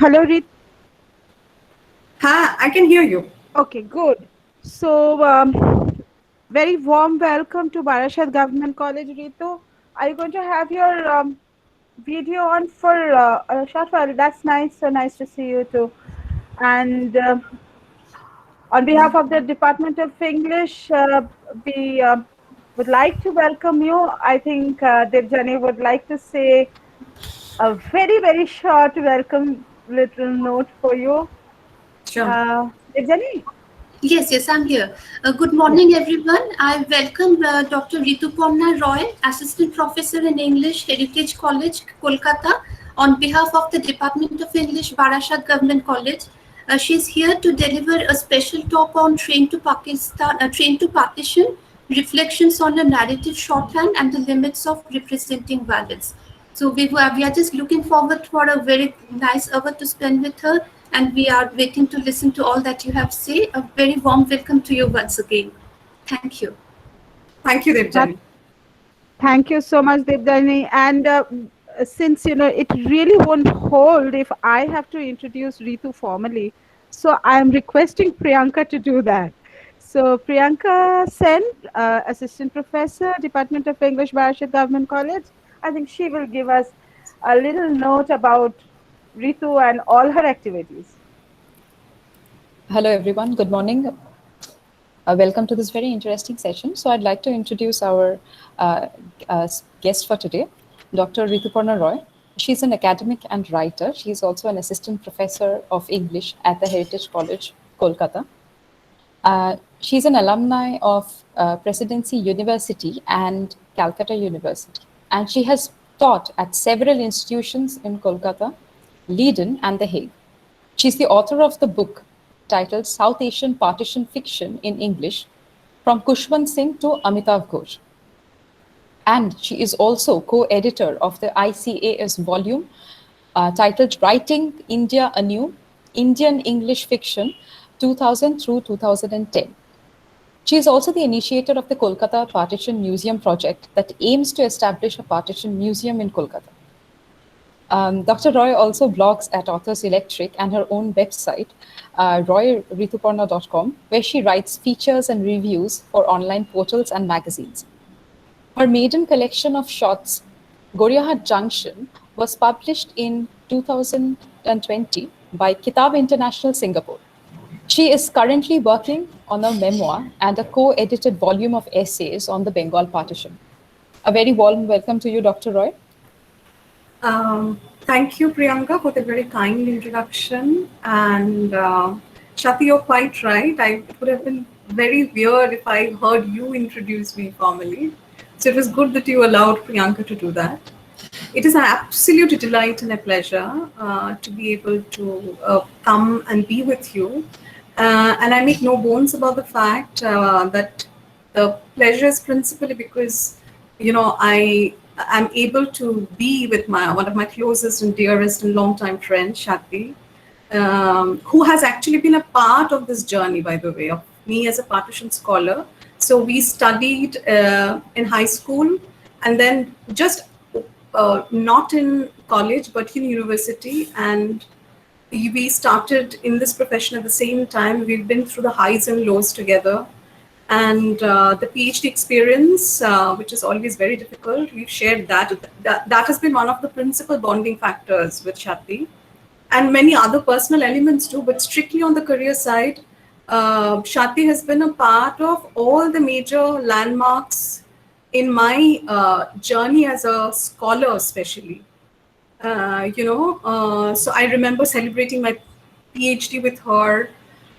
Hello, Rit. Hi, I can hear you. Okay, good. So, very warm welcome to Barasat Government College, Ritu. Are you going to have your video on for a short while? That's nice. So nice to see you too. And on behalf of the Department of English, we would like to welcome you. I think Devjani would like to say a very, very short welcome little note for you. Sure. Devjani? Yes, I'm here. Good Yeah. morning, everyone. I welcome Dr. Rituparna Roy, Assistant Professor in English, Heritage College, Kolkata, on behalf of the Department of English, Barasat Government College. She's here to deliver a special talk on Train to Partition, reflections on a narrative shorthand and the limits of representing violence. So we are just looking forward for a very nice hour to spend with her, and we are waiting to listen to all that you have to say. A very warm welcome to you once again. Thank you. Thank you, That, Devjani. thank you so much, Devdani. And since it really won't hold if I have to introduce Ritu formally, so I am requesting Priyanka to do that. So Priyanka Sen, Assistant Professor, Department of English, Barashat Government College. I think she will give us a little note about Ritu and all her activities. Hello, everyone. Good morning. Welcome to this very interesting session. So I'd like to introduce our guest for today, Dr. Rituparna Roy. She's an academic and writer. She's also an assistant professor of English at the Heritage College, Kolkata. She's an alumni of Presidency University and Calcutta University. And she has taught at several institutions in Kolkata, Leiden, and The Hague. She's the author of the book titled South Asian Partition Fiction in English, From Kushwant Singh to Amitav Ghosh. And she is also co-editor of the ICAS volume titled Writing India Anew, Indian English Fiction, 2000 through 2010. She is also the initiator of the Kolkata Partition Museum project that aims to establish a partition museum in Kolkata. Dr. Roy also blogs at Authors Electric and her own website, royrituparna.com, where she writes features and reviews for online portals and magazines. Her maiden collection of shorts, Goriahat Junction, was published in 2020 by Kitab International Singapore. She is currently working on a memoir and a co-edited volume of essays on the Bengal partition. A very warm welcome to you, Dr. Roy. Thank you, Priyanka, for the very kind introduction. And Shati, you're quite right. It would have been very weird if I heard you introduce me formally. So it was good that you allowed Priyanka to do that. It is an absolute delight and a pleasure to be able to come and be with you. And I make no bones about the fact that the pleasure is principally because, I'm able to be with my one of my closest and dearest and longtime friend, Shati, who has actually been a part of this journey, by the way, of me as a partition scholar. So we studied in high school, and then just not in college, but in university. And we started in this profession at the same time. We've been through the highs and lows together. And the PhD experience, which is always very difficult, we've shared that. That has been one of the principal bonding factors with Shati, and many other personal elements too. But strictly on the career side, Shati has been a part of all the major landmarks in my journey as a scholar, especially. So I remember celebrating my PhD with her.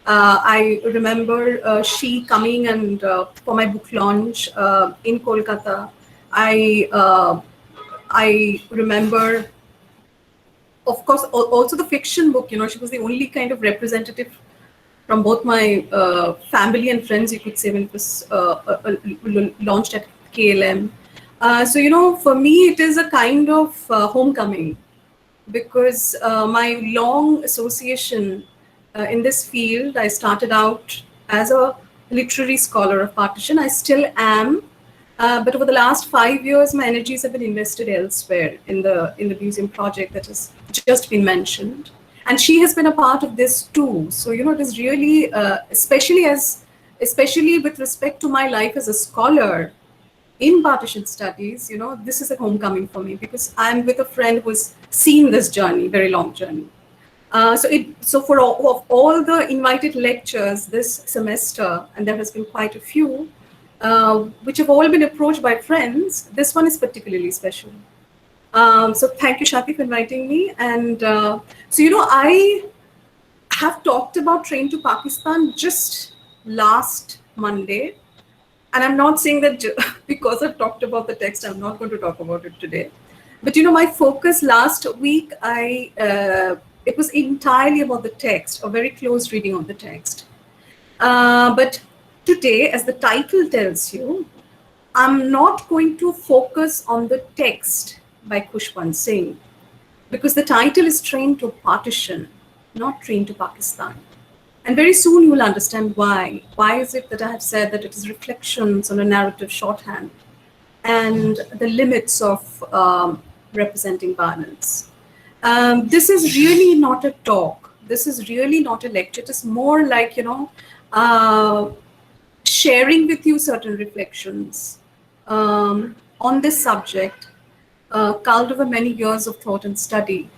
I remember she coming and for my book launch in Kolkata. I uh, I remember, of course, also the fiction book. She was the only kind of representative from both my family and friends, you could say, when it was launched at KLM. So for me, it is a kind of homecoming, because my long association in this field, I started out as a literary scholar of partition. I still am, but over the last 5 years, my energies have been invested elsewhere in the museum project that has just been mentioned, and she has been a part of this too. So it is really, especially with respect to my life as a scholar in partition studies, this is a homecoming for me, because I'm with a friend who's seen this journey, very long journey. So for all the invited lectures this semester, and there has been quite a few, which have all been approached by friends, this one is particularly special. So thank you, Shati, for inviting me. And I have talked about Train to Pakistan just last Monday. And I'm not saying that because I've talked about the text, I'm not going to talk about it today. But my focus last week, it was entirely about the text, a very close reading of the text. But today, as the title tells you, I'm not going to focus on the text by Khushwant Singh, because the title is Train to Partition, not Train to Pakistan. And very soon you will understand why. Why is it that I have said that it is reflections on a narrative shorthand and the limits of representing violence? This is really not a talk. This is really not a lecture. It is more like, sharing with you certain reflections on this subject, culled over many years of thought and study.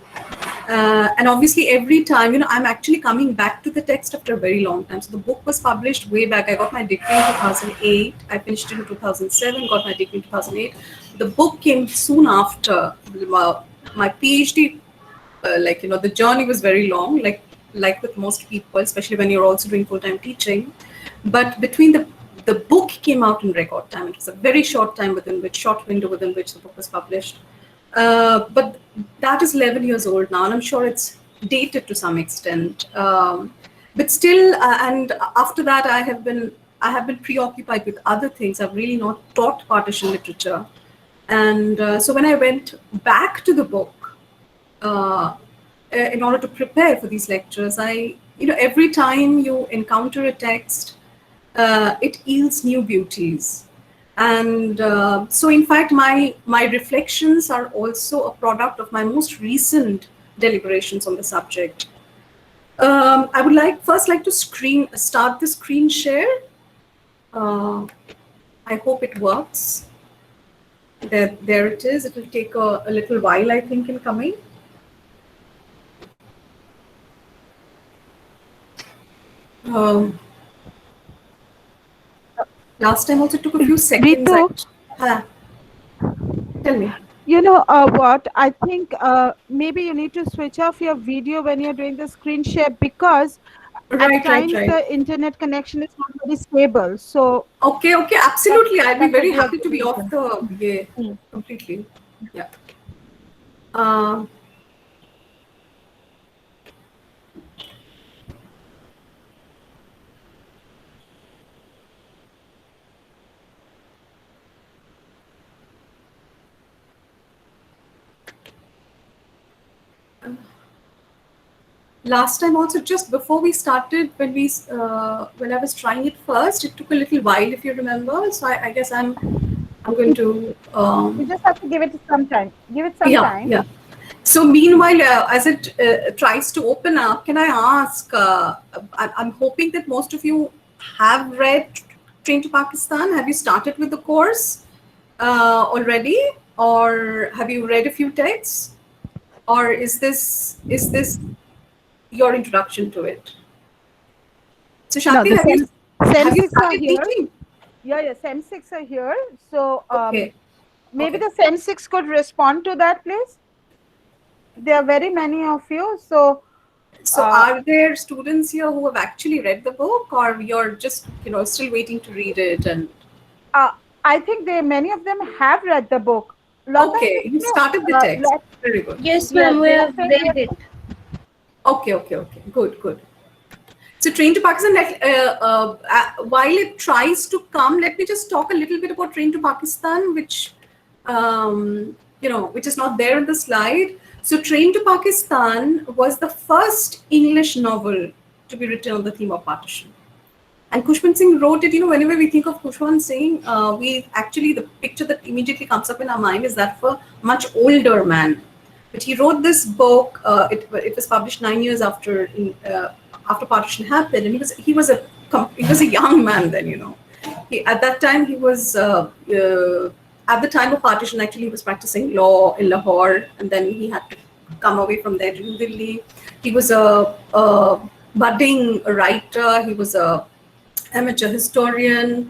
And obviously, every time, I'm actually coming back to the text after a very long time. So the book was published way back. I got my degree in 2008. I finished it in 2007, got my degree in 2008. The book came soon after. My PhD, the journey was very long, like with most people, especially when you're also doing full-time teaching. But between the book came out in record time. It was a very short window within which the book was published. But that is 11 years old now, and I'm sure it's dated to some extent. But still, and after that, I have been preoccupied with other things. I've really not taught partition literature, and so when I went back to the book in order to prepare for these lectures, every time you encounter a text, it yields new beauties. And so, in fact, my reflections are also a product of my most recent deliberations on the subject. I would first like to start the screen share. I hope it works. There it is. It will take a little while, I think, in coming. Last time also took a few seconds. Ritu, Tell me. What? I think maybe you need to switch off your video when you're doing the screen share, because at times the internet connection is not very stable. So okay, absolutely. I'll be very happy to be off the completely. Yeah. Uh, Last time also, just before we started, when I was trying it first, it took a little while, if you remember. So I guess I'm going to You just have to give it some time. Give it some yeah, time. yeah. So meanwhile, as it tries to open up, can I ask? I'm hoping that most of you have read Train to Pakistan. Have you started with the course already, or have you read a few texts, or is this your introduction to it? So No, Shakti, the Sem have you 6 are started here. teaching? Yeah, Sem 6 are here. So Okay, maybe okay. the Sem 6 could respond to that, please. There are very many of you. So So uh, are there students here who have actually read the book, or you're just still waiting to read it? And uh, I think many of them have read the book. Lata, okay, you started the text. Very good. Yes, yes, ma'am, we they are have saying read yes. it. Okay, okay, okay. Good, good. So Train to Pakistan, while it tries to come, let me just talk a little bit about Train to Pakistan, which is not there on the slide. So Train to Pakistan was the first English novel to be written on the theme of partition. And Kushman Singh wrote it. Whenever we think of Kushman Singh, the picture that immediately comes up in our mind is that of a much older man. But he wrote this book. It was published 9 years after partition happened, and he was a young man then. At that time at the time of partition, actually he was practicing law in Lahore, and then he had to come away from there to New Delhi. He was a budding writer. He was a amateur historian,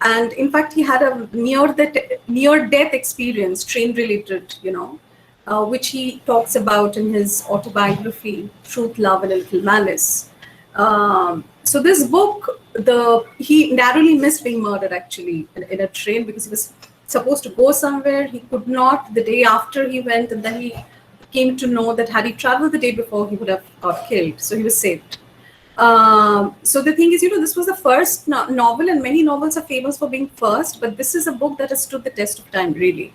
and in fact, he had a near death experience, train related, which he talks about in his autobiography, Truth, Love, and a Little Malice. So this book, he narrowly missed being murdered actually in a train because he was supposed to go somewhere. He could not. The day after he went, and then he came to know that had he traveled the day before, he would have got killed. So he was saved. So the thing is, this was the first novel, and many novels are famous for being first, but this is a book that has stood the test of time, really.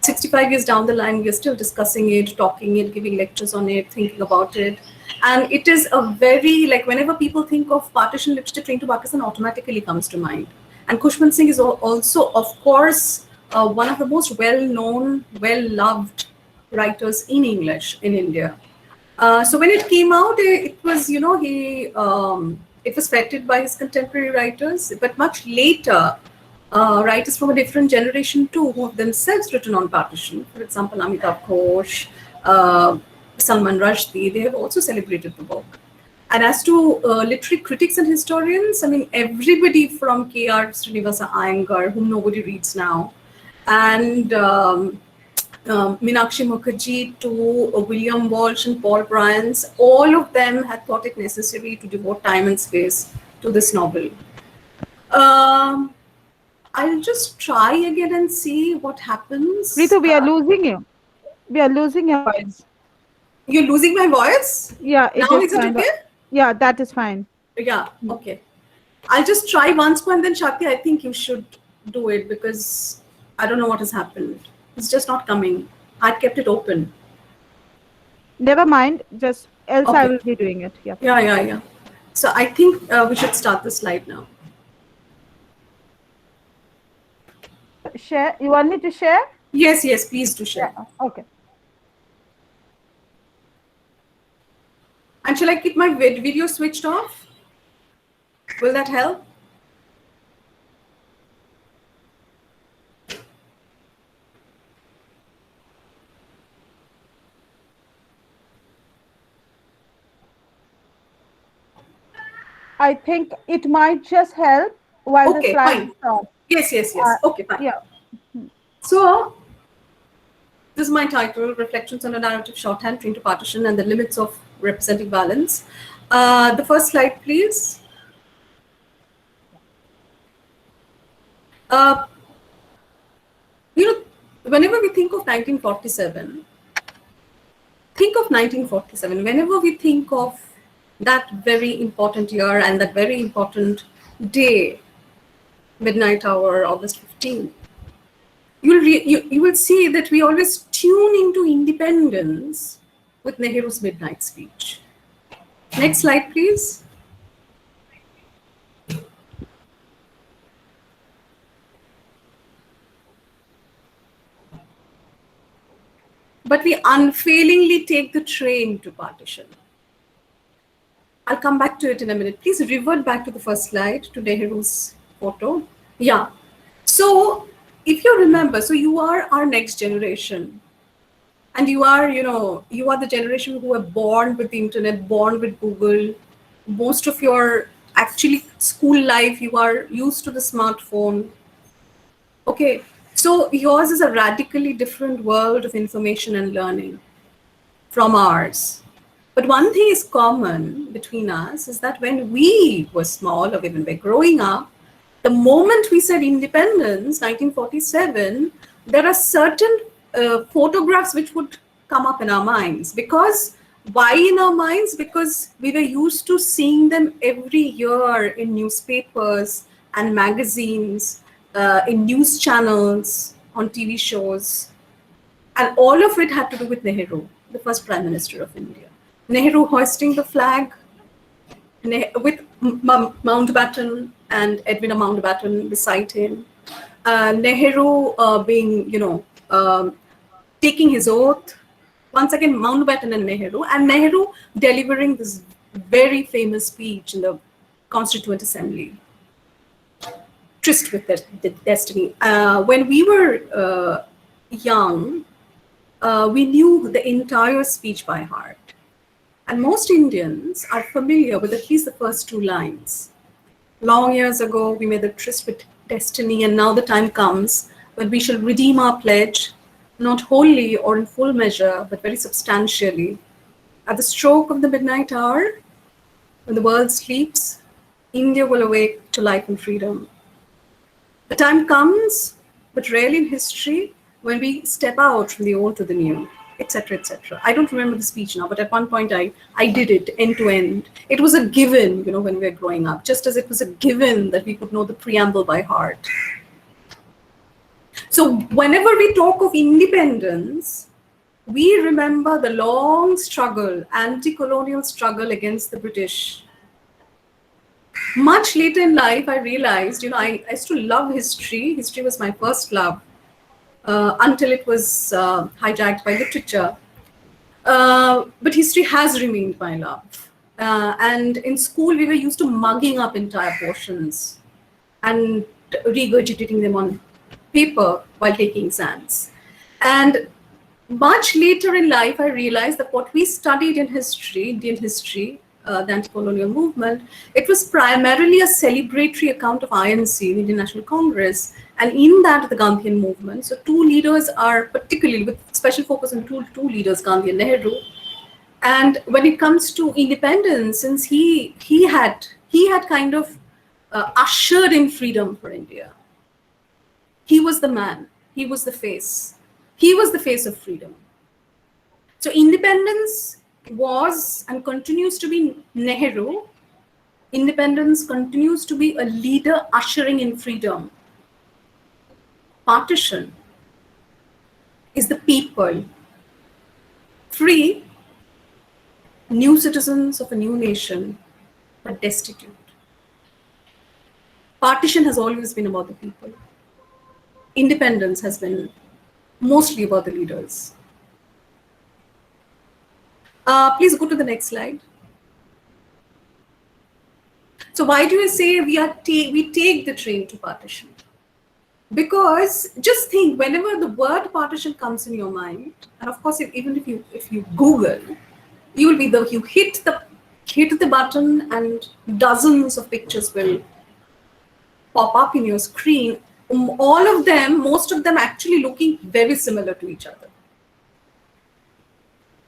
65 years down the line, we're still discussing it, talking it, giving lectures on it, thinking about it. And it is a very, like, whenever people think of partition literature, Train to Pakistan automatically comes to mind. And Kushman Singh is also, of course, one of the most well-known, well-loved writers in English in India. So when it came out, it was, it was feted by his contemporary writers, but much later, writers from a different generation too, who have themselves written on partition. For example, Amitav Ghosh, Salman Rushdie, they have also celebrated the book. And as to literary critics and historians, I mean, everybody from K.R. Srinivasa Iyengar, whom nobody reads now, and Meenakshi Mukherjee to William Walsh and Paul Bryans, all of them had thought it necessary to devote time and space to this novel. Um, I'll just try again and see what happens. Ritu, we are losing you. We are losing your voice. You're losing my voice? Yeah, it Now is is it kind of. okay? Yeah, that is fine. Yeah, okay. I'll just try once more, and then Shakti, I think you should do it because I don't know what has happened. It's just not coming. I kept it open. Never mind. Just else I Okay. will be doing it. Yeah. Yeah, yeah, yeah. So I think we should start the slide now. Share. You want me to share? Yes, yes, please do share. Yeah. Okay. And shall I keep my video switched off? Will that help? I think it might just help while the Okay, slide fine. stops. Yes, yes, yes. Okay, fine. Yeah. So, this is my title, Reflections on a Narrative Shorthand, Train to Partition and the Limits of Representing Balance. The first slide, please. Uh, you know, whenever we think of 1947, whenever we think of that very important year and that very important day, midnight hour, August 15th, you will see that we always tune into independence with Nehru's midnight speech. Next slide, please. But we unfailingly take the train to partition. I'll come back to it in a minute. Please revert back to the first slide, to Nehru's photo. Yeah. So if you remember, so you are our next generation. And you are the generation who were born with the internet, born with Google. Most of your actually school life, you are used to the smartphone. Okay, so yours is a radically different world of information and learning from ours. But one thing is common between us is that when we were small, or when we were growing up, the moment we said independence, 1947, there are certain photographs which would come up in our minds. Because why in our minds? Because we were used to seeing them every year in newspapers and magazines, in news channels, on TV shows. And all of it had to do with Nehru, the first Prime Minister of India. Nehru hoisting the flag with Mountbatten and Edwina Mountbatten beside him. Nehru being, taking his oath. Once again, Mountbatten and Nehru delivering this very famous speech in the Constituent Assembly. Tryst with destiny. When we were young, we knew the entire speech by heart. And most Indians are familiar with at least the first two lines. Long years ago, we made the tryst with destiny, and now the time comes when we shall redeem our pledge, not wholly or in full measure, but very substantially. At the stroke of the midnight hour, when the world sleeps, India will awake to life and freedom. The time comes, but rarely in history, when we step out from the old to the new, etc., etc. I don't remember the speech now, but at one point I did it end to end. It was a given, when we were growing up, just as it was a given that we could know the preamble by heart. So whenever we talk of independence, we remember the long struggle, anti-colonial struggle against the British. Much later in life, I realized, I used to love history. History was my first love. Until it was hijacked by literature. But history has remained my love. And in school, we were used to mugging up entire portions and regurgitating them on paper while taking exams. And much later in life, I realized that what we studied in history, Indian history, the anti-colonial movement, it was primarily a celebratory account of INC, the Indian National Congress, and in that, the Gandhian movement. So two leaders are particularly, with special focus on two leaders, Gandhi and Nehru. And when it comes to independence, since he had kind of ushered in freedom for India. He was the man. He was the face. He was the face of freedom. So independence was and continues to be Nehru. Independence continues to be a leader ushering in freedom. Partition is the people, free, new citizens of a new nation, but destitute. Partition has always been about the people. Independence has been mostly about the leaders. Please go to the next slide. So why do I say we take the train to partition? Because just think, whenever the word partition comes in your mind, and of course, even if you Google, you hit the button and dozens of pictures will pop up in your screen. Most of them actually looking very similar to each other.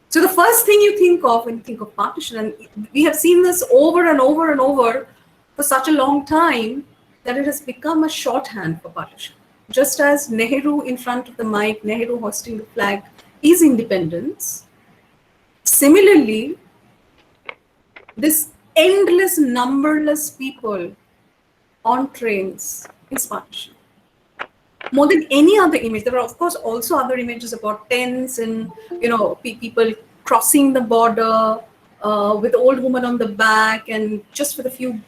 So the first thing you think of when you think of partition, and we have seen this over and over and over for such a long time, that it has become a shorthand for partition. just as Nehru in front of the mic, Nehru hosting the flag is independence, similarly, this endless, numberless people on trains is partition. More than any other image, there are of course also other images about tents and people crossing the border with old woman on the back and just with a few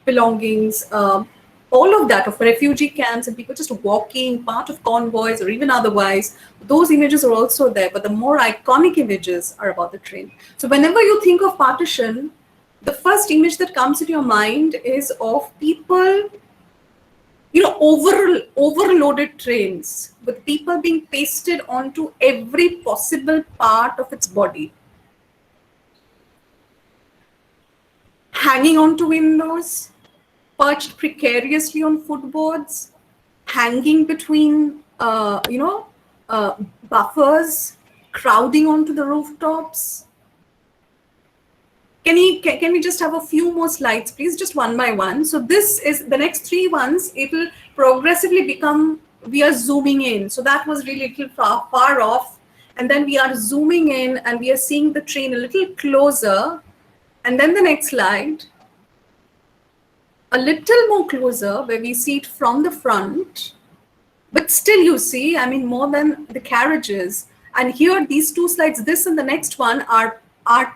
belongings. All of that of refugee camps and people just walking, part of convoys or even otherwise. Those images are also there, but the more iconic images are about the train. So whenever you think of partition, the first image that comes into your mind is of people, overloaded trains with people being pasted onto every possible part of its body, hanging onto windows, perched precariously on footboards, hanging between, buffers, crowding onto the rooftops. Can we just have a few more slides, please, just one by one? So this is the next 3 ones. It will progressively become, we are zooming in. So that was really a little far off. And then we are zooming in and we are seeing the train a little closer. And then the next slide, a little more closer where we see it from the front. But still you see, I mean, more than the carriages. And here, these 2 slides, this and the next one are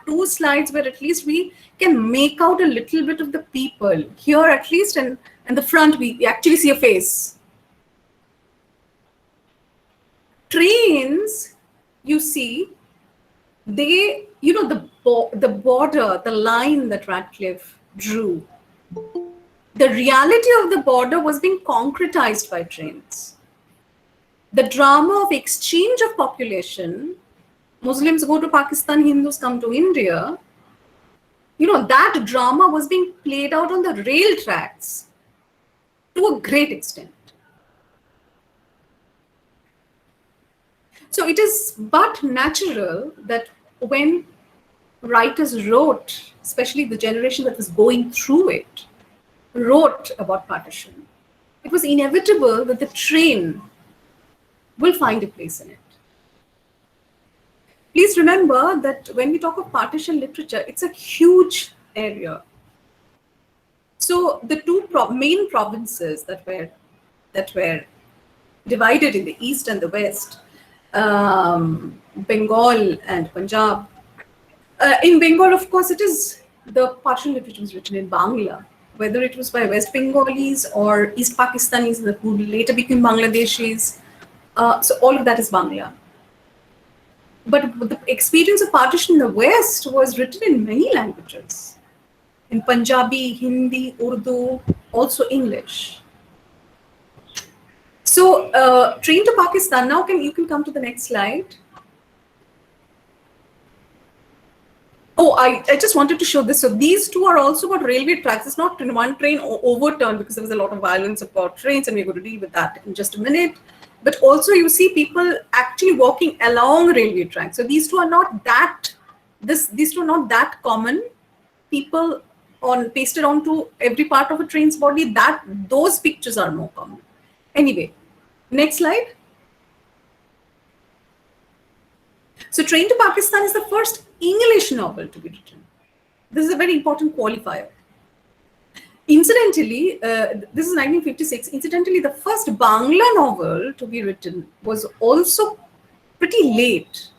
2 slides where at least we can make out a little bit of the people. Here at least, and in the front, we actually see a face. Trains, you see, they, the border, the line that Radcliffe drew, the reality of the border was being concretized by trains. The drama of exchange of population, Muslims go to Pakistan, Hindus come to India, that drama was being played out on the rail tracks to a great extent. So it is but natural that when writers wrote, especially the generation that was going through it, wrote about partition, it was inevitable that the train will find a place in it. Please remember that when we talk of partition literature, it's a huge area. So the 2 main provinces that were divided in the east and the west, Bengal and Punjab. In Bengal, of course, it is the partition literature was written in Bangla, whether it was by West Bengalis or East Pakistanis who later became Bangladeshis. So all of that is Bangla. But the experience of partition in the West was written in many languages, in Punjabi, Hindi, Urdu, also English. So train to Pakistan. Now you can come to the next slide. Oh, I just wanted to show this. So these 2 are also about railway tracks. It's not in one train overturned because there was a lot of violence about trains, and we're going to deal with that in just a minute. But also you see people actually walking along railway tracks. So these 2 are not that, these 2 are not that common. People pasted onto every part of a train's body, those pictures are more common. Anyway, next slide. So Train to Pakistan is the first English novel to be written. This is a very important qualifier. Incidentally, this is 1956. Incidentally, the first Bangla novel to be written was also pretty late.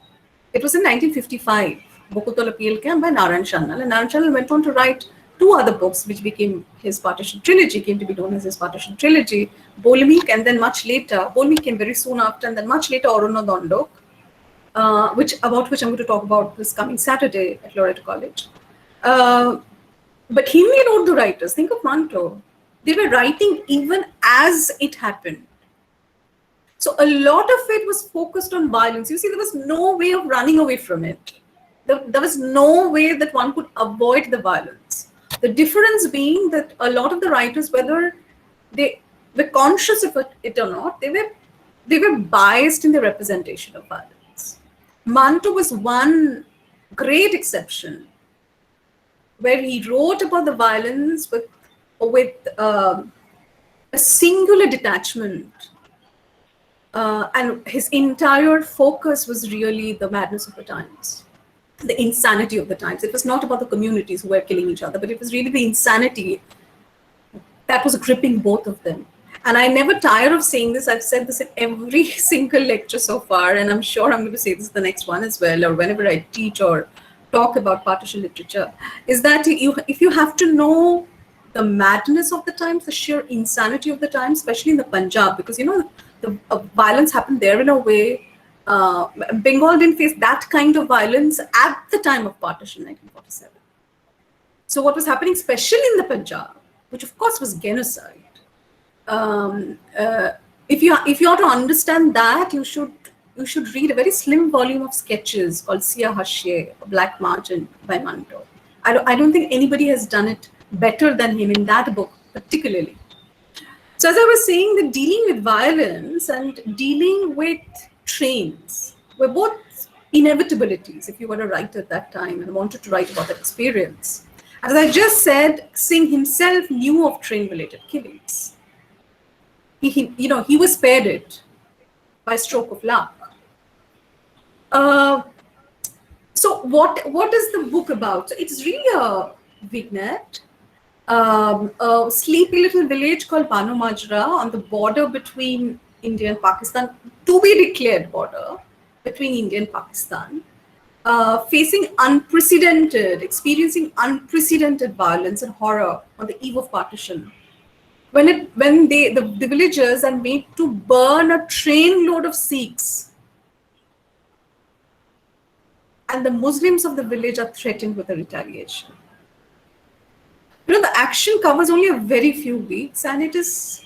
It was in 1955, Bokutola Pielkan by Narayan Shannal. And Narayan Shannal went on to write 2 other books, which became his partition trilogy, came to be known as his partition trilogy, Bolmik, and then much later, Bolmik came very soon after, and then much later, Orona Dondok, about which I'm going to talk about this coming Saturday at Loreto College. But Hindi and Urdu writers, think of Manto, they were writing even as it happened. So a lot of it was focused on violence. You see, there was no way of running away from it. There was no way that one could avoid the violence. The difference being that a lot of the writers, whether they were conscious of it or not, they were biased in the representation of violence. Manto was one great exception, where he wrote about the violence with a singular detachment And his entire focus was really the madness of the times, the insanity of the times. It was not about the communities who were killing each other, but it was really the insanity that was gripping both of them. And I never tire of saying this. I've said this in every single lecture so far, and I'm sure I'm going to say this in the next one as well, or whenever I teach or talk about partition literature, is that if you have to know the madness of the times, the sheer insanity of the times, especially in the Punjab, because the violence happened there in a way. Bengal didn't face that kind of violence at the time of partition, 1947. So what was happening, especially in the Punjab, which of course was genocide. If you are to understand that, you should read a very slim volume of sketches called Sia Hashye, Black Margin by Manto. I don't think anybody has done it better than him in that book, particularly. So as I was saying, that dealing with violence and dealing with trains were both inevitabilities if you were a writer at that time and wanted to write about that experience. As I just said, Singh himself knew of train-related killings. He was spared it by stroke of luck. So what is the book about? So it's really a vignette. A sleepy little village called Banu Majra on the border between India and Pakistan, to be declared border between India and Pakistan, experiencing unprecedented violence and horror on the eve of partition. When the villagers are made to burn a trainload of Sikhs, and the Muslims of the village are threatened with a retaliation. The action covers only a very few weeks, and it is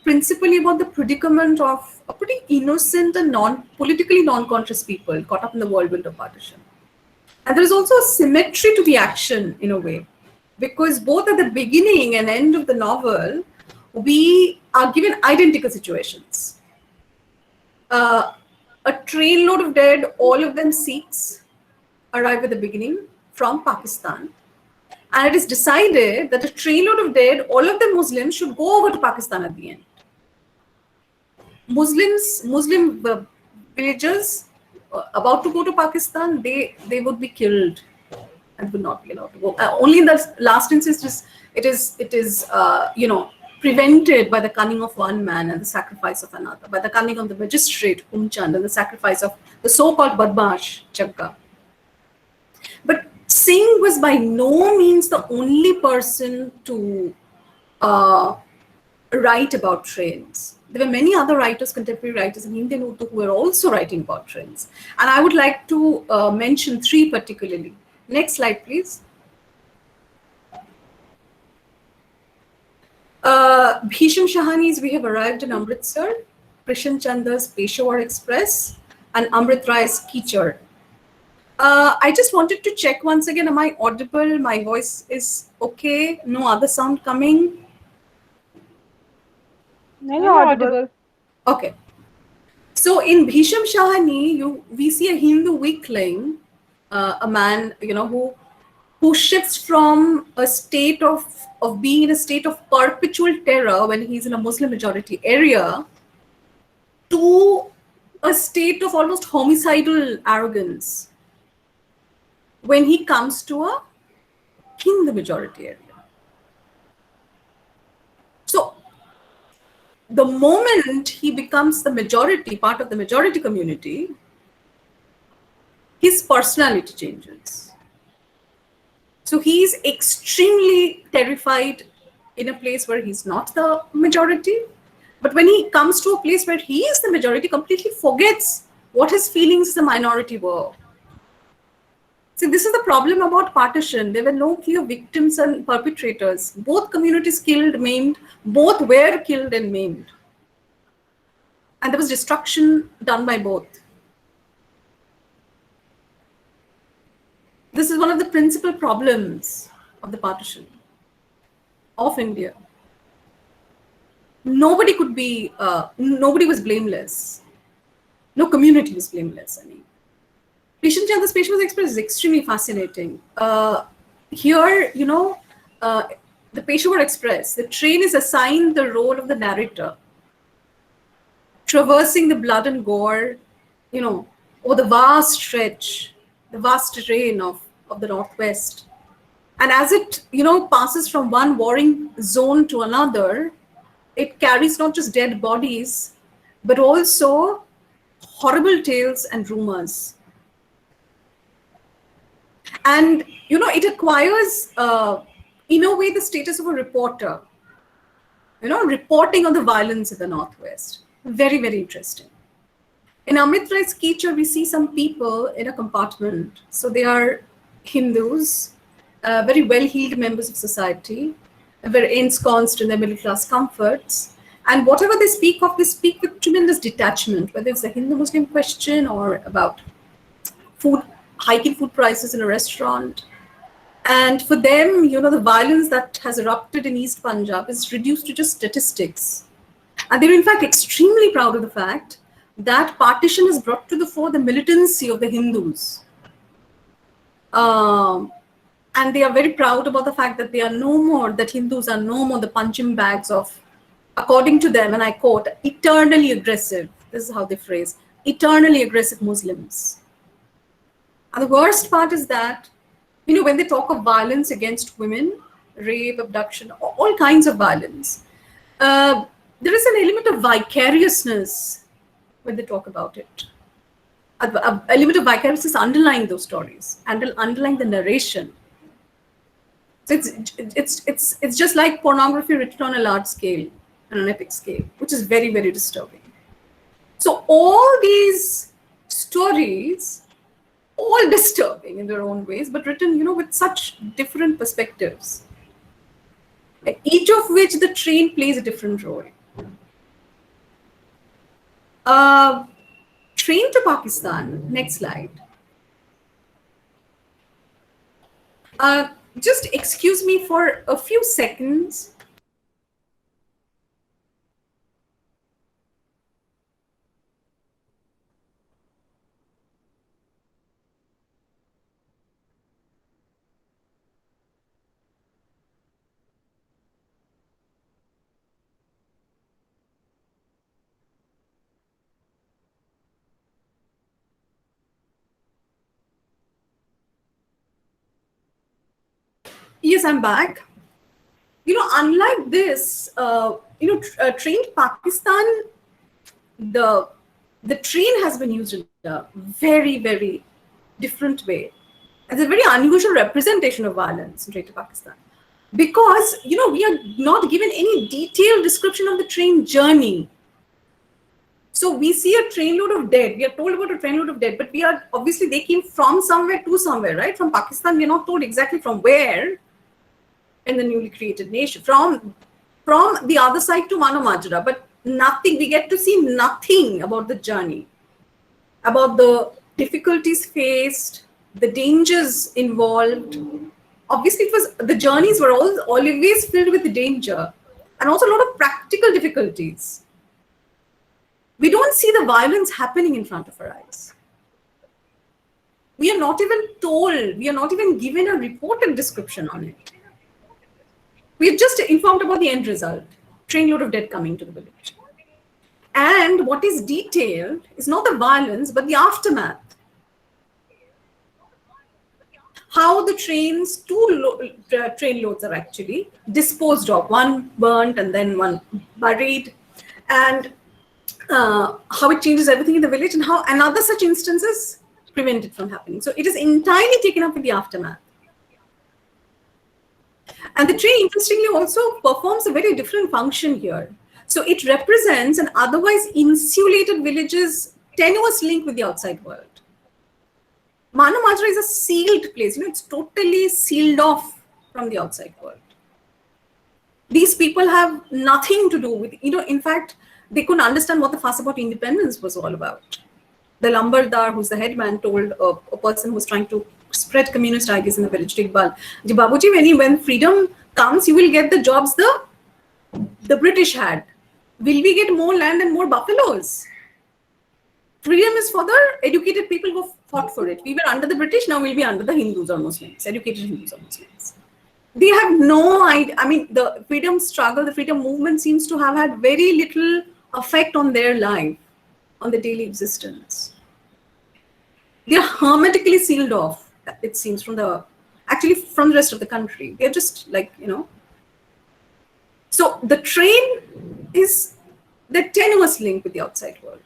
principally about the predicament of a pretty innocent and politically non-conscious people caught up in the whirlwind of partition. And there is also a symmetry to the action in a way, because both at the beginning and end of the novel, we are given identical situations. A trainload of dead, all of them Sikhs, arrive at the beginning from Pakistan. And it is decided that a trainload of dead, all of them Muslims, should go over to Pakistan at the end. Muslim villagers about to go to Pakistan, they would be killed and would not be allowed to go. Only in the last instance, it is prevented by the cunning of one man and the sacrifice of another, by the cunning of the magistrate Humchand and the sacrifice of the so-called Badmash Jagga. But Singh was by no means the only person to write about trains. There were many other writers, contemporary writers in Hindi and Urdu, who were also writing about trains. And I would like to mention three particularly. Next slide, please. Bhisham Shahani's We Have Arrived in Amritsar, Krishan Chanda's Peshawar Express, and Amrit Rai's Kichar. I just wanted to check once again, am I audible? My voice is okay? No other sound coming? No, you're audible. Okay. So in Bhisham Shahani, we see a Hindu weakling, a man, who shifts from a state of being in a state of perpetual terror when he's in a Muslim majority area to a state of almost homicidal arrogance when he comes to a Hindu majority area. So the moment he becomes the majority, part of the majority community, his personality changes. So he's extremely terrified in a place where he's not the majority. But when he comes to a place where he is the majority, completely forgets what his feelings as a minority were. See, this is the problem about partition. There were no clear victims and perpetrators. Both communities killed, maimed, both were killed and maimed. And there was destruction done by both. This is one of the principal problems of the partition of India. Nobody was blameless. No community was blameless, I mean. Krishan Chanda's Peshawar Express is extremely fascinating. Here, the Peshawar Express, the train is assigned the role of the narrator. traversing the blood and gore, over the vast stretch, the vast terrain of the Northwest. And as it, passes from one warring zone to another, it carries not just dead bodies, but also horrible tales and rumors. And, it acquires, in a way, the status of a reporter, reporting on the violence in the Northwest. Very, very interesting. In Amit Rai's Keecher, we see some people in a compartment. So they are Hindus, very well-heeled members of society, very ensconced in their middle-class comforts. And whatever they speak of, they speak with tremendous detachment, whether it's the Hindu-Muslim question or about food, hiking food prices in a restaurant. And for them, the violence that has erupted in East Punjab is reduced to just statistics. And they're in fact extremely proud of the fact that partition has brought to the fore the militancy of the Hindus. And they are very proud about the fact that Hindus are no more the punching bags of, according to them, and I quote, eternally aggressive, this is how they phrase, eternally aggressive Muslims. And the worst part is that, when they talk of violence against women, rape, abduction, all kinds of violence, there is an element of vicariousness when they talk about it. A element of vicariousness underlying those stories and underlying the narration. So it's just like pornography written on a large scale, on an epic scale, which is very, very disturbing. So all these stories, all disturbing in their own ways, but written, with such different perspectives, each of which the train plays a different role. Train to Pakistan, next slide. Just excuse me for a few seconds. Yes, I'm back. Unlike this, train to Pakistan, the train has been used in a very, very different way. It's a very unusual representation of violence in train to Pakistan. Because, we are not given any detailed description of the train journey. So we see a trainload of dead. We are told about a trainload of dead, but obviously they came from somewhere to somewhere, right? From Pakistan, we are not told exactly from where in the newly created nation. From the other side to Mano Majra, but nothing, we get to see nothing about the journey, about the difficulties faced, the dangers involved. Obviously, the journeys were always filled with danger and also a lot of practical difficulties. We don't see the violence happening in front of our eyes. We are not even told, we are not even given a reported description on it. We are just informed about the end result, trainload of dead coming to the village. And what is detailed is not the violence, but the aftermath. How the train loads are actually disposed of, one burnt and then one buried, and how it changes everything in the village, and how another such instances prevent it from happening. So it is entirely taken up with the aftermath. And the train, interestingly, also performs a very different function here. So it represents an otherwise insulated village's tenuous link with the outside world. Mano Majra is a sealed place. It's totally sealed off from the outside world. These people have nothing to do with, in fact, they couldn't understand what the fuss about independence was all about. The Lambardar, who's the headman, told a person who was trying to spread communist ideas in the village, Iqbal, Babuji, when freedom comes, you will get the jobs the British had. Will we get more land and more buffaloes? Freedom is for the educated people who fought for it. We were under the British, now we'll be under the Hindus or Muslims, educated Hindus or Muslims. They have no idea. I mean, the freedom struggle, the freedom movement seems to have had very little effect on their life, on their daily existence. They're hermetically sealed off, it seems, from the rest of the country. They're just like, So the train is the tenuous link with the outside world.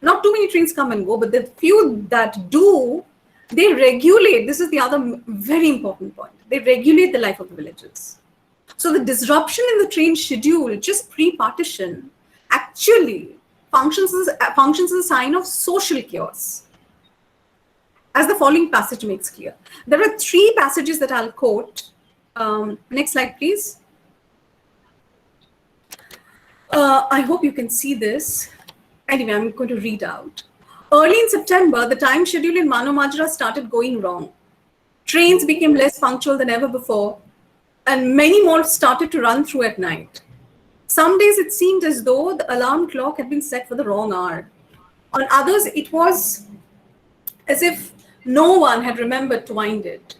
Not too many trains come and go, but the few that do, they regulate. This is the other very important point. They regulate the life of the villages. So the disruption in the train schedule, just pre-partition, actually functions as a sign of social chaos, as the following passage makes clear. There are 3 passages that I'll quote. Next slide, please. I hope you can see this. Anyway, I'm going to read out. Early in September, the time schedule in Manumajra started going wrong. Trains became less punctual than ever before, and many more started to run through at night. Some days it seemed as though the alarm clock had been set for the wrong hour. On others, it was as if no one had remembered to wind it.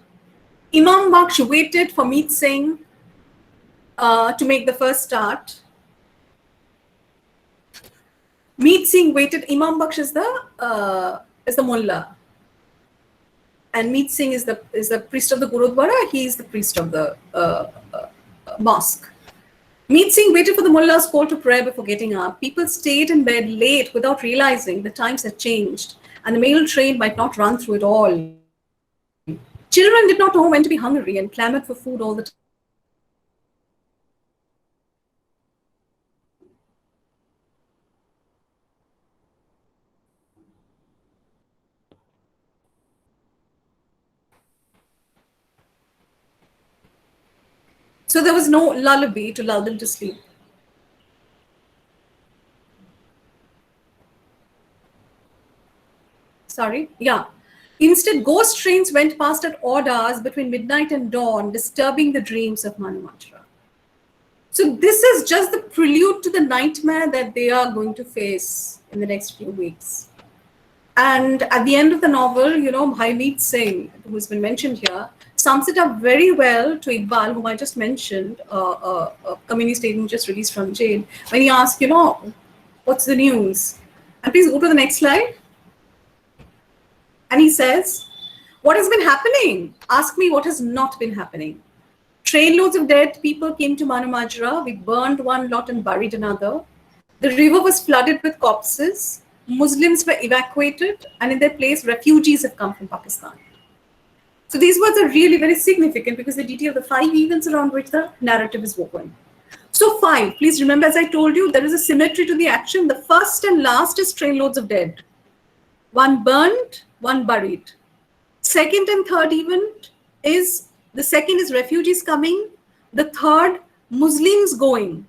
Imam Baksh waited for Meet Singh to make the first start. Meet Singh waited. Imam Baksh is the mullah, and Meet Singh is the priest of the Gurudwara. He is the priest of the mosque. Meet Singh waited for the mullah's call to prayer before getting up. People stayed in bed late without realizing the times had changed, and the mail train might not run through it all. Children did not know when to be hungry and clamored for food all the time. So there was no lullaby to lull them to sleep. Sorry, yeah. Instead, ghost trains went past at odd hours between midnight and dawn, disturbing the dreams of Manumajra. So this is just the prelude to the nightmare that they are going to face in the next few weeks. And at the end of the novel, Bhai Singh, who's been mentioned here, sums it up very well to Iqbal, whom I just mentioned, a community statement just released from jail, when he asked, what's the news? And please go to the next slide. And he says, what has been happening? Ask me what has not been happening. Trainloads of dead people came to Manumajra. We burned one lot and buried another. The river was flooded with corpses. Muslims were evacuated, and in their place, refugees have come from Pakistan. So these words are really very significant because they detail the 5 events around which the narrative is woven. So 5, please remember, as I told you, there is a symmetry to the action. The first and last is trainloads of dead. One burned, one buried. Second and third event is, the second is refugees coming. The third, Muslims going.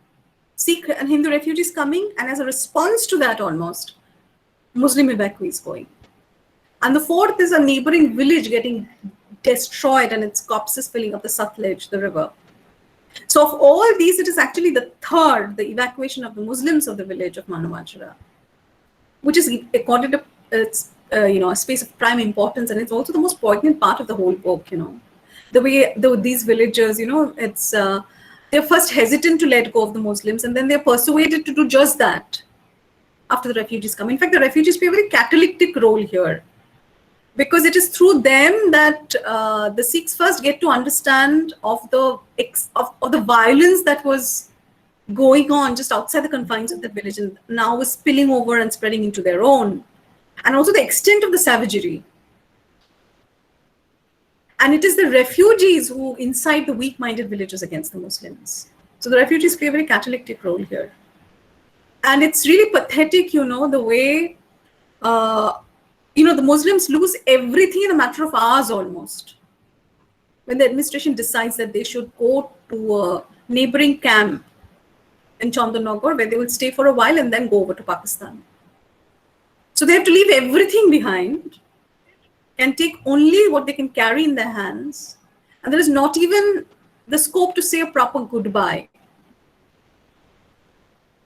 Sikh and Hindu refugees coming, and as a response to that almost, Muslim evacuees going. And the fourth is a neighboring village getting destroyed and its corpses filling up the Satluj, the river. So of all these, it is actually the third, the evacuation of the Muslims of the village of Manumajra, which is accorded a space of prime importance, and it's also the most poignant part of the whole book. The way these villagers, they're first hesitant to let go of the Muslims, and then they're persuaded to do just that after the refugees come. In fact, the refugees play a very catalytic role here, because it is through them that the Sikhs first get to understand of the violence that was going on just outside the confines of the village, and now was spilling over and spreading into their own, and also the extent of the savagery. And it is the refugees who incite the weak-minded villagers against the Muslims. So the refugees play a very catalytic role here. And it's really pathetic, the way, the Muslims lose everything in a matter of hours almost. When the administration decides that they should go to a neighboring camp in Chandanagar, where they will stay for a while and then go over to Pakistan. So they have to leave everything behind and take only what they can carry in their hands. And there is not even the scope to say a proper goodbye.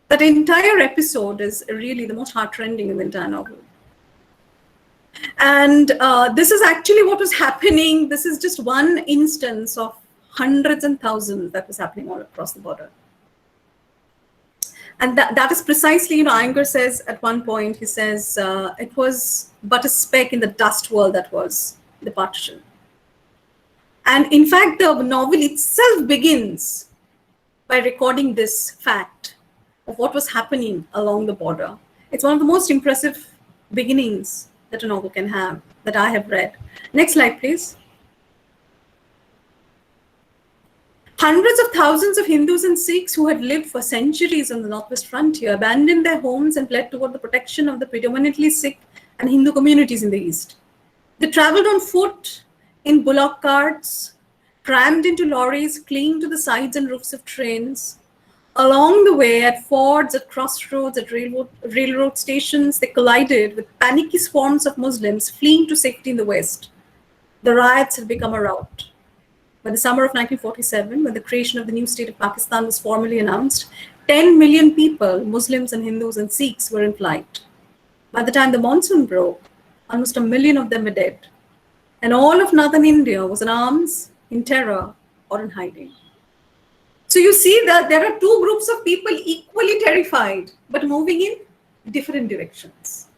That entire episode is really the most heartrending in the entire novel. And this is actually what was happening. This is just one instance of hundreds and thousands that was happening all across the border. And that is precisely, you know, Iyengar says at one point, he says, it was but a speck in the dust world that was the partition. And in fact, the novel itself begins by recording this fact of what was happening along the border. It's one of the most impressive beginnings that a novel can have, that I have read. Next slide, please. Hundreds of thousands of Hindus and Sikhs who had lived for centuries on the northwest frontier abandoned their homes and fled toward the protection of the predominantly Sikh and Hindu communities in the east. They traveled on foot, in bullock carts, crammed into lorries, clinging to the sides and roofs of trains. Along the way, at fords, at crossroads, at railroad stations, they collided with panicky swarms of Muslims fleeing to safety in the west. The riots had become a rout. By the summer of 1947, when the creation of the new state of Pakistan was formally announced, 10 million people, Muslims and Hindus and Sikhs, were in flight. By the time the monsoon broke, almost 1 million of them were dead. And all of northern India was in arms, in terror, or in hiding. So you see that there are two groups of people equally terrified, but moving in different directions.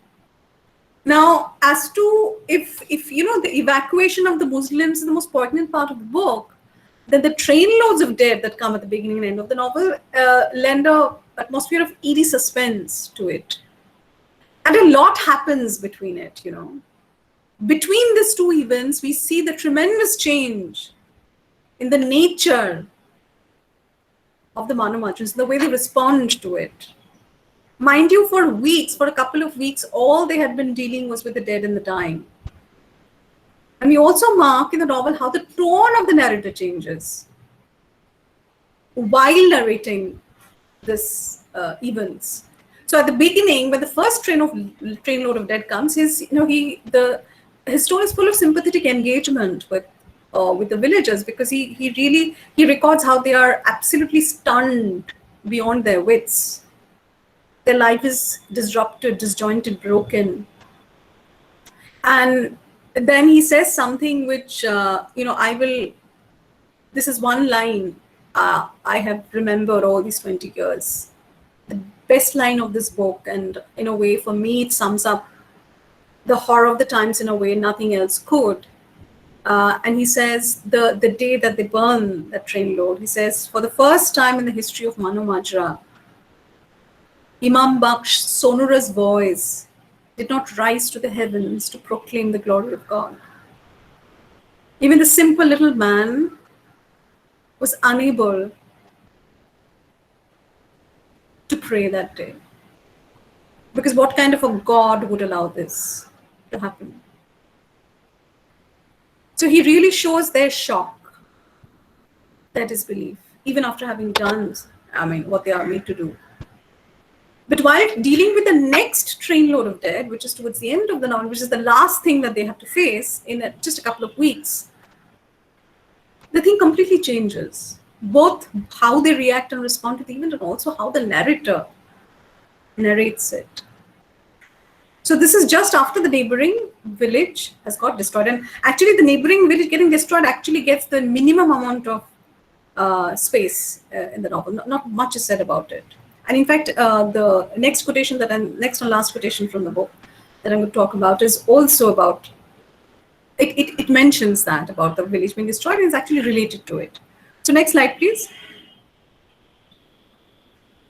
Now, as to if you know, the evacuation of the Muslims is the most poignant part of the book, then the trainloads of dead that come at the beginning and end of the novel lend an atmosphere of eerie suspense to it. And a lot happens between it, you know. Between these two events, we see the tremendous change in the nature of the Manamachans, the way they respond to it. Mind you, for weeks, for a couple of weeks, all they had been dealing was with the dead and the dying. And we also mark in the novel how the tone of the narrator changes while narrating this events. So at the beginning, when the first trainload of dead comes, the story is full of sympathetic engagement with the villagers, because he records how they are absolutely stunned beyond their wits. Their life is disrupted, disjointed, broken. And then he says something which, this is one line I have remembered all these 20 years. The best line of this book, and in a way, for me, it sums up the horror of the times in a way nothing else could. And he says, the day that they burn that trainload, he says, for the first time in the history of Manu Majra, Imam Baksh's sonorous voice did not rise to the heavens to proclaim the glory of God. Even the simple little man was unable to pray that day. Because what kind of a God would allow this to happen? So he really shows their shock, their disbelief, even after having done, what they are made to do. But while dealing with the next trainload of dead, which is towards the end of the novel, which is the last thing that they have to face in just a couple of weeks, the thing completely changes. Both how they react and respond to the event, and also how the narrator narrates it. So this is just after the neighboring village has got destroyed. And actually the neighboring village getting destroyed actually gets the minimum amount of space in the novel. Not much is said about it. And in fact, the next quotation next and last quotation from the book that I'm going to talk about is also about, it mentions that about the village being destroyed, and is actually related to it. So next slide, please.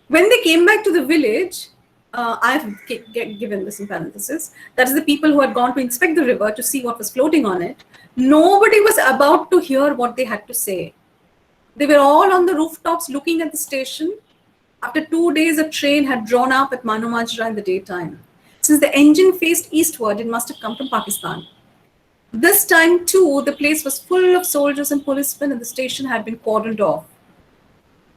When they came back to the village, I've given this in parenthesis, that is the people who had gone to inspect the river to see what was floating on it. Nobody was about to hear what they had to say. They were all on the rooftops looking at the station. After 2 days, a train had drawn up at Manu Majra in the daytime. Since the engine faced eastward, it must have come from Pakistan. This time too, the place was full of soldiers and policemen, and the station had been cordoned off.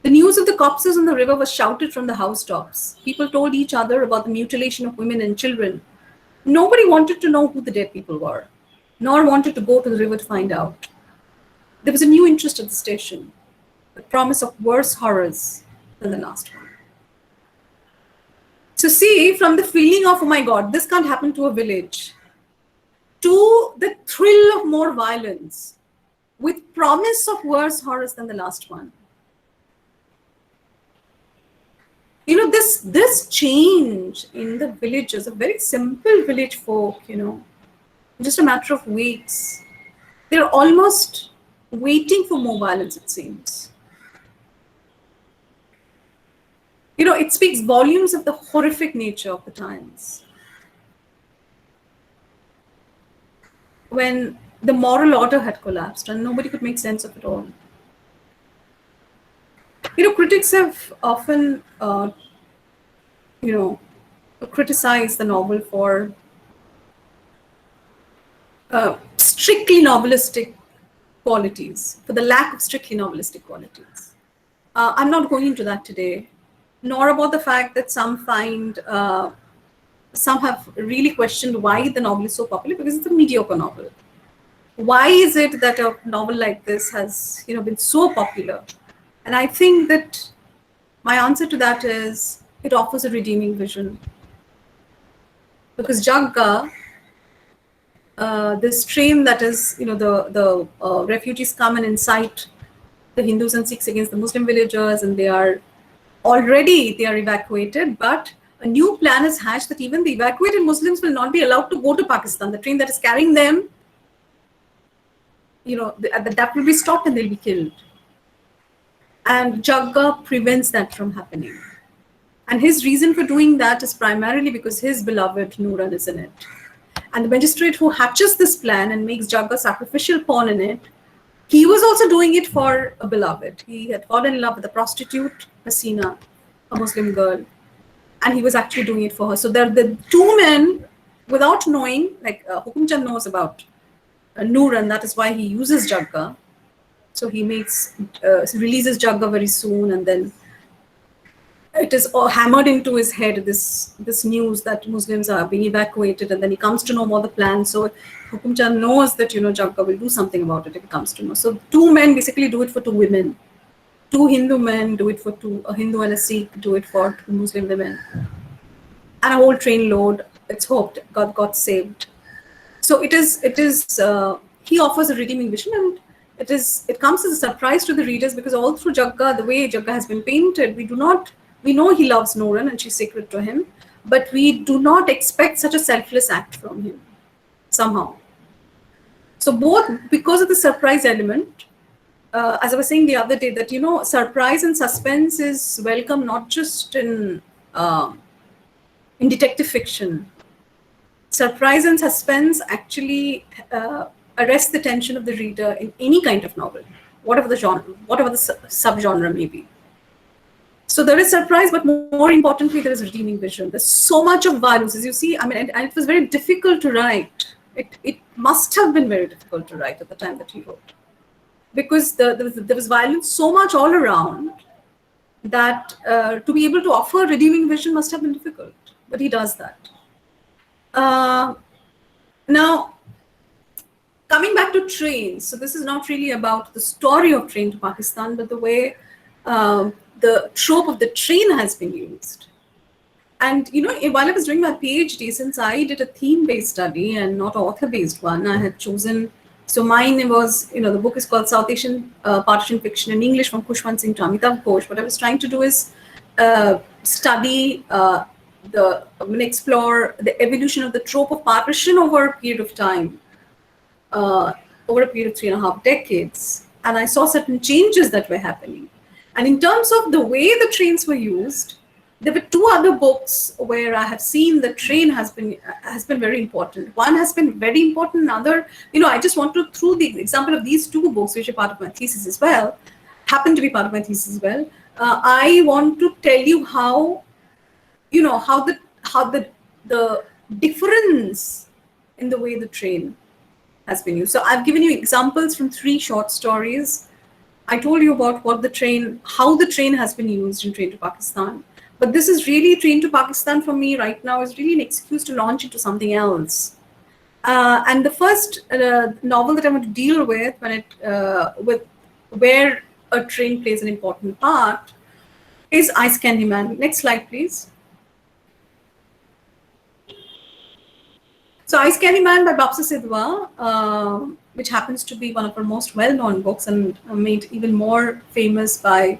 The news of the corpses on the river was shouted from the housetops. People told each other about the mutilation of women and children. Nobody wanted to know who the dead people were, nor wanted to go to the river to find out. There was a new interest at the station, the promise of worse horrors than the last one. So see, from the feeling of, oh my God, this can't happen to a village, to the thrill of more violence, with promise of worse horrors than the last one. this change in the villages, a very simple village folk, just a matter of weeks, they're almost waiting for more violence, it seems. It speaks volumes of the horrific nature of the times, when the moral order had collapsed and nobody could make sense of it all. Critics have often, criticized the novel for strictly novelistic qualities, for the lack of strictly novelistic qualities. I'm not going into that today, nor about the fact that some have really questioned why the novel is so popular, because it's a mediocre novel. Why is it that a novel like this has, been so popular? And I think that my answer to that is it offers a redeeming vision. Because Jagga, this train that is, the refugees come and incite the Hindus and Sikhs against the Muslim villagers, and they are evacuated, but a new plan is hatched that even the evacuated Muslims will not be allowed to go to Pakistan. The train that is carrying them, that will be stopped and they'll be killed. And Jagga prevents that from happening. And his reason for doing that is primarily because his beloved Nooran is in it. And the magistrate who hatches this plan and makes Jagga sacrificial pawn in it, he was also doing it for a beloved. He had fallen in love with a prostitute, Hasina, a Muslim girl, and he was actually doing it for her. So there are the two men, without knowing, like Hukum Chand knows about Nooran, that is why he uses Jagga. So he releases Jagga very soon, and then it is all hammered into his head, this news that Muslims are being evacuated, and then he comes to know more the plan. So Hukum Chand knows that Jagga will do something about it if it comes to know. So two men basically do it for two women. Two Hindu men do it for a Hindu and a Sikh do it for two Muslim women. And a whole train load, it's hoped, got saved. So he offers a redeeming vision, and it comes as a surprise to the readers, because all through Jagga, the way Jagga has been painted, we know he loves Nooran and she's sacred to him, but we do not expect such a selfless act from him, somehow. So both, because of the surprise element, as I was saying the other day, that, surprise and suspense is welcome not just in detective fiction. Surprise and suspense actually arrest the attention of the reader in any kind of novel, whatever the genre, whatever the subgenre may be. So there is surprise, but more importantly, there is redeeming vision. There's so much of violence, as you see. And it was very difficult to write. It must have been very difficult to write at the time that he wrote, because there was violence so much all around that to be able to offer redeeming vision must have been difficult. But he does that. Now, coming back to trains, so this is not really about the story of Train to Pakistan, but the way the trope of the train has been used. And, while I was doing my PhD, since I did a theme-based study and not an author-based one, I had chosen, so mine was, the book is called South Asian Partition Fiction in English, from Khushwant Singh to Amitav Ghosh. What I was trying to do is study explore the evolution of the trope of partition over a period of time, over a period of 3.5 decades. And I saw certain changes that were happening. And in terms of the way the trains were used, there were two other books where I have seen the train has been very important. One has been very important, another, I just want to, through the example of these two books, which are part of my thesis as well, happen to be part of my thesis as well, I want to tell you how the difference in the way the train has been used. So I've given you examples from 3 short stories. I told you about how the train has been used in Train to Pakistan. But this is really, Train to Pakistan for me right now is really an excuse to launch into something else. And the first novel that I want to deal with, with where a train plays an important part, is Ice Candy Man. Next slide, please. So Ice Candy Man by Bapsa Sidhwa, which happens to be one of her most well-known books and made even more famous by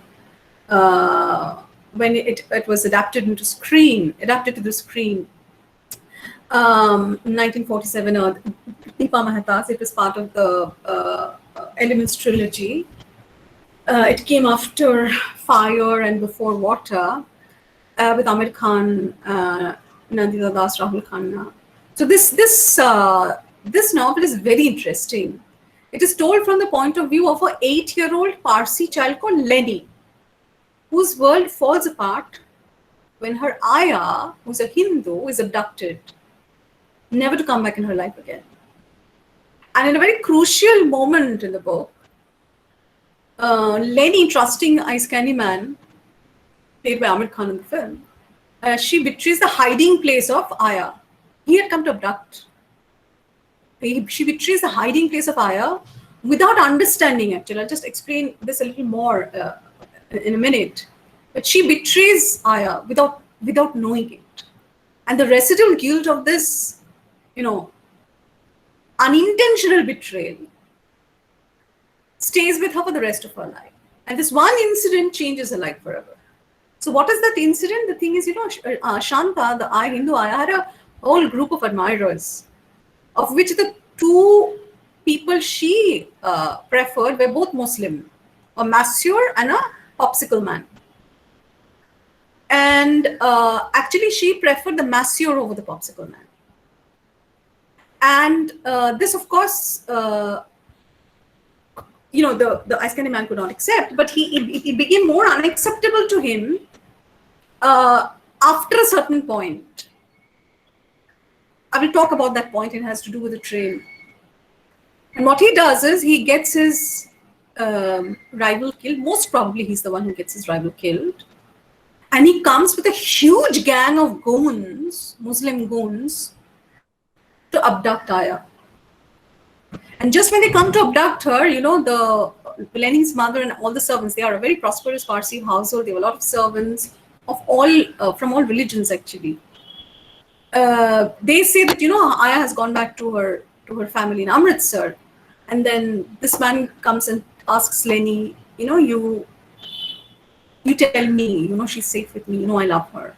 when it was adapted to the screen. 1947, Deepa Mehta's. It was part of the Elements trilogy. It came after Fire and Before Water, with Amir Khan, Nandita Das, Rahul Khanna. So this novel is very interesting. It is told from the point of view of an 8-year-old Parsi child called Lenny, whose world falls apart when her ayah, who's a Hindu, is abducted, never to come back in her life again. And in a very crucial moment in the book, Lenny, trusting Ice Candy Man, played by Amir Khan in the film, she betrays the hiding place of Aya. He had come to abduct. She betrays the hiding place of Aya without understanding, actually. I'll just explain this a little more in a minute. But she betrays Aya without knowing it. And the residual guilt of this, unintentional betrayal stays with her for the rest of her life. And this one incident changes her life forever. So what is that incident? The thing is, Shanta, the Hindu Aya, had a whole group of admirers, of which the 2 people she preferred were both Muslim, a masseur and a popsicle man. And actually, she preferred the masseur over the popsicle man. And this, of course, the Ice Candy Man could not accept, but it became more unacceptable to him after a certain point. I will talk about that point. It has to do with the train. And what he does is he gets his rival killed. Most probably he's the one who gets his rival killed. And he comes with a huge gang of goons, Muslim goons, to abduct Aya. And just when they come to abduct her, the Lenny's mother and all the servants, they are a very prosperous Parsi household. They have a lot of servants of all from all religions, actually. They say that Aya has gone back to her family in Amritsar, and then this man comes and asks Lenny, you tell me, she's safe with me, I love her.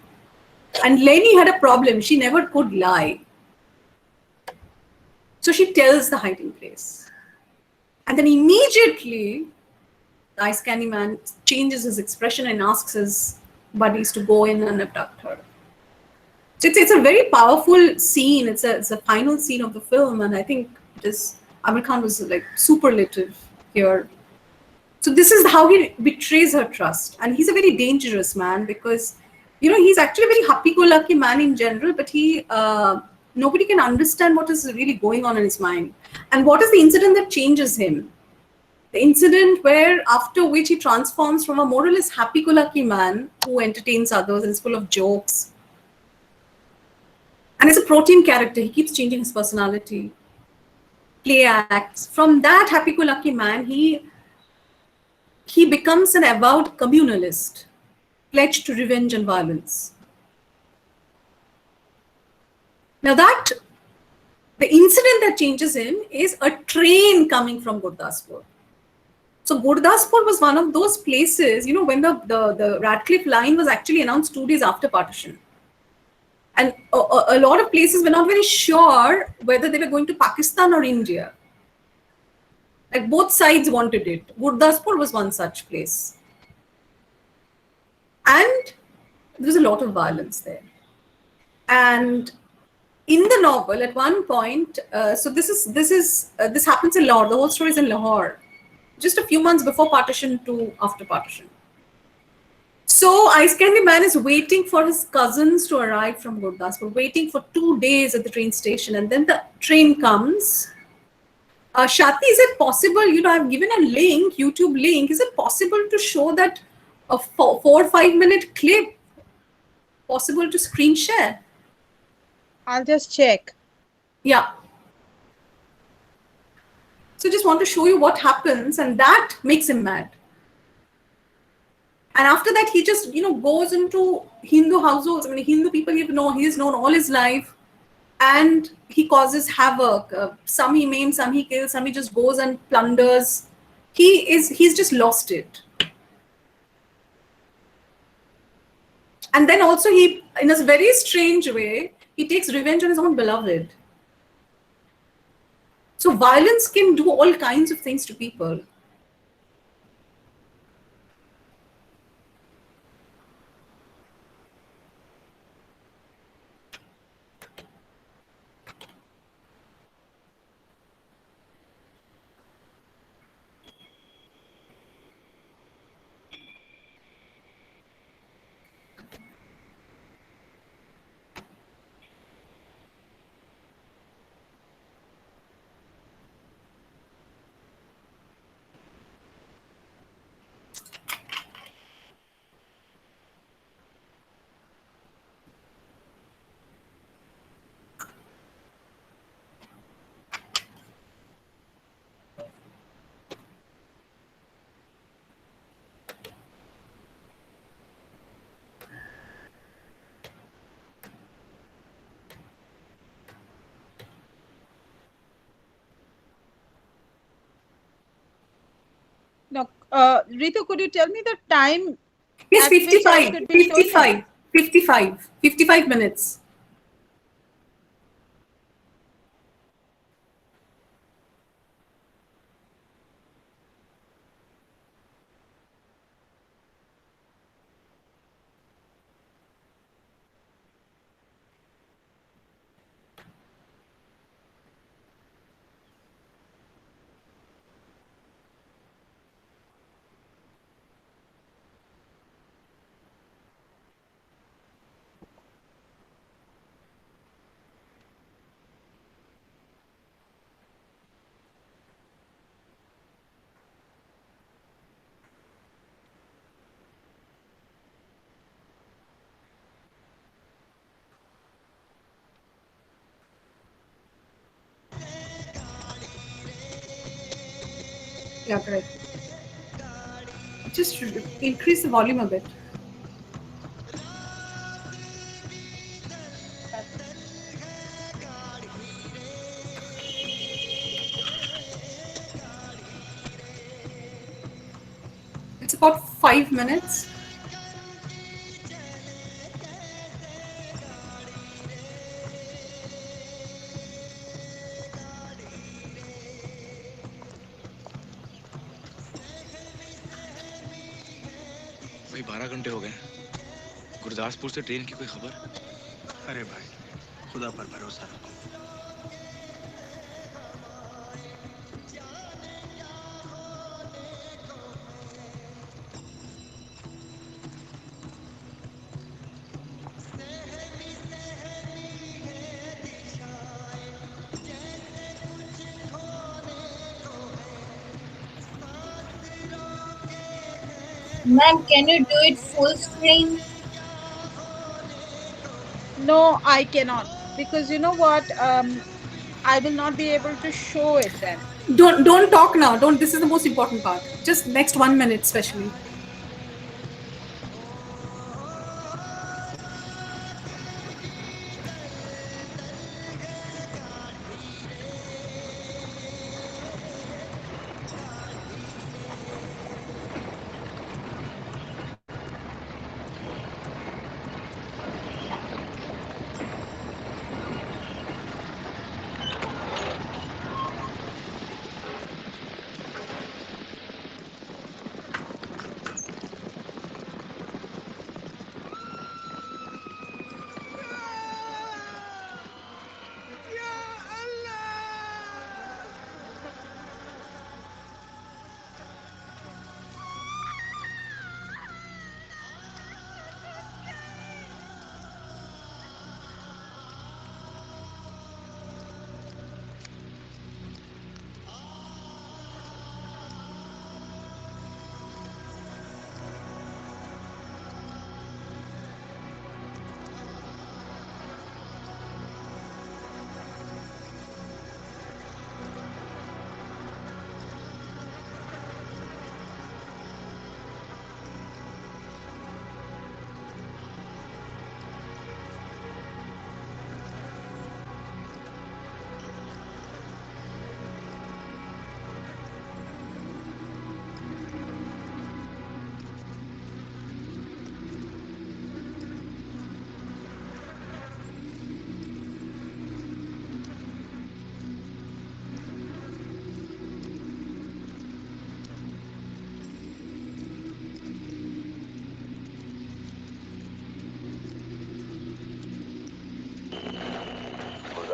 And Lenny had a problem. She never could lie. So she tells the hiding place. And then immediately, the Ice Candy Man changes his expression and asks his buddies to go in and abduct her. So it's a very powerful scene. It's a final scene of the film. And I think Amir Khan was like superlative here. So this is how he betrays her trust. And he's a very dangerous man because, he's actually a very happy-go-lucky man in general, but nobody can understand what is really going on in his mind. And what is the incident that changes him? The incident where after which he transforms from a more or less happy-go-lucky man who entertains others and is full of jokes. And as a protein character, he keeps changing his personality, play acts. From that happy-go-lucky man, he becomes an avowed communalist, pledged to revenge and violence. Now the incident that changes him is a train coming from Gurdaspur. So Gurdaspur was one of those places, when the Radcliffe line was actually announced 2 days after partition. And a lot of places were not very sure whether they were going to Pakistan or India. Like both sides wanted it. Gurdaspur was one such place. And there was a lot of violence there. And in the novel, at one point, so this happens in Lahore. The whole story is in Lahore, just a few months before partition to after partition. So Ice Candy Man is waiting for his cousins to arrive from Gurdaspur, waiting for 2 days at the train station, and then the train comes. Shati, is it possible? I've given a link, YouTube link. Is it possible to show that a 4 or 5 minute clip? Possible to screen share? I'll just check. Yeah. So just want to show you what happens, and that makes him mad. And after that, he just, goes into Hindu households. I mean, Hindu people, he's known all his life. And he causes havoc. Some he maims, some he kills, some he just goes and plunders. He's just lost it. And then also he, in a very strange way, he takes revenge on his own beloved. So violence can do all kinds of things to people. No, Ritu, could you tell me the time Yes, at which I 55, should be showing it? 55, 55, 55 minutes. Yeah, correct. Just increase the volume a bit. It's about 5 minutes. भाई 12 घंटे हो गए। गुरदासपुर से train की कोई खबर? अरे भाई, खुदा पर भरोसा रखो। Ma'am, can you do it full screen? No, I cannot because you know what? I will not be able to show it then. Don't talk now. Don't. This is the most important part. Just next 1 minute, especially.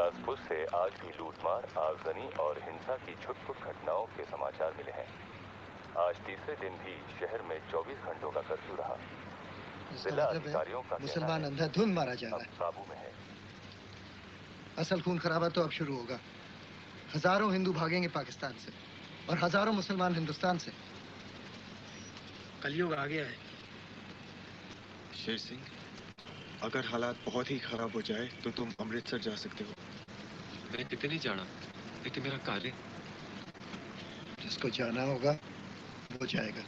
Gurdaspur से आज भी लूटमार, आगजनी और हिंसा की छुटपुट घटनाओं के समाचार मिले हैं। आज तीसरे दिन भी शहर में 24 घंटों का कर्फ्यू रहा। जिला अधिकारियों का मुसलमान अंधाधुंध मारा जा रहा है। काबू में है। असल खून खराबा तो अब शुरू होगा। हजारों हिंदू भागेंगे पाकिस्तान से और हजारों मुसलमान हिंदुस्तान से। कलयुग आ गया है। शेर सिंह, अगर हालात बहुत ही खराब हो जाए तो तुम अमृतसर जा सकते हो। मैं कितने नहीं जाना, लेकिन मेरा काले। जिसको जाना होगा वो जाएगा।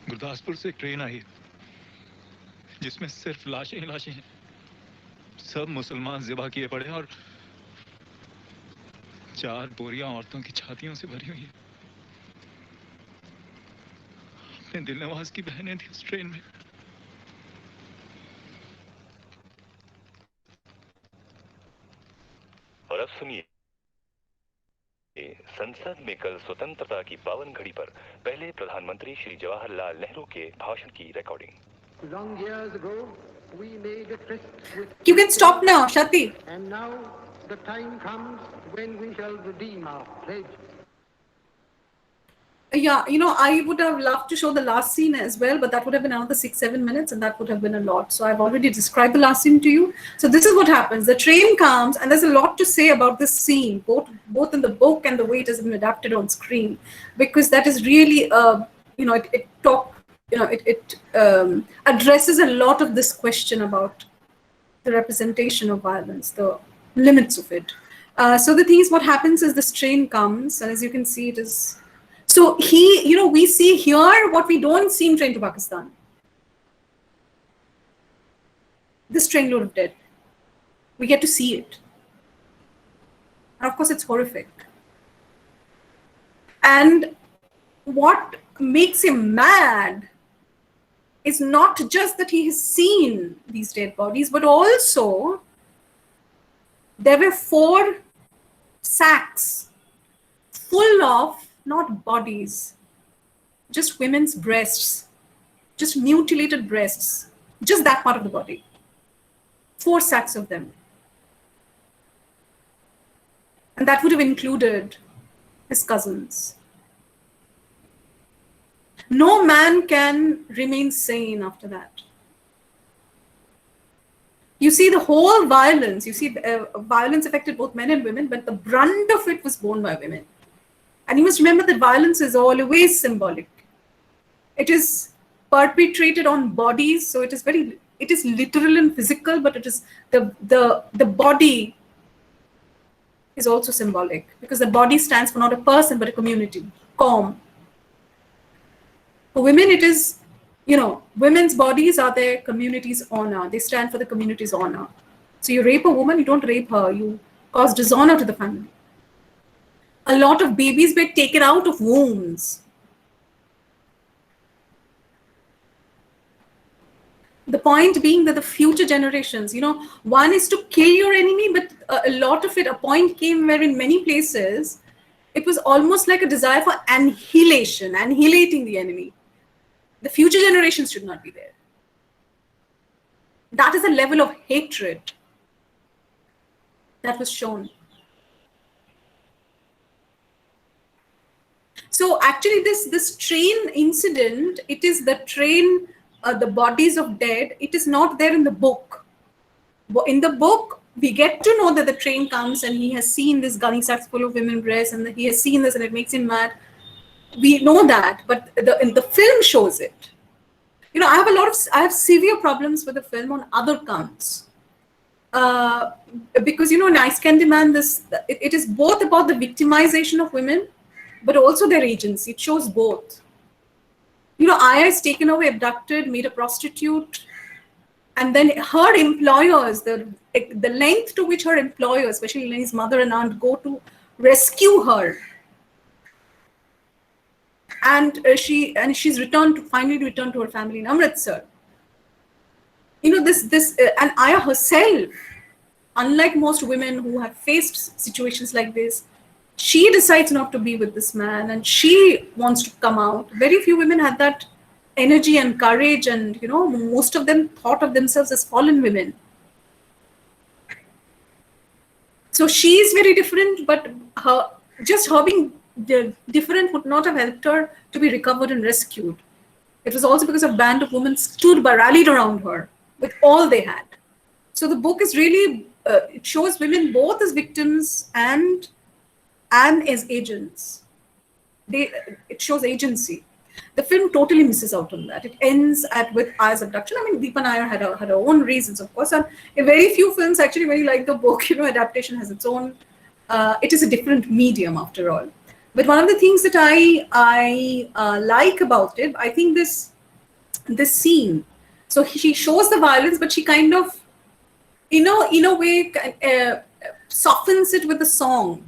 गुरदासपुर से एक ट्रेन आई जिसमें सिर्फ लाशें ही लाशें हैं। सब मुसलमान ज़िबा किए पड़े हैं और 4 बोरियां औरतों की छातियों से भरी हुई हैं। अपने दिलनवाज की बहनें थी उस ट्रेन में। और अब सुनिए, संसद में कल स्वतंत्रता की पावन घड़ी पर पहले प्रधानमंत्री श्री जवाहरलाल नेहरू के भाषण की recording. You can stop now, Shati. And now the time comes when we shall redeem our pledge. Yeah, you know, I would have loved to show the last scene as well, but that would have been another 6-7 minutes, and that would have been a lot. So I've already described the last scene to you. So this is what happens. The train comes, and there's a lot to say about this scene, both in the book and the way it has been adapted on screen, because that is really, you know, it addresses a lot of this question about the representation of violence, the limits of it. So the thing is, what happens is this train comes, and as you can see, it is. So we see here what we don't see in Train to Pakistan. This trainload of dead. We get to see it. And of course, it's horrific. And what makes him mad is not just that he has seen these dead bodies, but also there were 4 sacks full of not bodies, just women's breasts, just mutilated breasts, just that part of the body. 4 sacks of them. And that would have included his cousins. No man can remain sane after that. You see the whole violence, you see violence affected both men and women, but the brunt of it was borne by women. And you must remember that violence is always symbolic. It is perpetrated on bodies, so it is literal and physical, but it is the body is also symbolic, because the body stands for not a person but a community, qawm. For women, it is, you know, women's bodies are their community's honor. They stand for the community's honor. So you rape a woman, you don't rape her, you cause dishonor to the family. A lot of babies were taken out of wombs. The point being that the future generations, you know, one is to kill your enemy, but a lot of it, a point came where in many places, it was almost like a desire for annihilation, annihilating the enemy. The future generations should not be there. That is a level of hatred that was shown. So actually this train incident, it is the train, the bodies of dead, it is not there in the book. In the book, we get to know that the train comes and he has seen this gunny sacks full of women breasts, and he has seen this and it makes him mad. We know that, but the film shows it. You know, I have severe problems with the film on other counts. Because, you know, in I Can Demand This, it is both about the victimization of women, but also their agency. It shows both. You know, Aya is taken away, abducted, made a prostitute, and then her employers, the length to which her employers, especially Lenny's mother and aunt, go to rescue her. And she's finally returned to her family in Amritsar. You know, and Aya herself unlike most women who have faced situations like this, she decides not to be with this man and she wants to come out. Very few women had that energy and courage, and most of them thought of themselves as fallen women. So she is very different, but her being different would not have helped her to be recovered and rescued. It was also because a band of women rallied around her with all they had. So the book is really, it shows women both as victims and as agents. It shows agency. The film totally misses out on that. It ends with Aya's abduction. I mean, Deepa Nair had her own reasons, of course, and very few films actually very like the book. Adaptation has its own. It is a different medium after all. But one of the things that I like about it, I think this scene. So she shows the violence, but she kind of, in a way, softens it with the song.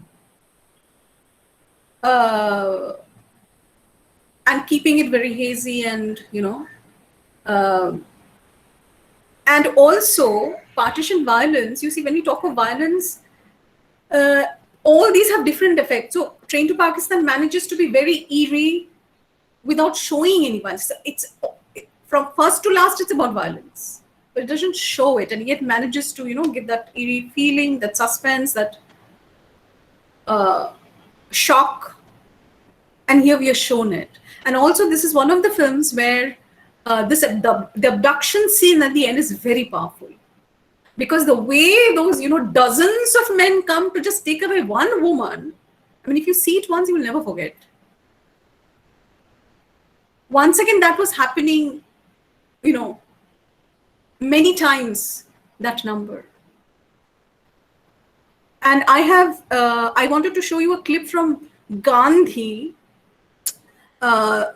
And keeping it very hazy, and and also partition violence. You see, when you talk of violence, all these have different effects. So Train to Pakistan manages to be very eerie without showing any violence. It's from first to last, it's about violence, but it doesn't show it, and yet manages to give that eerie feeling, that suspense, that shock. And here we are shown it. And also, this is one of the films where the abduction scene at the end is very powerful, because the way those dozens of men come to just take away one woman. I mean, if you see it once, you will never forget. Once again, that was happening, many times, that number. And I wanted to show you a clip from Gandhi, that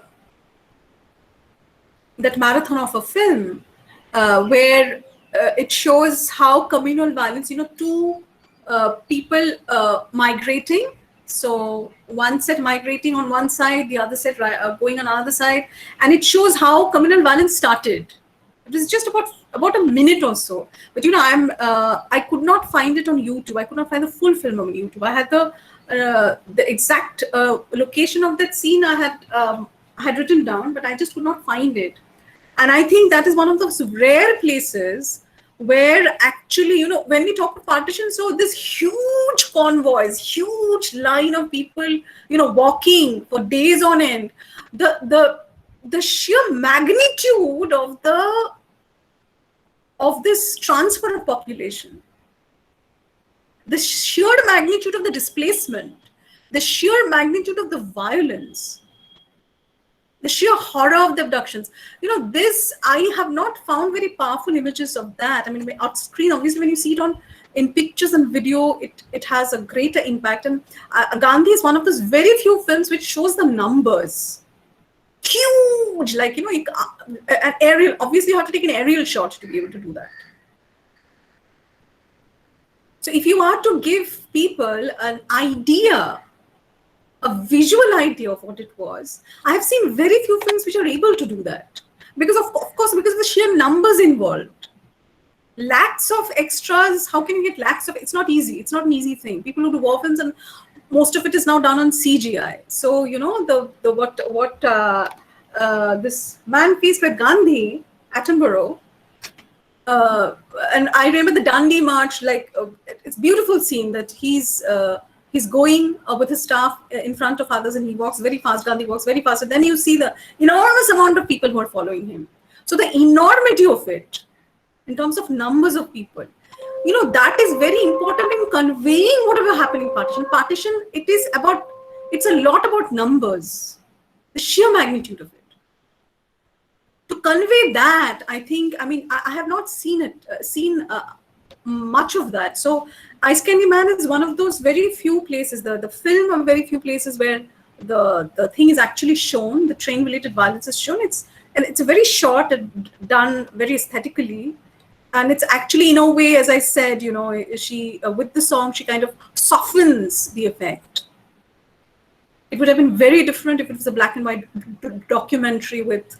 marathon of a film, where it shows how communal violence, two people migrating. So one set migrating on one side, the other set going on another side, and it shows how communal violence started. It was just about a minute or so. But I could not find it on YouTube. I could not find the full film on YouTube. I had the exact location of that scene I had written down, but I just could not find it. And I think that is one of those rare places where actually, when we talk of partition, so this huge convoys, huge line of people, walking for days on end, the sheer magnitude of this transfer of population, the sheer magnitude of the displacement, the sheer magnitude of the violence, the sheer horror of the abductions. This, I have not found very powerful images of that. I mean, on screen, obviously, when you see it in pictures and video, it has a greater impact. And Gandhi is one of those very few films which shows the numbers. Huge, like, an aerial, obviously you have to take an aerial shot to be able to do that. So if you are to give people an idea, a visual idea of what it was, I have seen very few films which are able to do that. Because of course, because of the sheer numbers involved. Lakhs of extras, how can you get lakhs of, it's not easy. It's not an easy thing. People who do war films, and most of it is now done on CGI. So, this man faced with Gandhi, Attenborough, and I remember the Dundee March, it's a beautiful scene that he's going with his staff in front of others, and he walks very fast. Gandhi walks very fast. And then you see the enormous amount of people who are following him. So the enormity of it, in terms of numbers of people, that is very important in conveying whatever happened in partition. Partition, it's a lot about numbers, the sheer magnitude of it. To convey that, I think, I have not seen much of that. So Ice Candy Man is one of those very few places, the film of very few places where the thing is actually shown, the train-related violence is shown. It's a very short and done very aesthetically. And it's actually, in a way, as I said, she, with the song, she kind of softens the effect. It would have been very different if it was a black and white documentary with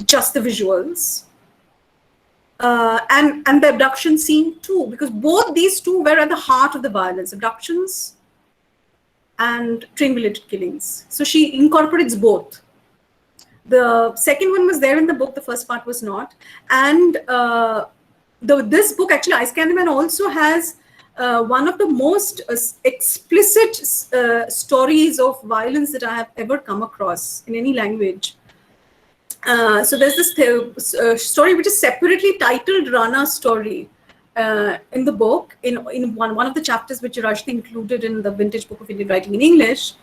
just the visuals. and the abduction scene too, because both these two were at the heart of the violence, abductions and train-related killings. So she incorporates both. The second one was there in the book, the first part was not. And this book, actually, Ice Candyman also has one of the most explicit stories of violence that I have ever come across in any language. So there's this story which is separately titled Rana's story in the book, in one of the chapters which Rajni included in the Vintage Book of Indian Writing in English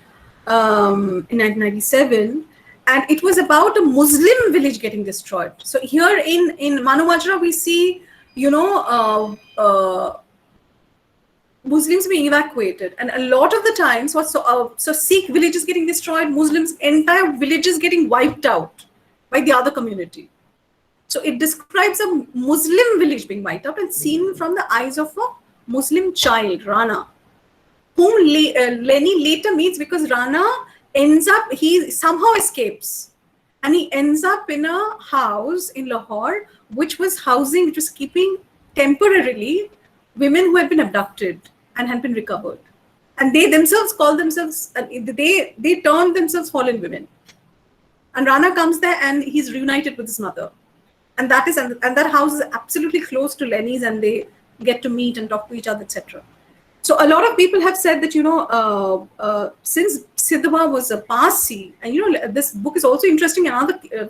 in 1997. And it was about a Muslim village getting destroyed. So here in Manu Majra, we see, you know, Muslims being evacuated. And a lot of the times, so Sikh villages getting destroyed, Muslims, entire villages getting wiped out by the other community. So it describes a Muslim village being wiped out and seen from the eyes of a Muslim child, Rana, whom Lenny later meets, because Rana ends up, he somehow escapes. And he ends up in a house in Lahore, which was keeping temporarily women who had been abducted and had been recovered. And they themselves call themselves, they term themselves fallen women. And Rana comes there and he's reunited with his mother. And that house is absolutely close to Lenny's, and they get to meet and talk to each other, etc. So a lot of people have said that, you know, since Siddhama was a Parsi, and you know, this book is also interesting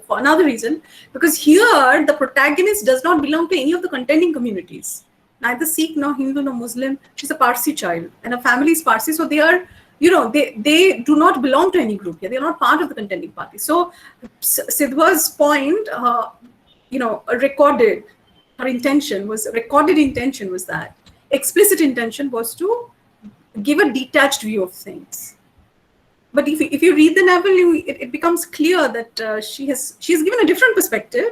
for another reason, because here the protagonist does not belong to any of the contending communities, neither Sikh nor Hindu nor Muslim. She's a Parsi child, and her family is Parsi, so they are, you know, they do not belong to any group here. They are not part of the contending party. So Siddhama's point, you know, recorded intention was that explicit intention was to give a detached view of things. But if you read the novel, it becomes clear that she's given a different perspective,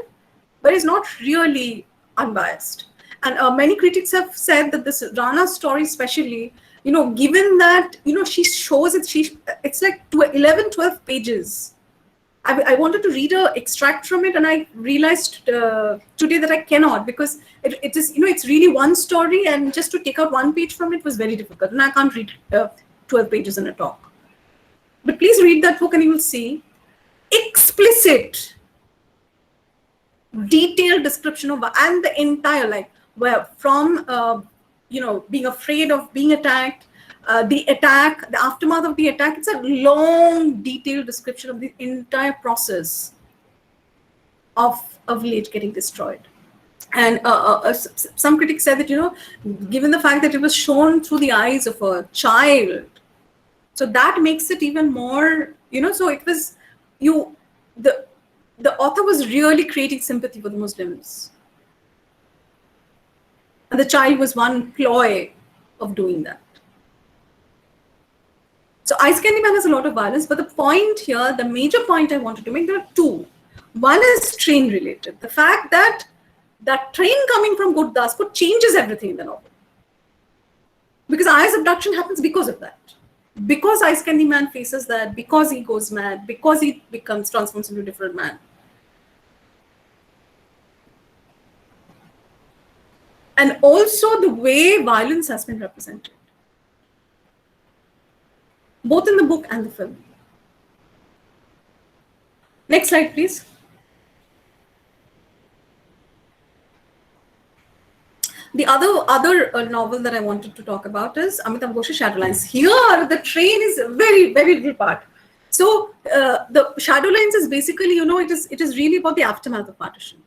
but is not really unbiased. And many critics have said that this Rana story, especially, you know, given that, you know, she shows it, it's like 11, 12 pages. I wanted to read an extract from it, and I realized today that I cannot, because it is, you know, it's really one story, and just to take out one page from it was very difficult, and I can't read 12 pages in a talk. But please read that book and you will see explicit, detailed description of, and the entire life, where from, you know, being afraid of being attacked, the attack, the aftermath of the attack. It's a long, detailed description of the entire process of a village getting destroyed. And some critics said that, you know, given the fact that it was shown through the eyes of a child, so that makes it even more, you know, so it was, the author was really creating sympathy for the Muslims. And the child was one ploy of doing that. So Ice Candyman has a lot of violence, but the point here, the major point I wanted to make, there are two. One is train related. The fact that that train coming from Gurdaspur changes everything in the novel. Because Aya's abduction happens because of that. Because Ice Candyman faces that, because he goes mad, because he transforms into a different man. And also the way violence has been represented, both in the book and the film. Next slide, please. The other novel that I wanted to talk about is Amitabh Ghosh's Shadowlines. Here, the train is a very, very little part. So the Shadowlines is basically, you know, it is really about the aftermath of partition.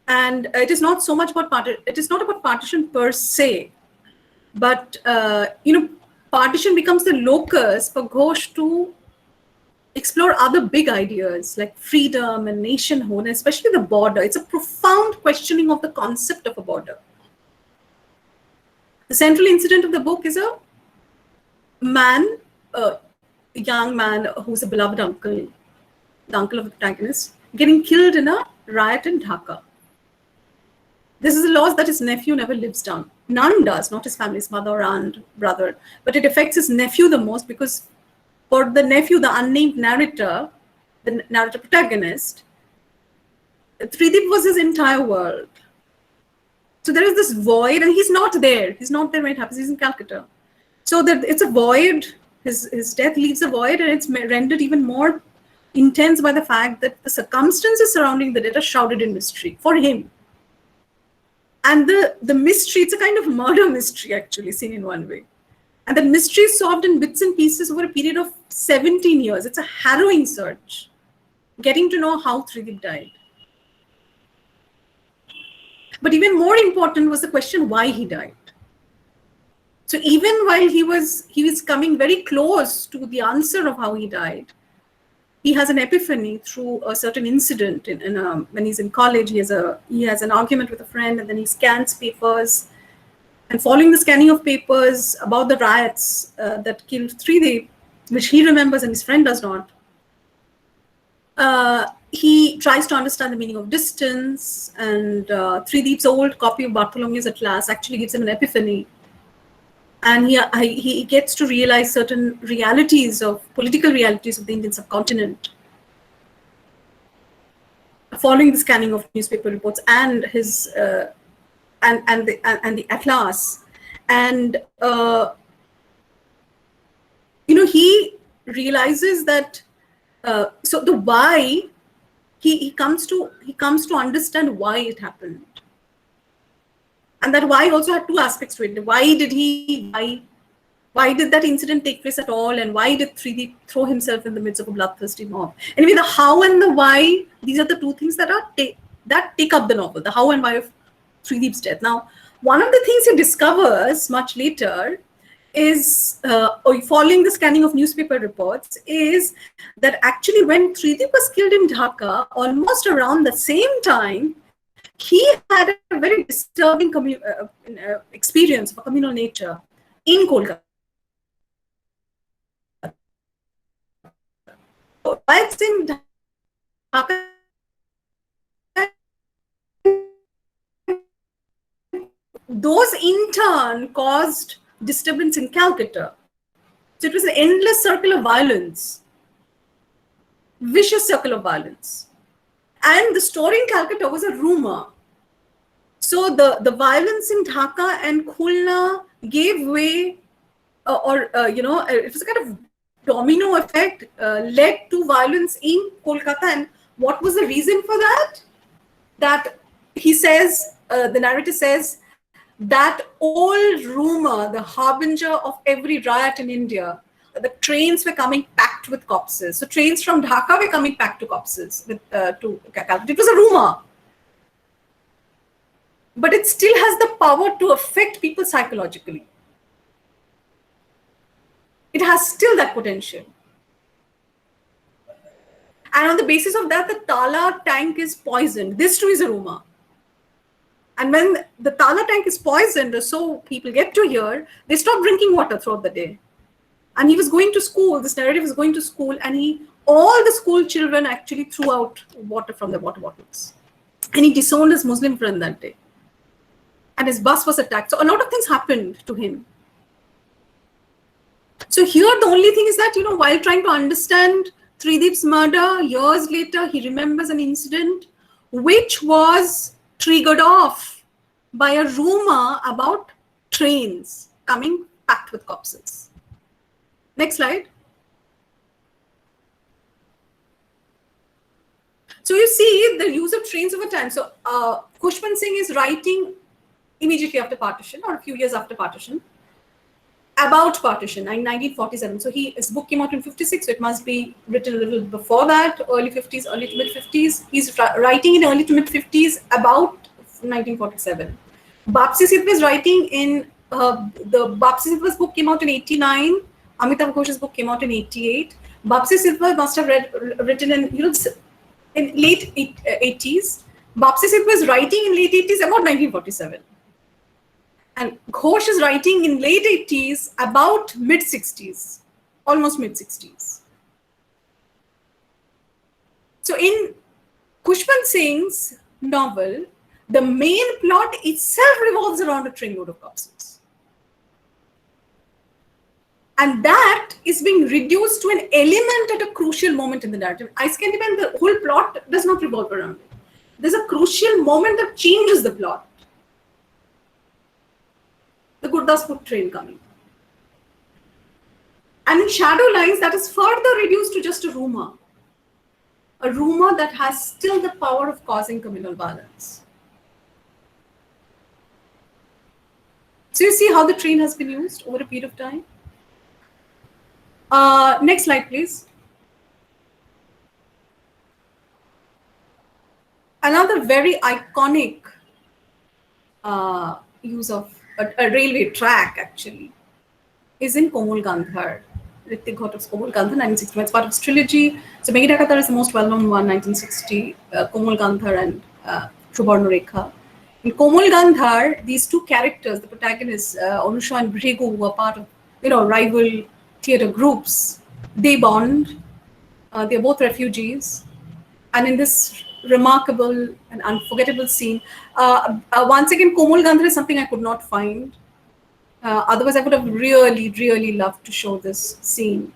And it is not so much about partition. It is not about partition per se, but you know, partition becomes the locus for Ghosh to explore other big ideas like freedom and nationhood, especially the border. It's a profound questioning of the concept of a border. The central incident of the book is a man, a young man who's a beloved uncle, the uncle of the protagonist, getting killed in a riot in Dhaka. This is a loss that his nephew never lives down. None does, not his family, his mother or aunt, brother. But it affects his nephew the most, because for the nephew, the unnamed narrator, the narrator protagonist, Tridip was his entire world. So there is this void, and he's not there. He's not there when it happens. He's in Calcutta. So that it's a void. His death leaves a void, and it's rendered even more intense by the fact that the circumstances surrounding the death are shrouded in mystery for him. And the mystery, it's a kind of murder mystery, actually, seen in one way. And that mystery is solved in bits and pieces over a period of 17 years. It's a harrowing search, getting to know how Tridip died. But even more important was the question why he died. So even while he was coming very close to the answer of how he died, he has an epiphany through a certain incident. When he's in college, he has an argument with a friend, and then he scans papers. And following the scanning of papers about the riots that killed Tridip, which he remembers and his friend does not, he tries to understand the meaning of distance. And Tridip's old copy of Bartholomew's Atlas actually gives him an epiphany. And he gets to realize certain political realities of the Indian subcontinent, following the scanning of newspaper reports and his and the Atlas. And he realizes that so the why, he comes to understand why it happened. And that why also had two aspects to it. Why did that incident take place at all? And why did Tridip throw himself in the midst of a bloodthirsty mob? Anyway, the how and the why, these are the two things that take up the novel, the how and why of Tridip's death. Now, one of the things he discovers much later is, following the scanning of newspaper reports, is that actually when Tridip was killed in Dhaka, almost around the same time, he had a very disturbing experience of a communal nature in Kolkata. Riots in Dhaka, those in turn caused disturbance in Calcutta. So it was an endless circle of violence, vicious circle of violence. And the story in Calcutta was a rumor. So the violence in Dhaka and Khulna gave way, it was a kind of domino effect, led to violence in Kolkata. And what was the reason for that? That he says, the narrator says, that old rumor, the harbinger of every riot in India, the trains were coming packed with corpses. So trains from Dhaka were coming packed to corpses to Calcutta. It was a rumor. But it still has the power to affect people psychologically. It has still that potential. And on the basis of that, the Tala tank is poisoned. This too is a rumor. And when the Tala tank is poisoned, or so people get to hear, they stop drinking water throughout the day. And he was going to school, this narrative was going to school, and all the school children actually threw out water from their water bottles. And he disowned his Muslim friend that day. And his bus was attacked. So a lot of things happened to him. So here the only thing is that, while trying to understand Tridip's murder, years later, he remembers an incident which was triggered off by a rumor about trains coming packed with corpses. Next slide. So you see the use of trains over time. So Khushband Singh is writing immediately after partition, or a few years after partition, about partition in 1947. So his book came out in 56, so it must be written a little before that, early 50s, early to mid 50s. He's writing in early to mid 50s about 1947. Bapsi Sidhwa is writing in, the Bapsi Sidhwa's book came out in 89, Amitav Ghosh's book came out in 88. Bapsi Sidhwa must have written in late 80s. Bapsi Sidhwa is writing in late 80s about 1947. And Ghosh is writing in late 80s about mid 60s, almost mid 60s. So in Khushband Singh's novel, the main plot itself revolves around a trainload of corpses. And that is being reduced to an element at a crucial moment in the narrative. I can depend, the whole plot does not revolve around it. there's a crucial moment that changes the plot. The Gurdaspur train coming. And in Shadow Lines, that is further reduced to just a rumor that has still the power of causing communal violence. So you see how the train has been used over a period of time. Next slide, please. Another very iconic use of a railway track, actually, is in Komol Gandhar. Ritik Ghotak's Komol Gandhar, 1961. It's part of his trilogy. So Megidakatar is the most well-known one, 1960. Komol Gandhar and Rituparna Rekha. In Komol Gandhar, these two characters, the protagonists, Anusha and Bhrigu, who were part of rival theatre groups, they bond. They're both refugees. And in this remarkable and unforgettable scene, once again, Komol Gandhar is something I could not find. Otherwise, I would have really, really loved to show this scene.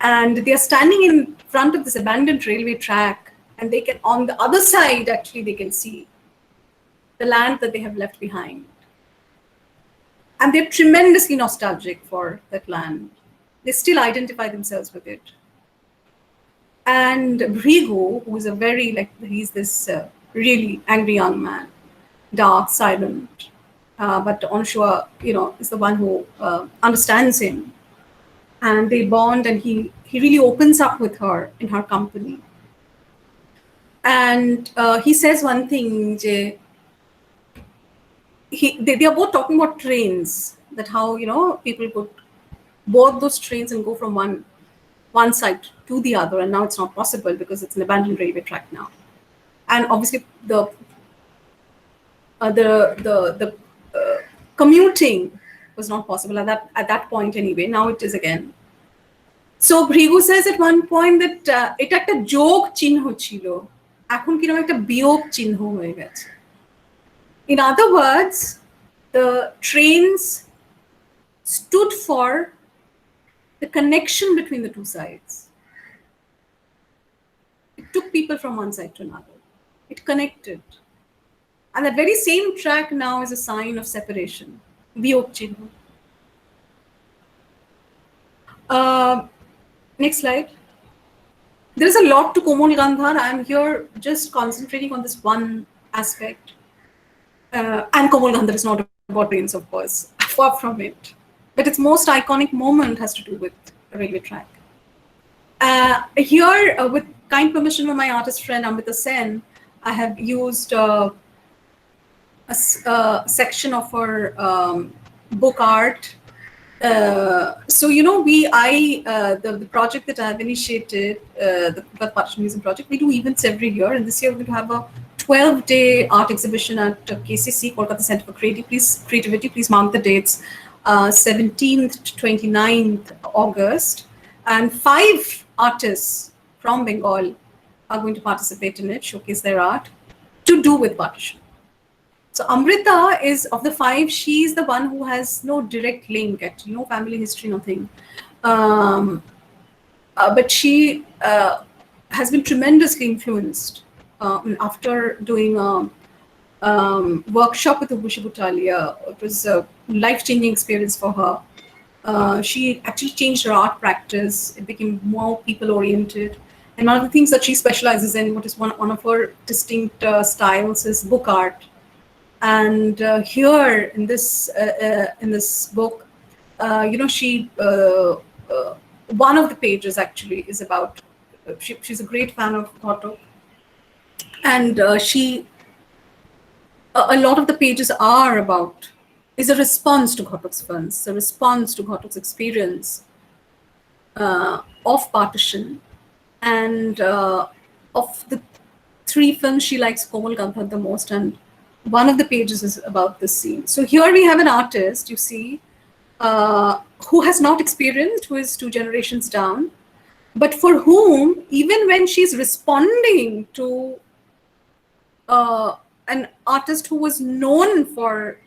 And they are standing in front of this abandoned railway track, and they can, on the other side, actually, they can see the land that they have left behind. And they're tremendously nostalgic for that land. They still identify themselves with it. And Bhrigu, who is a very, he's this really angry young man, dark, silent, but Anusha, is the one who understands him. And they bond, and he really opens up with her in her company. And he says one thing, they are both talking about trains, that how, people could board those trains and go from one side to the other, and now it's not possible because it's an abandoned railway track now. And obviously the commuting was not possible at that point anyway. Now it is again. So Bhrigu says at one point that এটা একটা যোগ চিহ্ন ছিল, এখন কিরকম একটা বিয়োগ চিহ্ন হয়ে গেছে. In other words, the trains stood for the connection between the two sides. It took people from one side to another. It connected. And that very same track now is a sign of separation. Viyog chinha. Next slide. There is a lot to Komol Gandhar. I am here just concentrating on this one aspect. And Komol Gandhar is not about trains, of course, far from it. But its most iconic moment has to do with a railway track. Here, with kind permission from my artist friend Amrita Sen, I have used a section of her book art. So the project that I have initiated, the Partition Museum project, we do events every year, and this year we're going to have a 12-day art exhibition at KCC, Kolkata Center for Creativity. Please mark the dates. 17th to 29th August, and 5 artists from Bengal are going to participate in it, showcase their art to do with partition. So Amrita is, of the 5, she's the one who has no direct link, actually, no family history, nothing. But she has been tremendously influenced after doing workshop with Ubushi Butalia. It was a life-changing experience for her. She actually changed her art practice. It became more people-oriented. And one of the things that she specializes in, what is one of her distinct styles, is book art. And here in this book, she one of the pages actually is about. She's a great fan of Ghotak, and a lot of the pages is a response to Ghotak's films, a response to Ghotak's experience of partition, and of the 3 films she likes Komol Gandhar the most, and one of the pages is about this scene. So here we have an artist, you see, who has not experienced, who is 2 generations down, but for whom, even when she's responding to an artist who was known for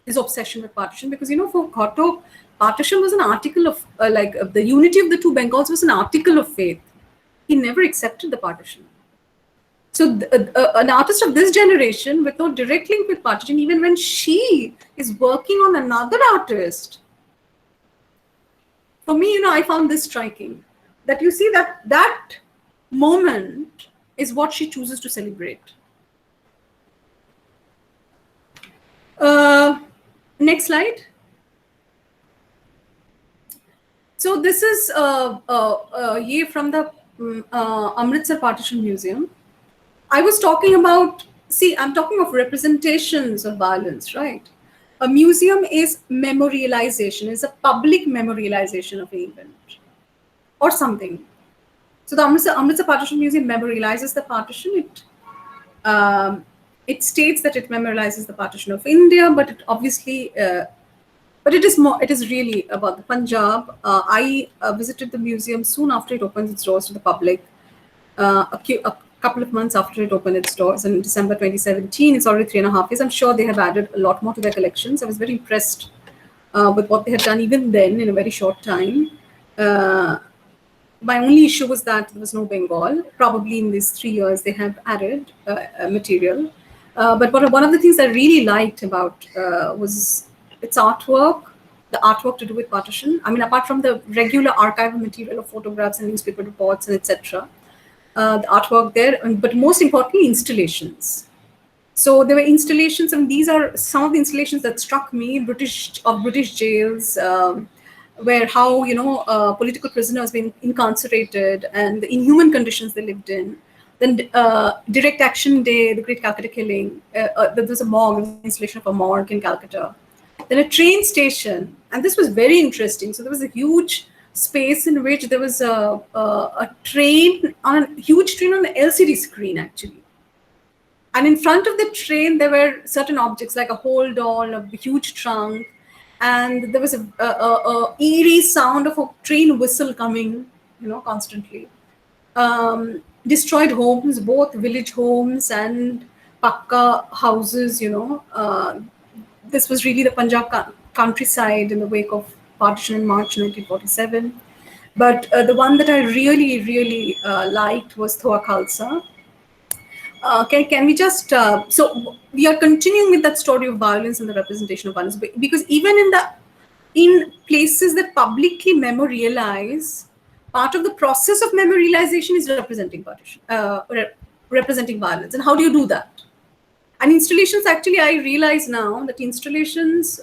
his obsession with partition, because for Ghotak, partition was an article of the unity of the 2 Bengals was an article of faith. He never accepted the partition. So an artist of this generation with no direct link with Partition, even when she is working on another artist, for me, I found this striking, that you see that moment is what she chooses to celebrate. Next slide. So this is ye from the Amritsar Partition Museum. I was talking about, see, I'm talking of representations of violence, right? A museum is memorialization, is a public memorialization of an event or something. So the Amritsar Partition Museum memorializes the partition. It states that it memorializes the partition of India, but it obviously, but it is more. It is really about the Punjab. I visited the museum soon after it opens its doors to the public. A couple of months after it opened its doors in December 2017. It's already 3.5 years. I'm sure they have added a lot more to their collections. I was very impressed with what they had done even then in a very short time. My only issue was that there was no Bengal. Probably in these 3 years they have added material. But one of the things I really liked about was its artwork, the artwork to do with partition. I mean, apart from the regular archival material of photographs and newspaper reports and etc., the artwork there, but most importantly, installations. So there were installations, and these are some of the installations that struck me: British jails, where how political prisoners been incarcerated and the inhuman conditions they lived in. Then Direct Action Day, the Great Calcutta Killing. There was a morgue, an installation of a morgue in Calcutta. Then a train station, and this was very interesting. So there was a huge space in which there was a train on a huge train on an LCD screen actually, and in front of the train there were certain objects like a hold all, a huge trunk, and there was a eerie sound of a train whistle coming, constantly. Destroyed homes, both village homes and pakka houses. This was really the Punjab countryside in the wake of partition in March 1947. But the one that I really, really liked was Thoa Khalsa. Can we just, so we are continuing with that story of violence and the representation of violence, because even in places that publicly memorialize, part of the process of memorialization is representing partition, representing violence. And how do you do that? And installations, actually, I realize now that installations,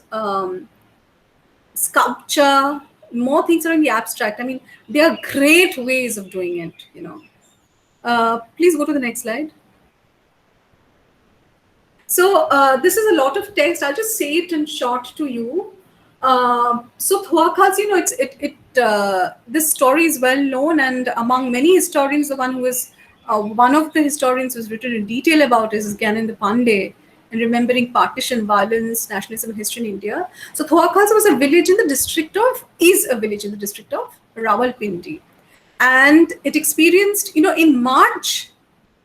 sculpture, more things are in the abstract. I mean, they are great ways of doing it, Please go to the next slide. So this is a lot of text. I'll just say it in short to you. So Thoa Khalsa, this story is well known, and among many historians, the one who is one of the historians who's written in detail about is Gyanendra Pandey in Remembering Partition, Violence, Nationalism, and History in India. So Thoa Khalsa was a village in the district of Rawalpindi, and it experienced, in March,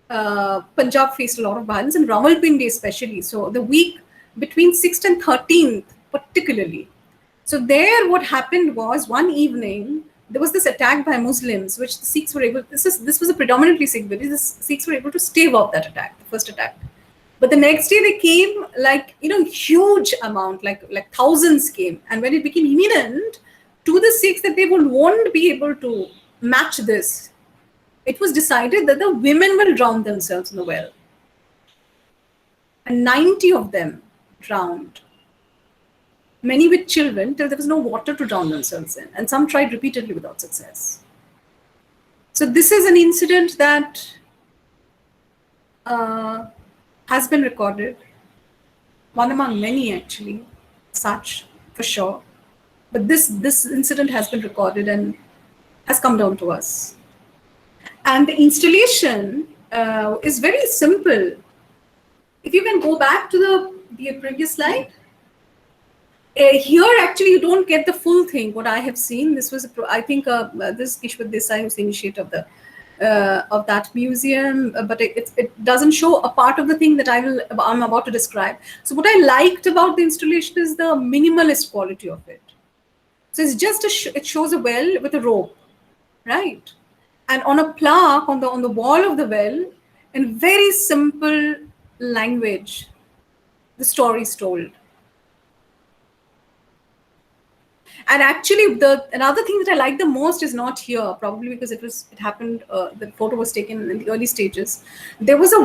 Punjab faced a lot of violence, and Rawalpindi especially. So the week between 6th and 13th, particularly. So there, what happened was one evening there was this attack by Muslims, which the Sikhs were able. This was a predominantly Sikh village. The Sikhs were able to stave off that attack, the first attack. But the next day they came huge amount, like thousands came, and when it became imminent to the Sikhs that they won't be able to match this, it was decided that the women will drown themselves in the well. And 90 of them drowned. Many with children, till there was no water to drown themselves in. And some tried repeatedly without success. So this is an incident that has been recorded. One among many, actually, such, for sure. But this incident has been recorded and has come down to us. And the installation is very simple. If you can go back to the previous slide. Here, actually, you don't get the full thing, what I have seen. This was, I think, this Kishwar Desai was the initiator of that museum, but it doesn't show a part of the thing that I'm about to describe. So what I liked about the installation is the minimalist quality of it. So it's just it shows a well with a rope, right? And on a plaque on the wall of the well, in very simple language, the story is told. And actually, another thing that I like the most is not here, probably because it happened. The photo was taken in the early stages. There was a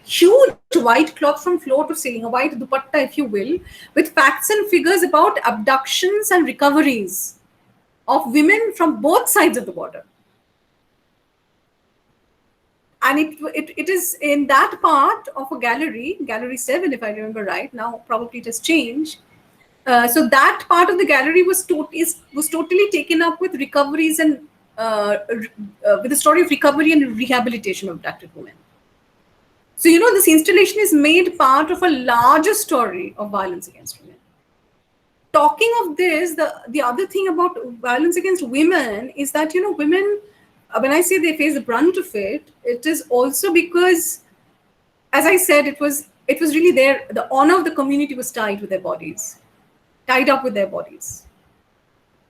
huge white cloth from floor to ceiling, a white dupatta, if you will, with facts and figures about abductions and recoveries of women from both sides of the border. And it is in that part of a gallery, Gallery 7, if I remember right. Now probably it has changed. So that part of the gallery was totally taken up with recoveries and with the story of recovery and rehabilitation of abducted women. So, you know, this installation is made part of a larger story of violence against women. Talking of this, the other thing about violence against women is that, you know, women, when I say they face the brunt of it, it is also because, as I said, it was really the honor of the community was tied up with their bodies.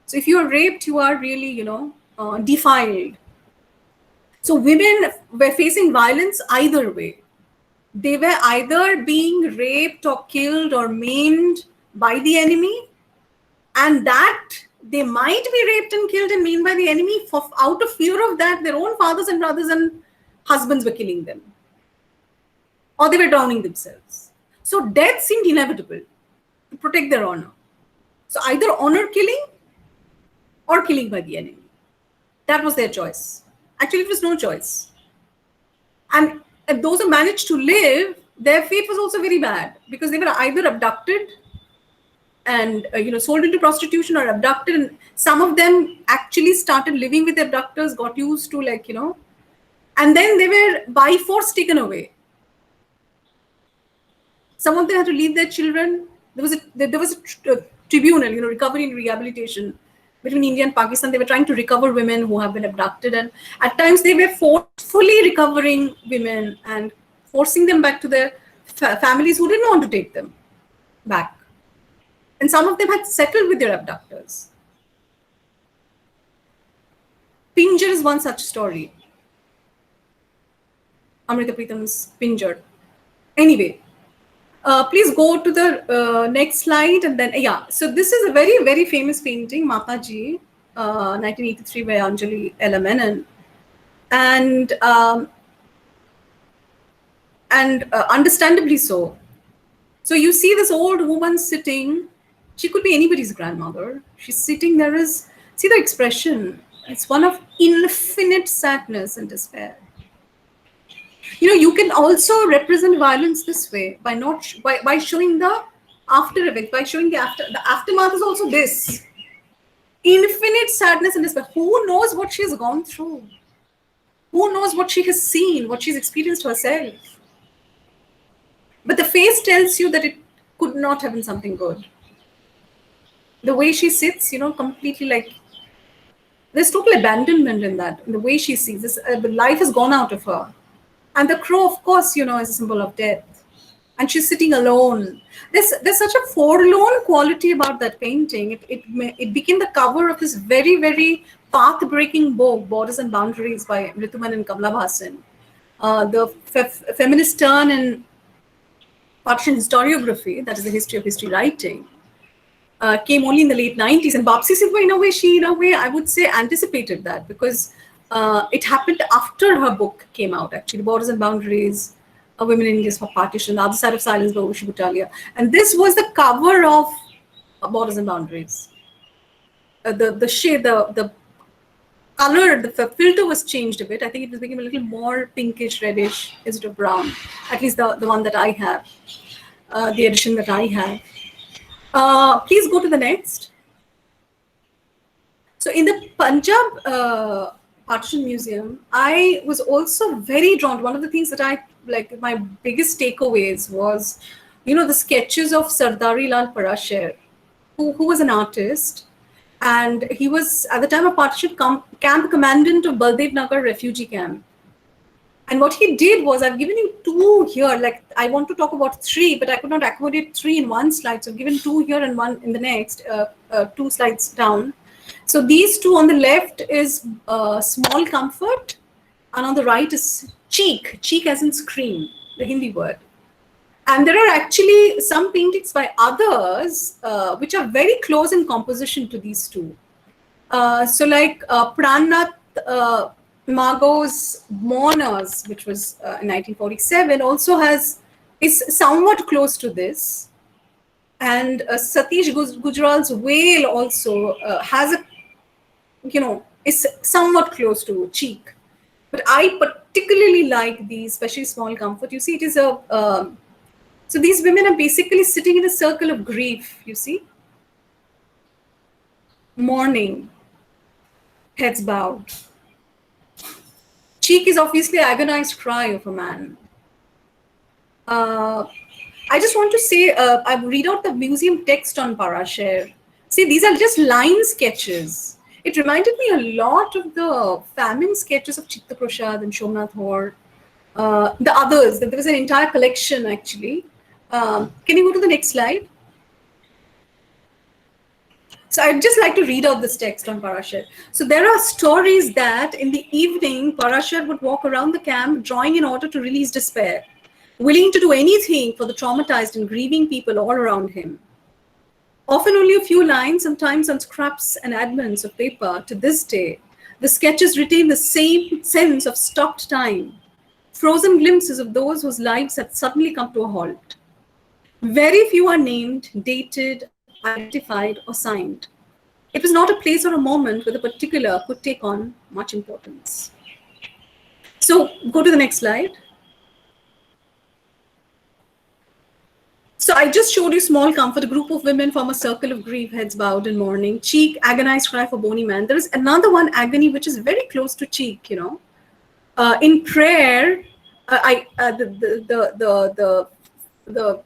So if you are raped, you are really, you know, defiled. So women were facing violence either way. They were either being raped or killed or maimed by the enemy, and that they might be raped and killed and maimed by the enemy. Out of fear of that, their own fathers and brothers and husbands were killing them, or they were drowning themselves. So death seemed inevitable to protect their honor. So either honor killing or killing by the enemy. That was their choice. Actually, it was no choice. And those who managed to live, their fate was also very bad, because they were either abducted and sold into prostitution, or abducted, and some of them actually started living with the abductors, got used to, and then they were by force taken away. Some of them had to leave their children. There was a tribunal, recovery and rehabilitation between India and Pakistan. They were trying to recover women who have been abducted, and at times they were forcefully recovering women and forcing them back to their families who didn't want to take them back. And some of them had settled with their abductors. Pinjar is one such story. Amrita Pritam's Pinjar. Anyway, please go to the next slide, and then so this is a very, very famous painting, Mataji, 1983 by Anjali Ella Menon, and understandably so. So you see this old woman sitting. She could be anybody's grandmother. She's sitting there. See the expression. It's one of infinite sadness and despair. You can also represent violence this way by showing the after effect, by showing the aftermath is also this infinite sadness and despair. Who knows what she has gone through? Who knows what she has seen, what she's experienced herself? But the face tells you that it could not have been something good. The way she sits, completely there's total abandonment in that. In the way she sees this, life has gone out of her. And the crow, of course, is a symbol of death. And she's sitting alone. There's such a forlorn quality about that painting. It became the cover of this very, very path-breaking book, Borders and Boundaries by Rituparna and Kamala Bhasan. The feminist turn in Partition historiography, that is the history of history writing, came only in the late 90s. And Bapsi Sidhwa, in a way, I would say, anticipated that, because it happened after her book came out, actually, Borders and Boundaries, Women in India's Partition, The Other Side of Silence by Ushi Butalia. And this was the cover of Borders and Boundaries. The shade, the color, the filter was changed a bit. I think it was becoming a little more pinkish, reddish, instead of brown. At least the one that I have, the edition that I have. Please go to the next. So in the Punjab Partition Museum, I was also very drawn to one of the things that my biggest takeaways was, the sketches of Sardari Lal Parasher, who was an artist, and he was at the time a partition camp commandant of Baldev Nagar refugee camp. And what he did was, I've given you two here, I want to talk about three, but I could not accommodate three in one slide. So I've given two here and one in the next, 2 slides down. So these two on the left is Small Comfort, and on the right is cheek. Cheek as in screen, the Hindi word. And there are actually some paintings by others which are very close in composition to these two. So like Pranath Margot's Mourners, which was in 1947, also is somewhat close to this. And Satish Gujral's Whale also has a, is somewhat close to cheek. But I particularly like these, especially Small Comfort. You see, it is a, so these women are basically sitting in a circle of grief, you see. Mourning, heads bowed. Cheek is obviously an agonized cry of a man. I just want to say, I read out the museum text on Parasher. See, these are just line sketches. It reminded me a lot of the famine sketches of Chitta Prasad and Shomnath Hoare. The others, there was an entire collection actually. Can you go to the next slide? So I'd just like to read out this text on Parasher. So there are stories that in the evening, Parasher would walk around the camp drawing in order to release despair, willing to do anything for the traumatized and grieving people all around him. Often only a few lines, sometimes on scraps and admins of paper. To this day, the sketches retain the same sense of stopped time, frozen glimpses of those whose lives had suddenly come to a halt. Very few are named, dated, identified, or signed. It was not a place or a moment where the particular could take on much importance. So go to the next slide. So I just showed you Small Comfort. A group of women form a circle of grief, heads bowed in mourning. Cheek, agonized cry for bony man. There is another one, agony, which is very close to cheek, in prayer, the image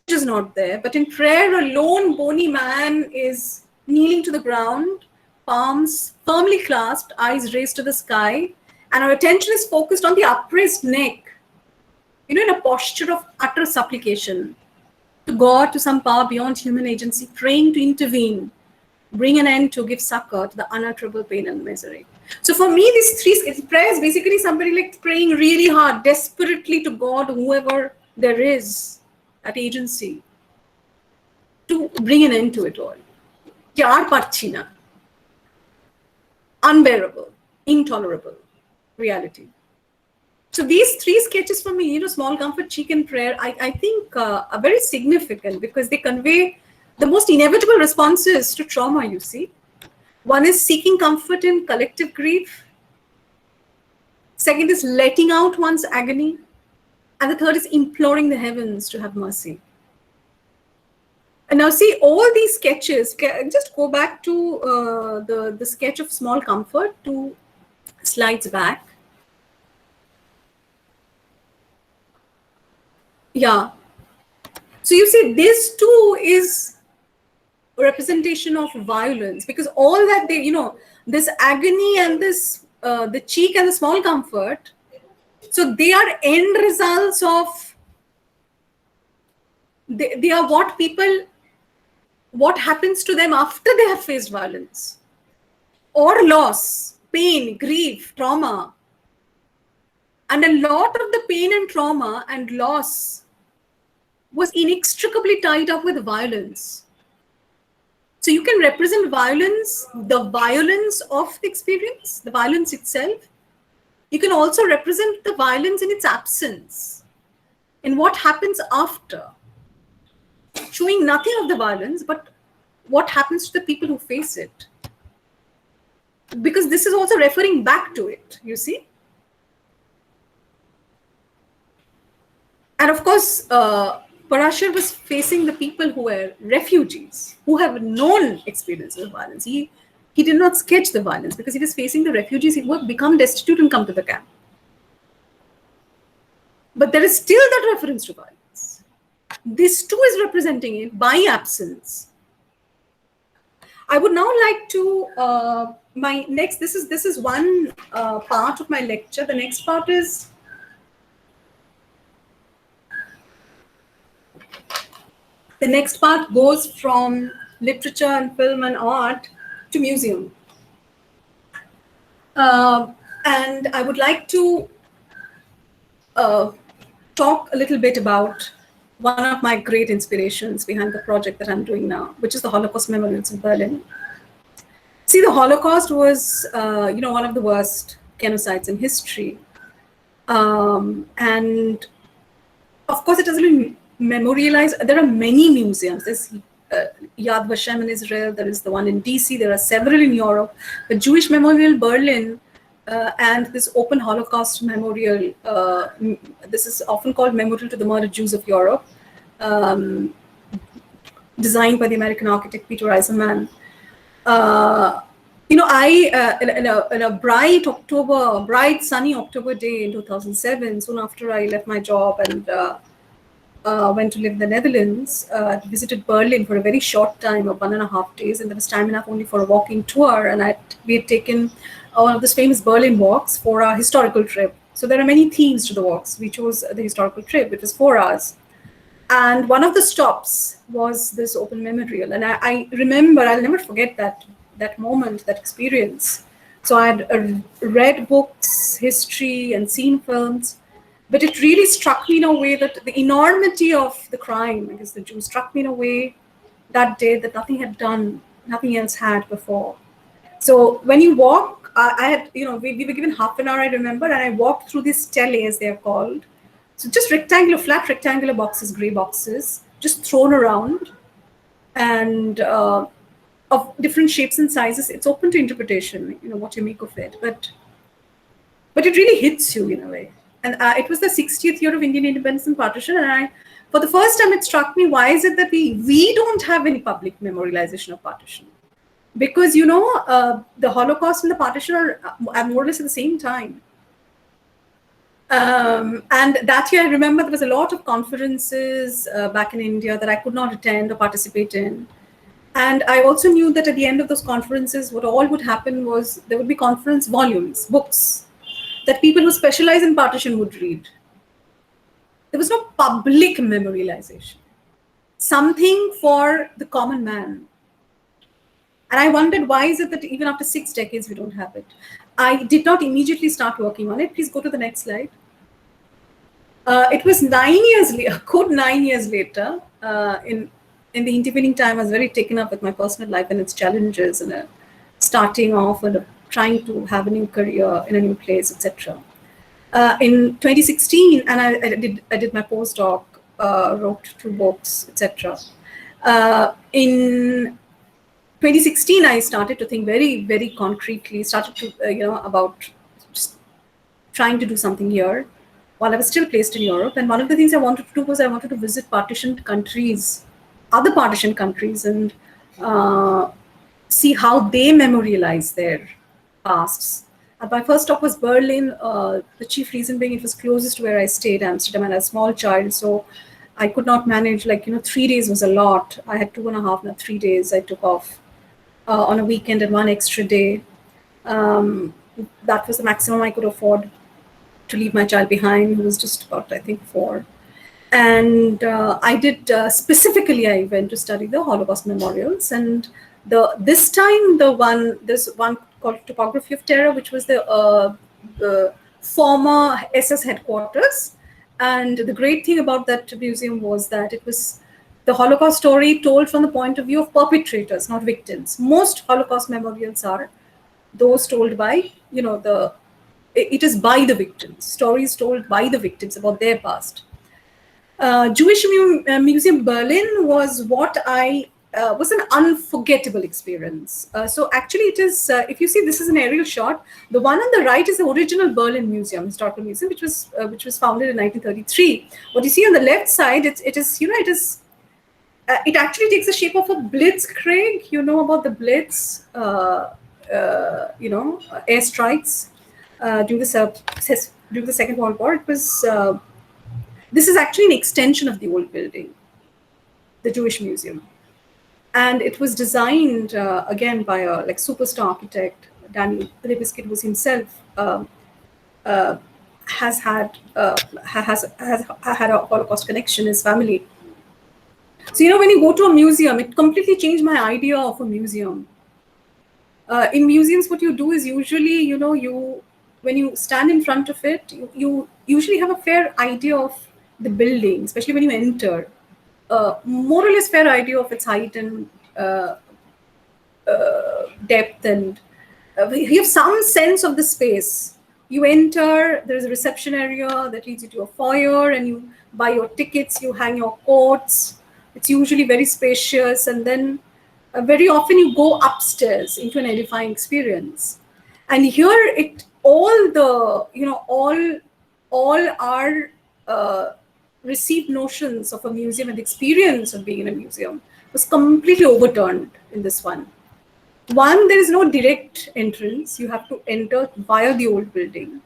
is not there, but in prayer, a lone bony man is kneeling to the ground, palms firmly clasped, eyes raised to the sky, and our attention is focused on the upraised neck, in a posture of utter supplication to God, to some power beyond human agency, praying to intervene, bring an end to, give succor to the unutterable pain and misery. So for me, these three prayers is basically somebody like praying really hard, desperately to God, whoever there is, that agency, to bring an end to it all. Partition, unbearable, intolerable reality. So these three sketches for me, Small Comfort, Cheek, and Prayer, I think are very significant because they convey the most inevitable responses to trauma, you see. One is seeking comfort in collective grief. Second is letting out one's agony. And the third is imploring the heavens to have mercy. And now see, all these sketches, just go back to the sketch of Small Comfort, 2 slides back. Yeah. So you see, this too is a representation of violence, because all that they, this agony and this, the cheek and the Small Comfort, so they are end results of, they are what happens to them after they have faced violence or loss, pain, grief, trauma. And a lot of the pain and trauma and loss was inextricably tied up with violence. So you can represent violence, the violence of the experience, the violence itself. You can also represent the violence in its absence, in what happens after, showing nothing of the violence, but what happens to the people who face it. Because this is also referring back to it, you see. And of course, Parasher was facing the people who were refugees, who have known experiences of violence. He did not sketch the violence because he was facing the refugees who would become destitute and come to the camp. But there is still that reference to violence. This too is representing it by absence. I would now like to, this is one part of my lecture. The next part is, the next part goes from literature and film and art to museum. And I would like to talk a little bit about one of my great inspirations behind the project that I'm doing now, which is the Holocaust Memorials in Berlin. See, the Holocaust was, one of the worst genocides in history. And of course, it doesn't really memorialize. There are many museums. There's Yad Vashem in Israel. There is the one in DC. There are several in Europe. The Jewish Memorial Berlin and this Open Holocaust Memorial. This is often called Memorial to the Murdered Jews of Europe, designed by the American architect Peter Eisenman. In a bright sunny October day in 2007, soon after I left my job and went to live in the Netherlands, visited Berlin for a very short time of 1.5 days, and there was time enough only for a walking tour. And we had taken one of those famous Berlin walks for our historical trip. So there are many themes to the walks. We chose the historical trip. It was 4 hours. And one of the stops was this open memorial. And I remember, I'll never forget that moment, that experience. So I had read books, history, and seen films, but it really struck me in a way that the enormity of the crime against the Jews struck me in a way that day that nothing else had before. So when you walk, I had, we were given half an hour, I remember, and I walked through these stele, as they're called. So just flat rectangular boxes, gray boxes, just thrown around, and of different shapes and sizes. It's open to interpretation, what you make of it. But it really hits you in a way. And it was the 60th year of Indian independence and partition. And for the first time, it struck me, why is it that we don't have any public memorialization of partition? Because, the Holocaust and the partition are more or less at the same time. And that year, I remember there was a lot of conferences back in India that I could not attend or participate in. And I also knew that at the end of those conferences, what all would happen was there would be conference volumes, books, that people who specialize in partition would read. There was no public memorialization, something for the common man. And I wondered, why is it that even after 6 decades, we don't have it? I did not immediately start working on it. Please go to the next slide. It was 9 years later, a good 9 years later, in the intervening time, I was very taken up with my personal life and its challenges, and starting off and trying to have a new career in a new place, etc. In 2016, and I did my postdoc, wrote 2 books, etc. In 2016, I started to think very, very concretely, started to, about just trying to do something here while I was still placed in Europe. And one of the things I wanted to do was I wanted to visit partitioned countries, other partition countries, and see how they memorialize their pasts. And my first stop was Berlin. The chief reason being it was closest to where I stayed, Amsterdam, and I was a small child, so I could not manage, 3 days was a lot. I had 2.5, not 3 days I took off on a weekend and 1 extra day. That was the maximum I could afford to leave my child behind, who was just about, I think, 4. And I did specifically, I went to study the Holocaust memorials, and this time there's one called Topography of Terror, which was the former SS headquarters. And the great thing about that museum was that it was the Holocaust story told from the point of view of perpetrators, not victims. Most Holocaust memorials are those told by, it is by the victims, stories told by the victims about their past. Jewish Museum Berlin was was an unforgettable experience. So actually it is, if you see, this is an aerial shot. The one on the right is the original Berlin Museum, historical museum, which was founded in 1933. What you see on the left side, it actually takes the shape of a blitzkrieg. You know about the Blitz, airstrikes during the Second World War. It was. This is actually an extension of the old building, the Jewish Museum. And it was designed, again, by a superstar architect, Daniel Libeskind, who himself has had a Holocaust connection, his family. So, when you go to a museum, it completely changed my idea of a museum. In museums, what you do is usually, you when you stand in front of it, you usually have a fair idea of the building, especially when you enter. More or less fair idea of its height and depth, and you have some sense of the space. You enter, there is a reception area that leads you to a foyer, and you buy your tickets, you hang your coats. It's usually very spacious, and then very often you go upstairs into an edifying experience. And here it all the all our received notions of a museum and the experience of being in a museum was completely overturned in this one. One, there is no direct entrance. You have to enter via the old building.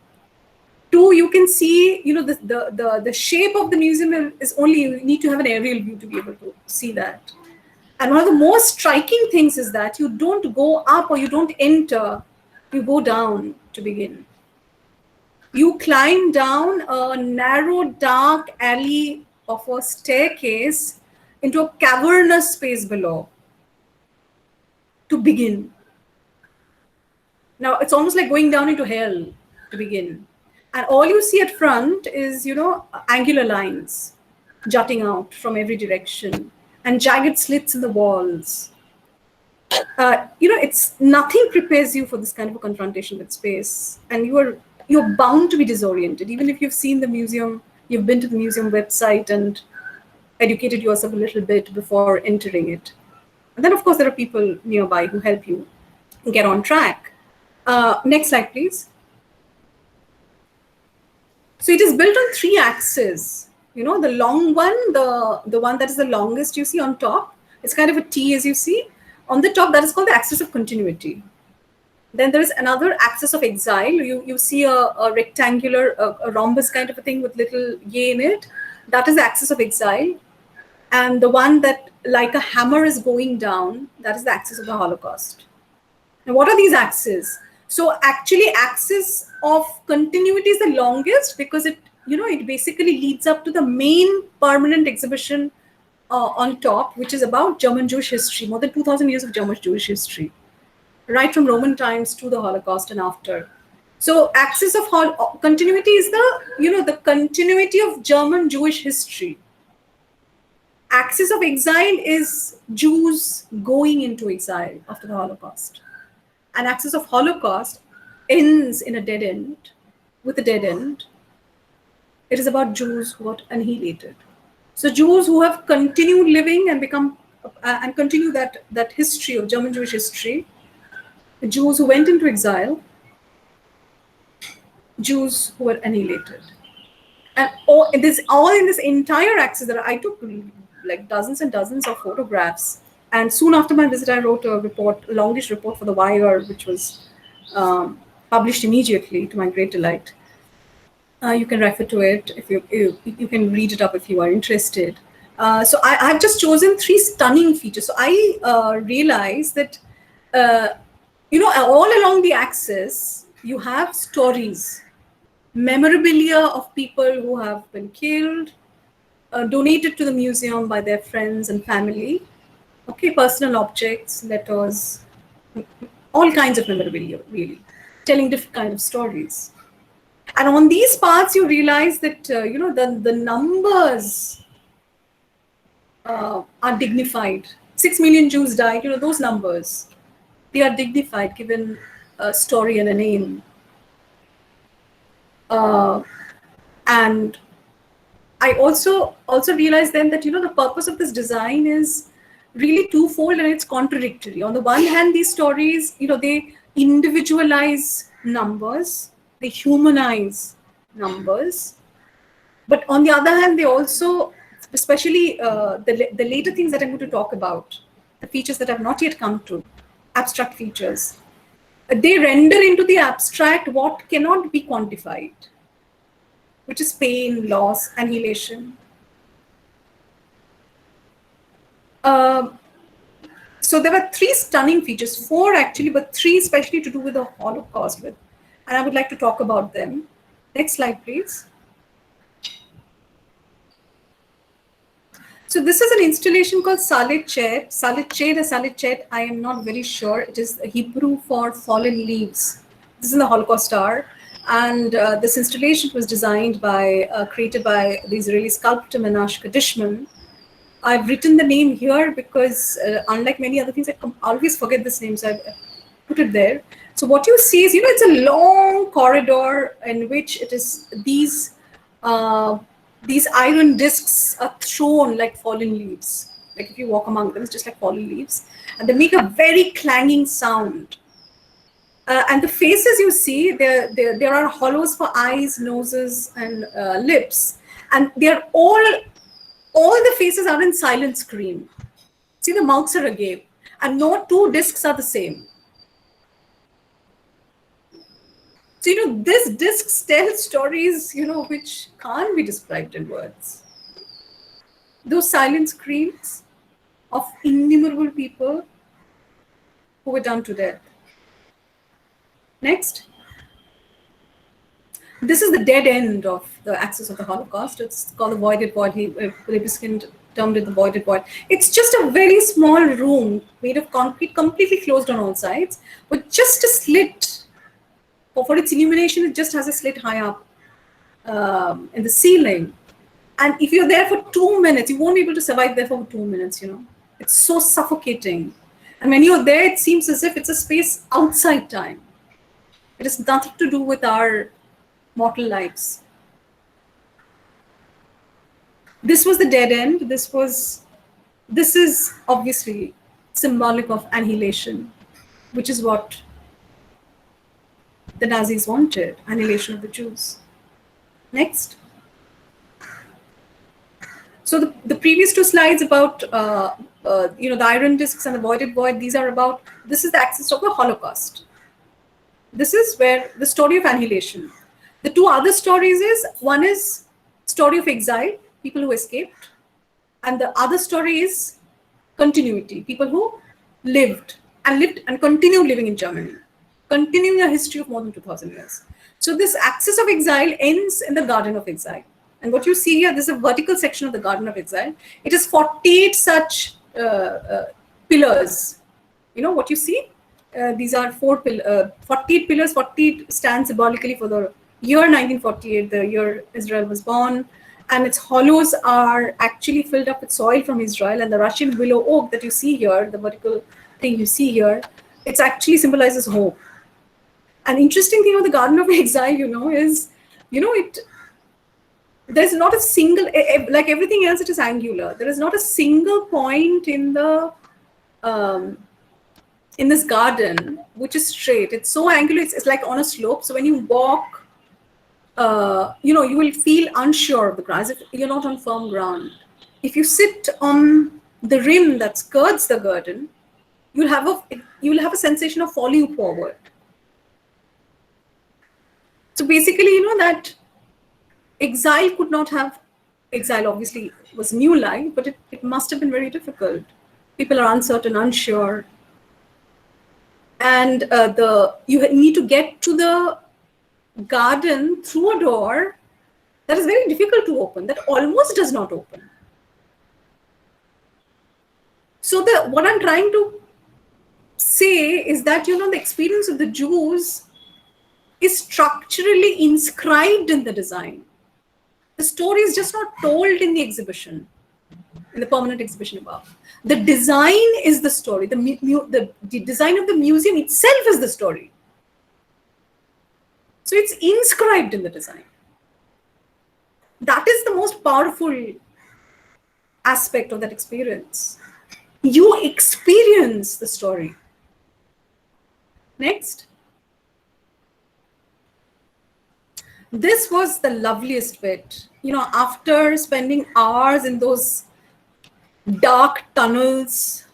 Two, you can see, the shape of the museum is only, you need to have an aerial view to be able to see that. And one of the most striking things is that you don't go up or you don't enter, you go down to begin. You climb down a narrow, dark alley of a staircase into a cavernous space below to begin. Now, it's almost like going down into hell to begin. And all you see at front is, angular lines jutting out from every direction and jagged slits in the walls. It's nothing prepares you for this kind of a confrontation with space. And you're bound to be disoriented. Even if you've seen the museum, you've been to the museum website and educated yourself a little bit before entering it. And then, of course, there are people nearby who help you get on track. Next slide, please. So it is built on 3 axes. The long one, the one that is the longest you see on top, it's kind of a T as you see. On the top, that is called the axis of continuity. Then there is another axis of exile. You see a rectangular, a rhombus kind of a thing with little Y in it. That is the axis of exile. And the one that like a hammer is going down, that is the axis of the Holocaust. Now, what are these axes? So actually, axis of continuity is the longest because it basically leads up to the main permanent exhibition on top, which is about German Jewish history, more than 2,000 years of German Jewish history, right from Roman times to the Holocaust and after. So axis of continuity is the continuity of German Jewish history. Axis of exile is Jews going into exile after the Holocaust. An axis of Holocaust ends in a dead end, with a dead end. It is about Jews who got annihilated. So Jews who have continued living and continue that history of German Jewish history, the Jews who went into exile, Jews who were annihilated. And all in this entire axis that I took like dozens and dozens of photographs. And soon after my visit, I wrote a longish report for the Wire, which was published immediately to my great delight. You can refer to it if you can read it up if you are interested. So I've just chosen 3 stunning features. So I realized that all along the axis you have stories, memorabilia of people who have been killed, donated to the museum by their friends and family. Okay, personal objects, letters, all kinds of memorabilia, really, telling different kinds of stories. And on these parts, you realize that, the numbers are dignified. 6 million Jews died, those numbers, they are dignified, given a story and a name. And I also realized then that, the purpose of this design is really twofold and it's contradictory. On the one hand, these stories, they individualize numbers, they humanize numbers. But on the other hand, they also, especially the later things that I'm going to talk about, the features that have not yet come to, abstract features, they render into the abstract what cannot be quantified, which is pain, loss, annihilation. So there were 3 stunning features, 4 actually, but 3 especially to do with the Holocaust. And I would like to talk about them. Next slide, please. So this is an installation called Salet Chet. Salet Chet or Salet Chet, I am not very sure. It is Hebrew for fallen leaves. This is in the Holocaust hour. And this installation was designed by, created by the Israeli sculptor Menashe Kadishman. I've written the name here because unlike many other things, I always forget this name, so I've put it there. So what you see is, it's a long corridor in which it is these iron discs are thrown like fallen leaves. Like if you walk among them, it's just like fallen leaves. And they make a very clanging sound. And the faces you see, there are hollows for eyes, noses, and lips. And they're all the faces are in silent scream. See, the mouths are agape. And no two discs are the same. So, this discs tell stories, which can't be described in words. Those silent screams of innumerable people who were done to death. Next. This is the dead end of the axis of the Holocaust. It's called the voided void. Libeskind termed it the voided void. It's just a very small room made of concrete, completely closed on all sides, with just a slit. For its illumination, it just has a slit high up in the ceiling. And if you're there for 2 minutes, you won't be able to survive there for 2 minutes, It's so suffocating. And when you're there, it seems as if it's a space outside time. It has nothing to do with our mortal lives. This was the dead end. This is obviously symbolic of annihilation, which is what the Nazis wanted, annihilation of the Jews. Next. So the previous two slides about the iron discs and the voided void, this is the axis of the Holocaust. This is where the story of annihilation. The two other stories one is story of exile, people who escaped, and the other story is continuity, people who lived and continue living in Germany, continuing a history of more than 2,000 years. So this axis of exile ends in the Garden of Exile. And what you see here, this is a vertical section of the Garden of Exile. It is 48 such pillars. What you see? These are 48 pillars. 48 stands symbolically for the year 1948, the year Israel was born. And its hollows are actually filled up with soil from Israel. And the Russian willow oak that you see here, the vertical thing you see here, it actually symbolizes hope. An interesting thing about the Garden of Exile, is, there's not a single, like everything else, it is angular. There is not a single point in this garden which is straight. It's so angular, it's like on a slope. So when you walk, you will feel unsure of the ground, as if you're not on firm ground. If you sit on the rim that skirts the garden, you'll have a sensation of falling forward. So basically, that exile obviously was new life, but it must have been very difficult. People are uncertain, unsure. And you need to get to the garden through a door that is very difficult to open, that almost does not open. So what I'm trying to say is that, the experience of the Jews is structurally inscribed in the design. The story is just not told in the exhibition, in the permanent exhibition above. The design is the story. The design of the museum itself is the story. So it's inscribed in the design. That is the most powerful aspect of that experience. You experience the story. Next. This was the loveliest bit. After spending hours in those dark tunnels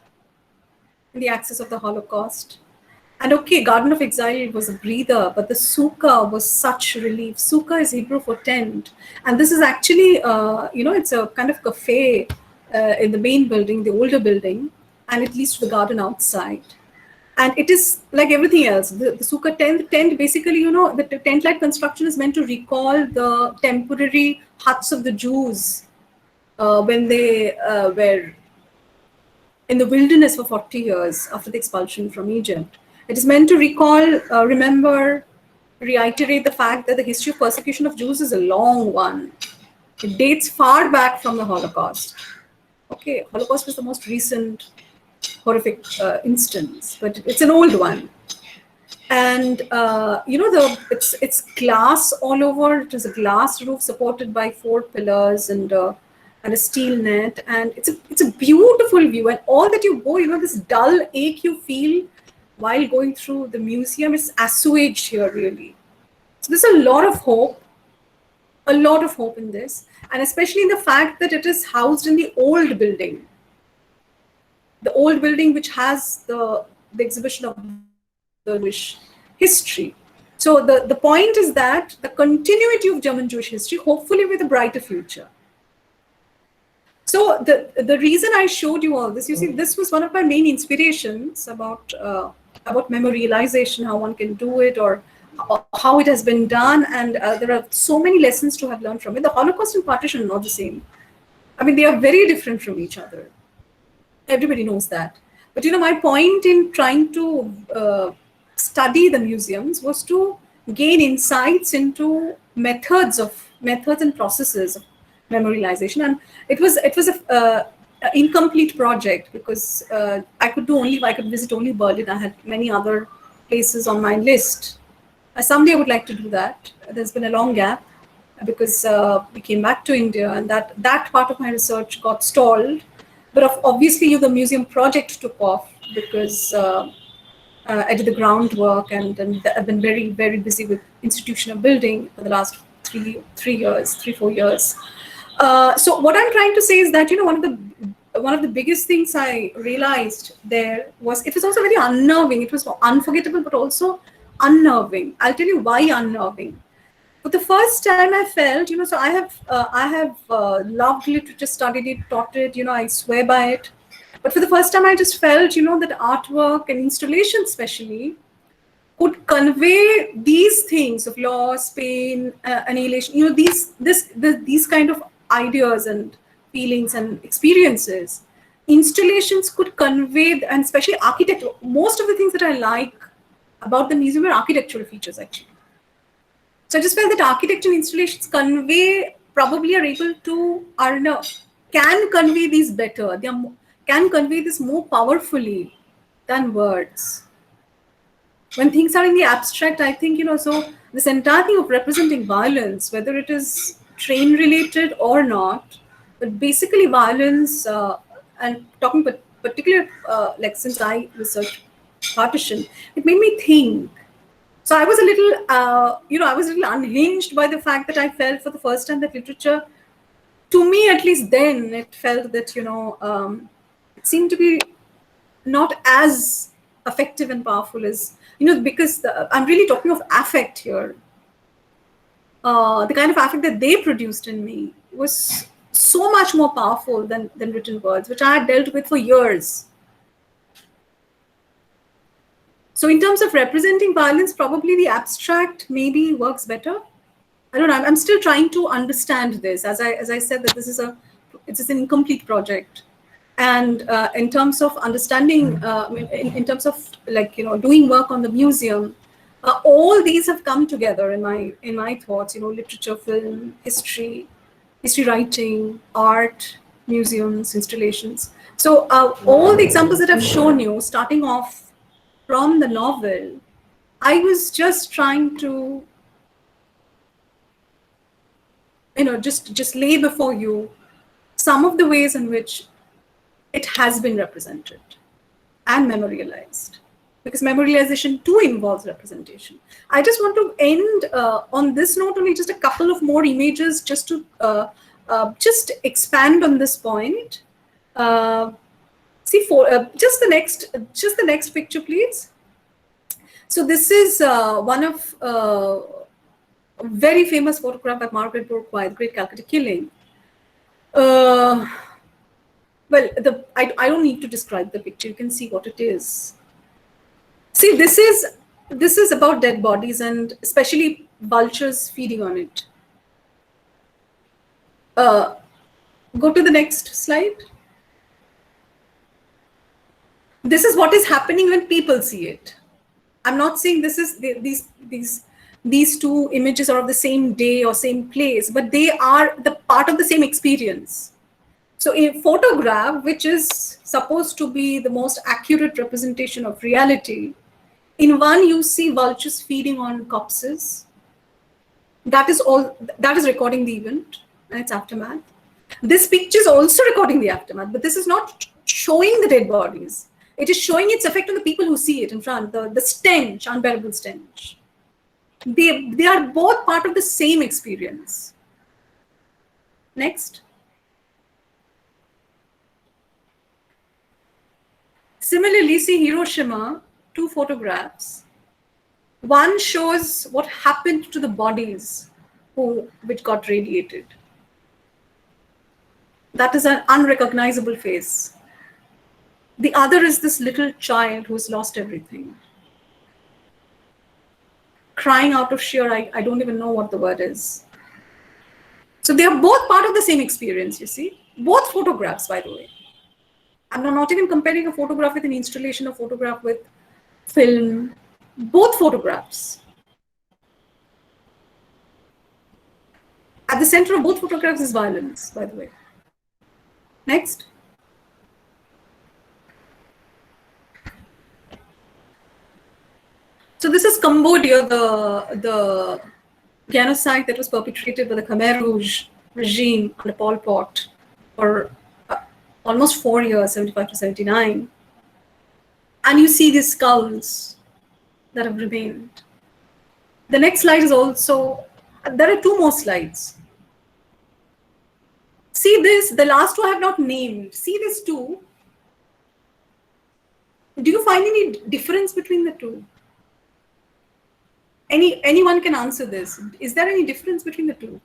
in the axis of the Holocaust. And okay, Garden of Exile was a breather, but the sukkah was such relief. Sukkah is Hebrew for tent. And this is actually, it's a kind of cafe in the main building, the older building, and it leads to the garden outside. And it is like everything else. The sukkah tent basically, the tent-like construction is meant to recall the temporary huts of the Jews when they were in the wilderness for 40 years after the expulsion from Egypt. It is meant to remember reiterate the fact that the history of persecution of Jews is a long one. It dates far back from the Holocaust. Okay, Holocaust was the most recent horrific instance, but it's an old one. And it's glass all over. It is a glass roof supported by 4 pillars and a steel net, and it's a beautiful view. And all that you go, this dull ache you feel while going through the museum is assuaged here, really. So there's a lot of hope in this, and especially in the fact that it is housed in the old building which has the exhibition of the Jewish history. So the point is that the continuity of German Jewish history, hopefully with a brighter future. So the reason I showed you all this, you see, this was one of my main inspirations about memorialization, how one can do it, or how it has been done, and there are so many lessons to have learned from it. The Holocaust and Partition are not the same. I mean, they are very different from each other. Everybody knows that. But my point in trying to study the museums was to gain insights into methods and processes of memorialization, and it was a incomplete project because I could visit only Berlin. I had many other places on my list. Someday I would like to do that. There's been a long gap because we came back to India, and that part of my research got stalled. But obviously, the museum project took off because I did the groundwork, and I've been very, very busy with institutional building for the last 3-4 years. So what I'm trying to say is that one of the biggest things I realized there was it was also very unnerving. It was unforgettable, but also unnerving. I'll tell you why unnerving. But the first time I felt, so I have loved literature, studied it, taught it, I swear by it. But for the first time, I just felt, that artwork and installation especially could convey these things of loss, pain, annihilation, these kind of ideas and feelings and experiences. Installations could convey, and especially architecture. Most of the things that I like about the museum are architectural features, actually. So I just felt that architecture installations probably are able to, can convey these better. Can convey this more powerfully than words. When things are in the abstract, I think, so this entire thing of representing violence, whether it is train related or not, but basically violence, and talking particular, like since I researched Partition, it made me think. So I was a little, unhinged by the fact that I felt for the first time that literature, to me at least then, it felt that, it seemed to be not as effective and powerful as, because I'm really talking of affect here. The kind of affect that they produced in me was so much more powerful than written words, which I had dealt with for years. So in terms of representing violence, probably the abstract maybe works better. I don't know. I'm still trying to understand this. As I said, that this is an incomplete project. And in terms of understanding, in terms of doing work on the museum, all these have come together in my thoughts. Literature, film, history writing, art, museums, installations. So all the examples that I've shown you, starting off from the novel, I was just trying to, just lay before you some of the ways in which it has been represented and memorialized, because memorialization too involves representation. I just want to end on this note, only just a couple of more images, just to just expand on this point. See, just the next picture, please. So this is one of a very famous photograph by Margaret Bourke-White, Great Calcutta Killing. Well, I don't need to describe the picture. You can see what it is. See, this is about dead bodies, and especially vultures feeding on it. Go to the next slide. This is what is happening when people see it. I'm not saying this is these these two images are of the same day or same place, but they are the part of the same experience. So a photograph, which is supposed to be the most accurate representation of reality, in one you see vultures feeding on corpses. That is all. That is recording the event and its aftermath. This picture is also recording the aftermath, but this is not showing the dead bodies. It is showing its effect on the people who see it in front, the stench, unbearable stench. They are both part of the same experience. Next. Similarly, see Hiroshima, two photographs. One shows what happened to the bodies which got radiated. That is an unrecognizable face. The other is this little child who has lost everything, crying out of sheer, I don't even know what the word is. So they are both part of the same experience, you see. Both photographs, by the way. I'm not even comparing a photograph with an installation, a photograph with film. Both photographs. At the center of both photographs is violence, by the way. Next. So this is Cambodia, the genocide that was perpetrated by the Khmer Rouge regime under Pol Pot for almost 4 years, 75 to 79. And you see these skulls that have remained. The next slide is also, there are two more slides. See this, the last two I have not named. See this two. Do you find any difference between the two? Anyone can answer this. Is there any difference between the two?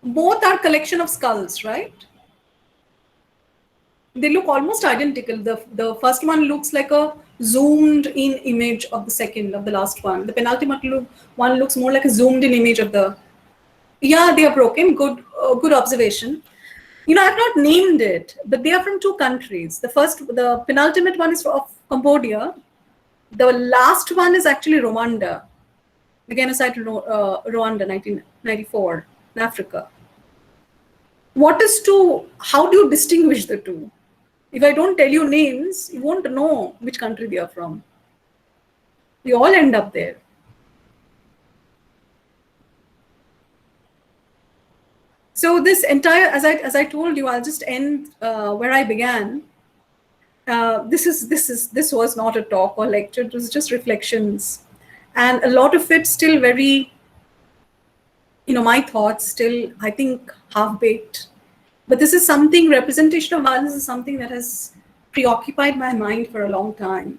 Both are collection of skulls, right? They look almost identical. The first one looks like a zoomed in image of the second, of the last one. The penultimate one looks more like a zoomed in image of the, yeah, they are broken. Good observation. You know, I've not named it, but they are from two countries. The penultimate one is of Cambodia. The last one is actually Rwanda, the genocide in Rwanda, 1994, in Africa. How do you distinguish the two? If I don't tell you names, you won't know which country they are from. We all end up there. So this entire, as I told you, I'll just end where I began. This was not a talk or lecture. It was just reflections, and a lot of it still very, my thoughts still, I think, half-baked. But this is something, representation of violence is something that has preoccupied my mind for a long time.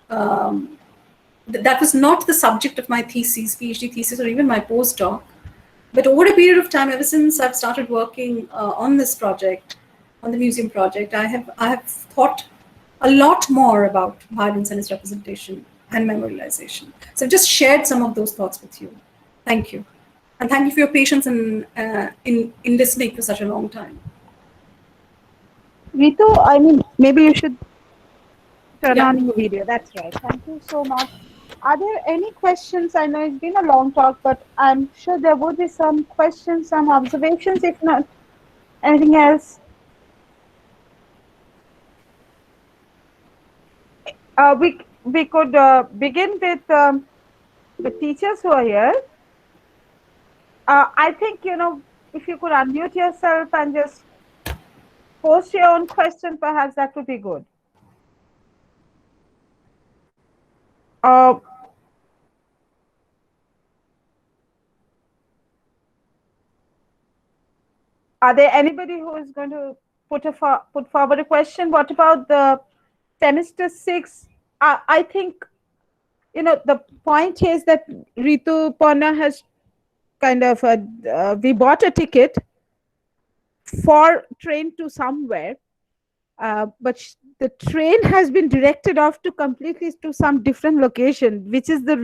That was not the subject of my thesis, PhD thesis, or even my postdoc. But over a period of time, ever since I've started working on this project, on the museum project, I have thought a lot more about violence and its representation and memorialization. So I've just shared some of those thoughts with you. Thank you. And thank you for your patience in listening for such a long time. Ritu, maybe you should turn on your video. That's right. Thank you so much. Are there any questions? I know it's been a long talk, but I'm sure there would be some questions, some observations, if not anything else. We could begin with the teachers who are here. I think, if you could unmute yourself and just post your own question, perhaps that would be good. Are there anybody who is going to put forward a question? What about the semester 6? I think, the point is that Rituparna has kind of, we bought a ticket for train to somewhere, but the train has been directed off to completely to some different location, which is the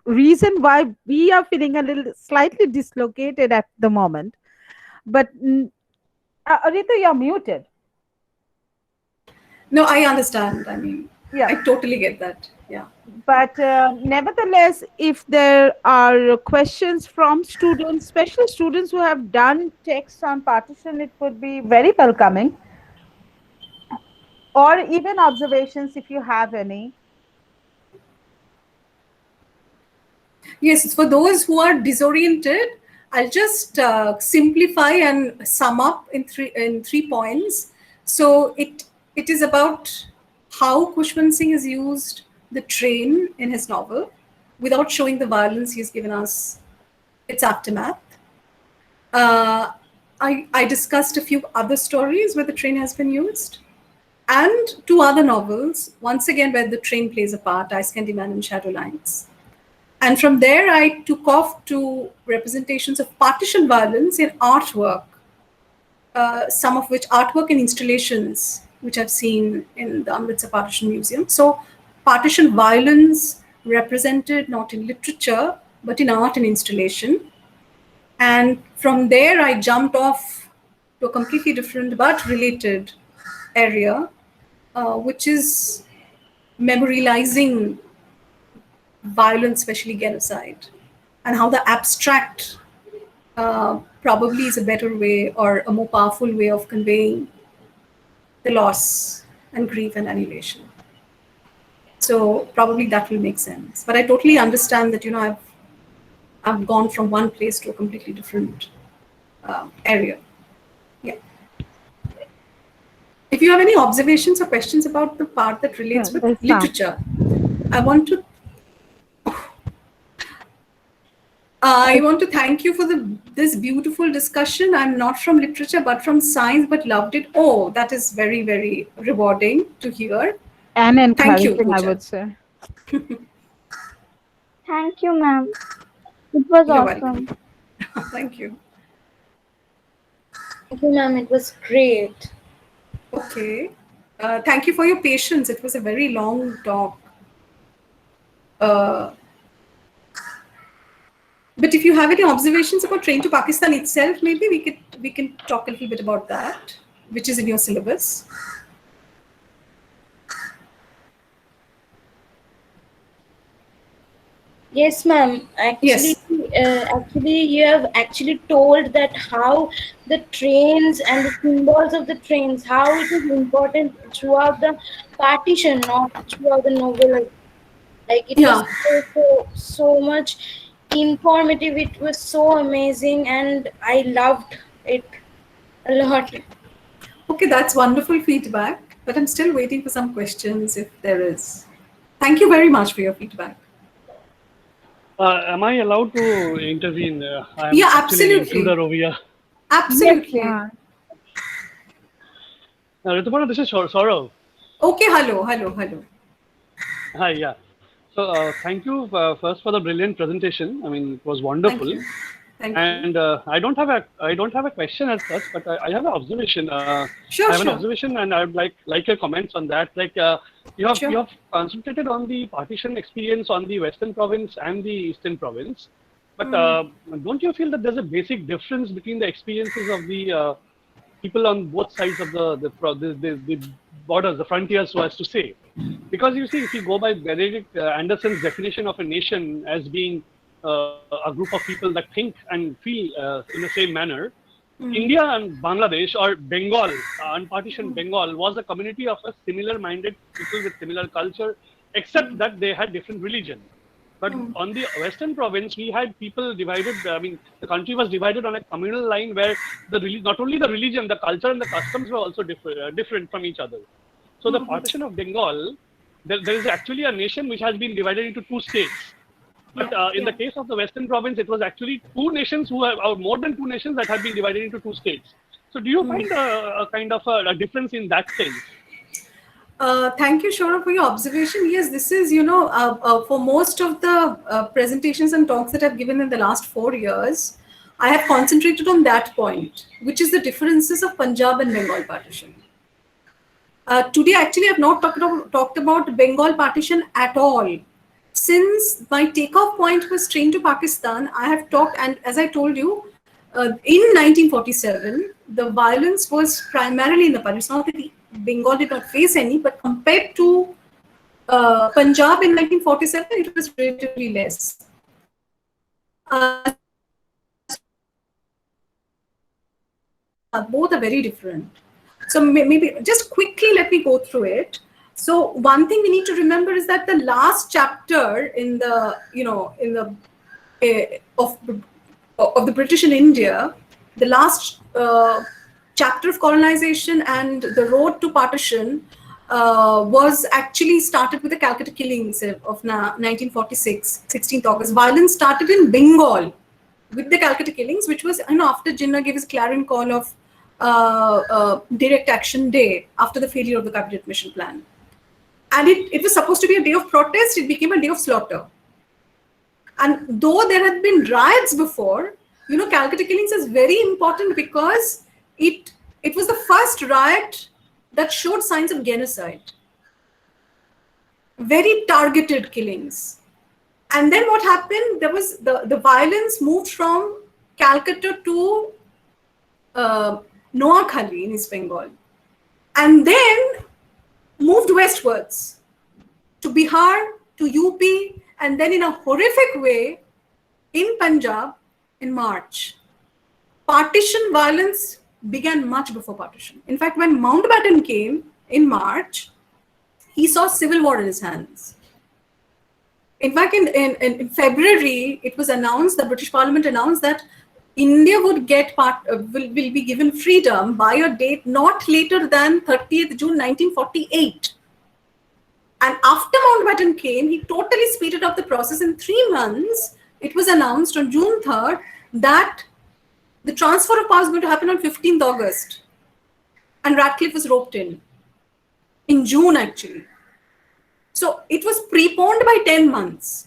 reason why we are feeling a little slightly dislocated at the moment. But Ritu, you're muted. No, I understand. I yeah. I totally get that. Yeah. But nevertheless, if there are questions from students, especially students who have done text on partition, it would be very welcoming. Or even observations if you have any. Yes, for those who are disoriented, I'll just simplify and sum up in three points. So it is about how Kushwant Singh has used the train in his novel without showing the violence he's given us its aftermath. Uh, I discussed a few other stories where the train has been used, and two other novels, once again, where the train plays a part, Ice Candy Man and Shadowlines. And from there, I took off to representations of partition violence in artwork, some of which artwork and installations, which I've seen in the Amritsar Partition Museum. So, partition violence represented not in literature, but in art and installation. And from there, I jumped off to a completely different but related area, which is memorializing violence, especially genocide, and how the abstract probably is a better way or a more powerful way of conveying the loss and grief and annihilation. So probably that will make sense. But I totally understand that, I've gone from one place to a completely different area. Yeah. If you have any observations or questions about the part that relates with literature, I want to thank you for this beautiful discussion. I'm not from literature, but from science, but loved it. Oh, that is very, very rewarding to hear. And Thank you, encouraging, I Pooja. would say. Thank you, ma'am. It was You're awesome. welcome. Thank you. Thank you, ma'am. It was great. Okay. Thank you for your patience. It was a very long talk. Uh, but if you have any observations about Train to Pakistan itself, maybe we can talk a little bit about that, which is in your syllabus. Yes, ma'am. Actually, Yes. actually, you have actually told that how the trains and the symbols of the trains, how it is important throughout the partition, not throughout the novel. Like it was Yeah. so much informative. It was so amazing, and I loved it a lot. Okay, that's wonderful feedback, but I'm still waiting for some questions if there is. Thank you very much for your feedback. Am I allowed to intervene? I am Yeah, actually an absolutely. intruder over here. Absolutely. Yes, Rituparna, this is Saurav. Okay, hello. Hi, yeah. So thank you first for the brilliant presentation. I mean, it was Thank wonderful. you. Thank you. And I don't have a question as such, but I have an observation. Sure, I have an sure. observation, and I would like your comments on that. Like you Sure. have concentrated on the partition experience on the Western Province and the Eastern Province, but don't you feel that there's a basic difference between the experiences of the people on both sides of the borders, the frontiers, so as to say? Because you see, if you go by Benedict Anderson's definition of a nation as being a group of people that think and feel in the same manner, India and Bangladesh or Bengal, unpartitioned Bengal, was a community of a similar-minded people with similar culture, except that they had different religion. But on the Western Province, we had people divided. I mean, the country was divided on a communal line where not only the religion, the culture and the customs were also different from each other. So the partition of Bengal, there is actually a nation which has been divided into two states. But in the case of the Western Province, it was actually two nations or more than two nations that have been divided into two states. So do you find a kind of a difference in that sense? Thank you, Shora, for your observation. Yes, this is, for most of the presentations and talks that I've given in the last 4 years, I have concentrated on that point, which is the differences of Punjab and Bengal partition. Today, actually, I've not talked about Bengal partition at all. Since my takeoff point was Train to Pakistan, I have talked, and as I told you, in 1947, the violence was primarily in the partition. It's not that Bengal did not face any, but compared to Punjab in 1947, it was relatively less. Both are very different. So maybe just quickly let me go through it. So one thing we need to remember is that the last chapter in the of the British in India, the last chapter of colonization and the road to partition was actually started with the Calcutta killings of 1946, 16th August. Violence started in Bengal with the Calcutta killings, which was after Jinnah gave his clarion call of direct action day after the failure of the cabinet mission plan. And it was supposed to be a day of protest, it became a day of slaughter. And though there had been riots before, Calcutta killings is very important because it was the first riot that showed signs of genocide. Very targeted killings. And then what happened, there was the violence moved from Calcutta to Noakhali in East Bengal. And then moved westwards to Bihar, to UP, and then in a horrific way in Punjab in March. Partition violence began much before partition. In fact, when Mountbatten came in March, he saw civil war in his hands. In fact, in February, it was announced, the British Parliament announced that India would get will be given freedom by a date not later than 30th June 1948. And after Mountbatten came, he totally speeded up the process. In 3 months, it was announced on June 3rd that the transfer of power is going to happen on 15th August. And Ratcliffe was roped in June actually. So it was preponed by 10 months.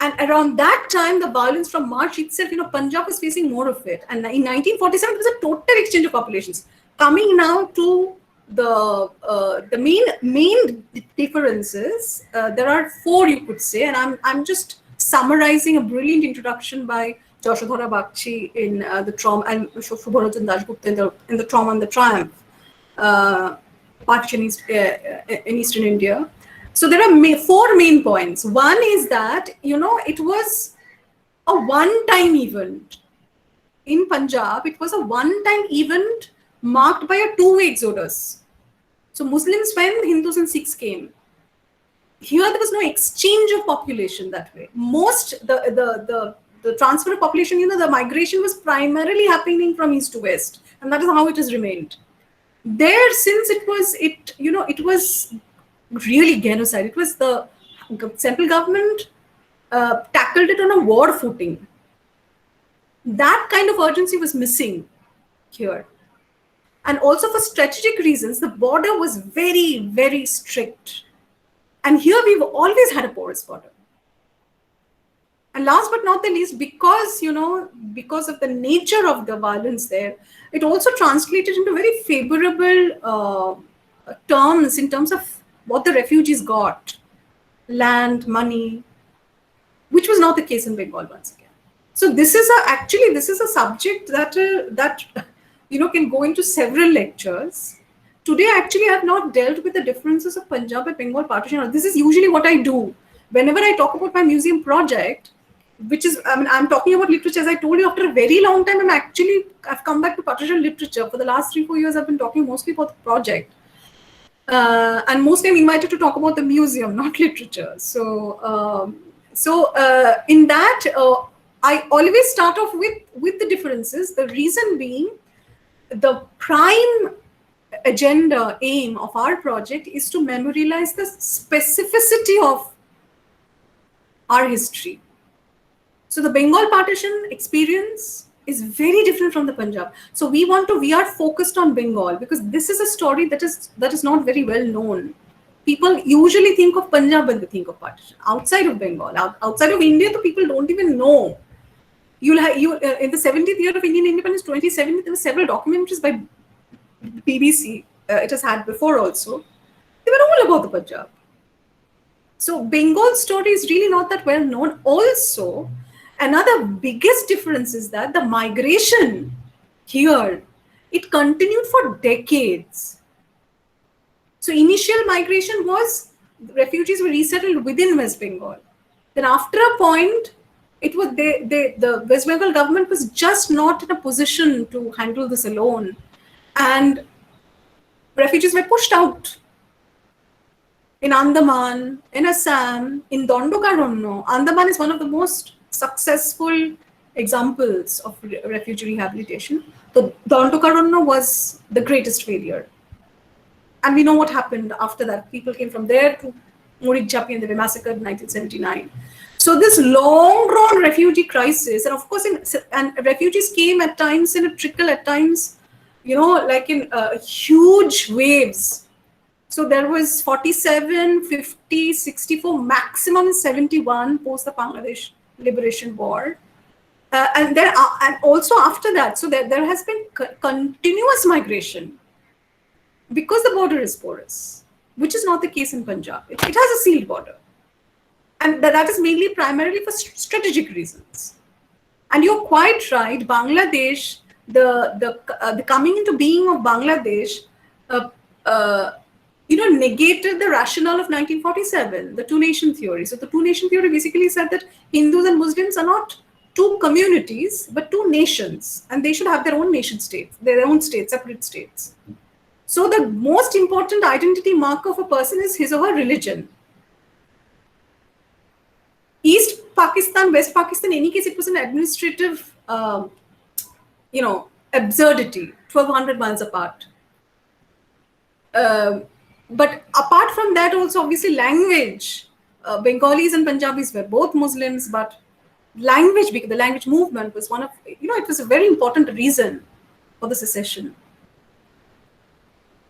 And around that time, the violence from March itself, Punjab was facing more of it. And in 1947, it was a total exchange of populations. Coming now to the main differences, there are 4, you could say, and I'm just summarizing a brilliant introduction by Yashodhara Bagchi in the Trauma, and Shubharajan Dasgupta in the Trauma and the Triumph, Partition in Eastern India. So there are 4 main points. One is that, it was a one-time event. In Punjab, it was a one-time event marked by a 2-way exodus. So Muslims went, Hindus and Sikhs came. Here there was no exchange of population that way. Most, the transfer of population, the migration was primarily happening from east to west. And that is how it has remained. There, since it was really genocide. It was the central government tackled it on a war footing. That kind of urgency was missing here. And also for strategic reasons, the border was very, very strict. And here we've always had a porous border. And last but not the least, because of the nature of the violence there, it also translated into very favorable terms in terms of what the refugees got, land, money, which was not the case in Bengal once again. So this is a subject that can go into several lectures. Today, actually, I have not dealt with the differences of Punjab and Bengal partition. This is usually what I do whenever I talk about my museum project, which is, I'm talking about literature. As I told you, after a very long time, I've come back to partition literature. For the last 3-4 years, I've been talking mostly about the project. And mostly I'm invited to talk about the museum, not literature. So, in that, I always start off with the differences. The reason being, the prime agenda aim of our project is to memorialize the specificity of our history. So the Bengal partition experience is very different from the Punjab. So we are focused on Bengal because this is a story that is not very well known. People usually think of Punjab when they think of partition. Outside of Bengal, outside of India, the people don't even know. In the 70th year of Indian independence, 2017, there were several documentaries by BBC. It has had before also. They were all about the Punjab. So Bengal's story is really not that well known. Also, another biggest difference is that the migration here, it continued for decades. So initial migration was refugees were resettled within West Bengal. Then after a point, it was the West Bengal government was just not in a position to handle this alone, and refugees were pushed out. In Andaman, in Assam, in Dondokaronno. Andaman is one of the most successful examples of refugee rehabilitation. The Dondokaronno was the greatest failure. And we know what happened after that. People came from there to Muridjapi and they were massacred in 1979. So this long-drawn refugee crisis, and of course, and refugees came at times in a trickle, at times, like in huge waves. So there was 47, 50, 64, maximum 71 post the Bangladesh Liberation War. And also after that, so there has been continuous migration because the border is porous, which is not the case in Punjab. It has a sealed border. And that is mainly primarily for strategic reasons. And you're quite right, Bangladesh, the coming into being of Bangladesh, negated the rationale of 1947, the two-nation theory. So the two-nation theory basically said that Hindus and Muslims are not two communities, but two nations, and they should have their own nation states, their own states, separate states. So the most important identity marker of a person is his or her religion. East Pakistan, West Pakistan, in any case, it was an administrative, absurdity, 1,200 miles apart. But apart from that, also obviously language. Bengalis and Punjabis were both Muslims, but language, the language movement was one of, it was a very important reason for the secession.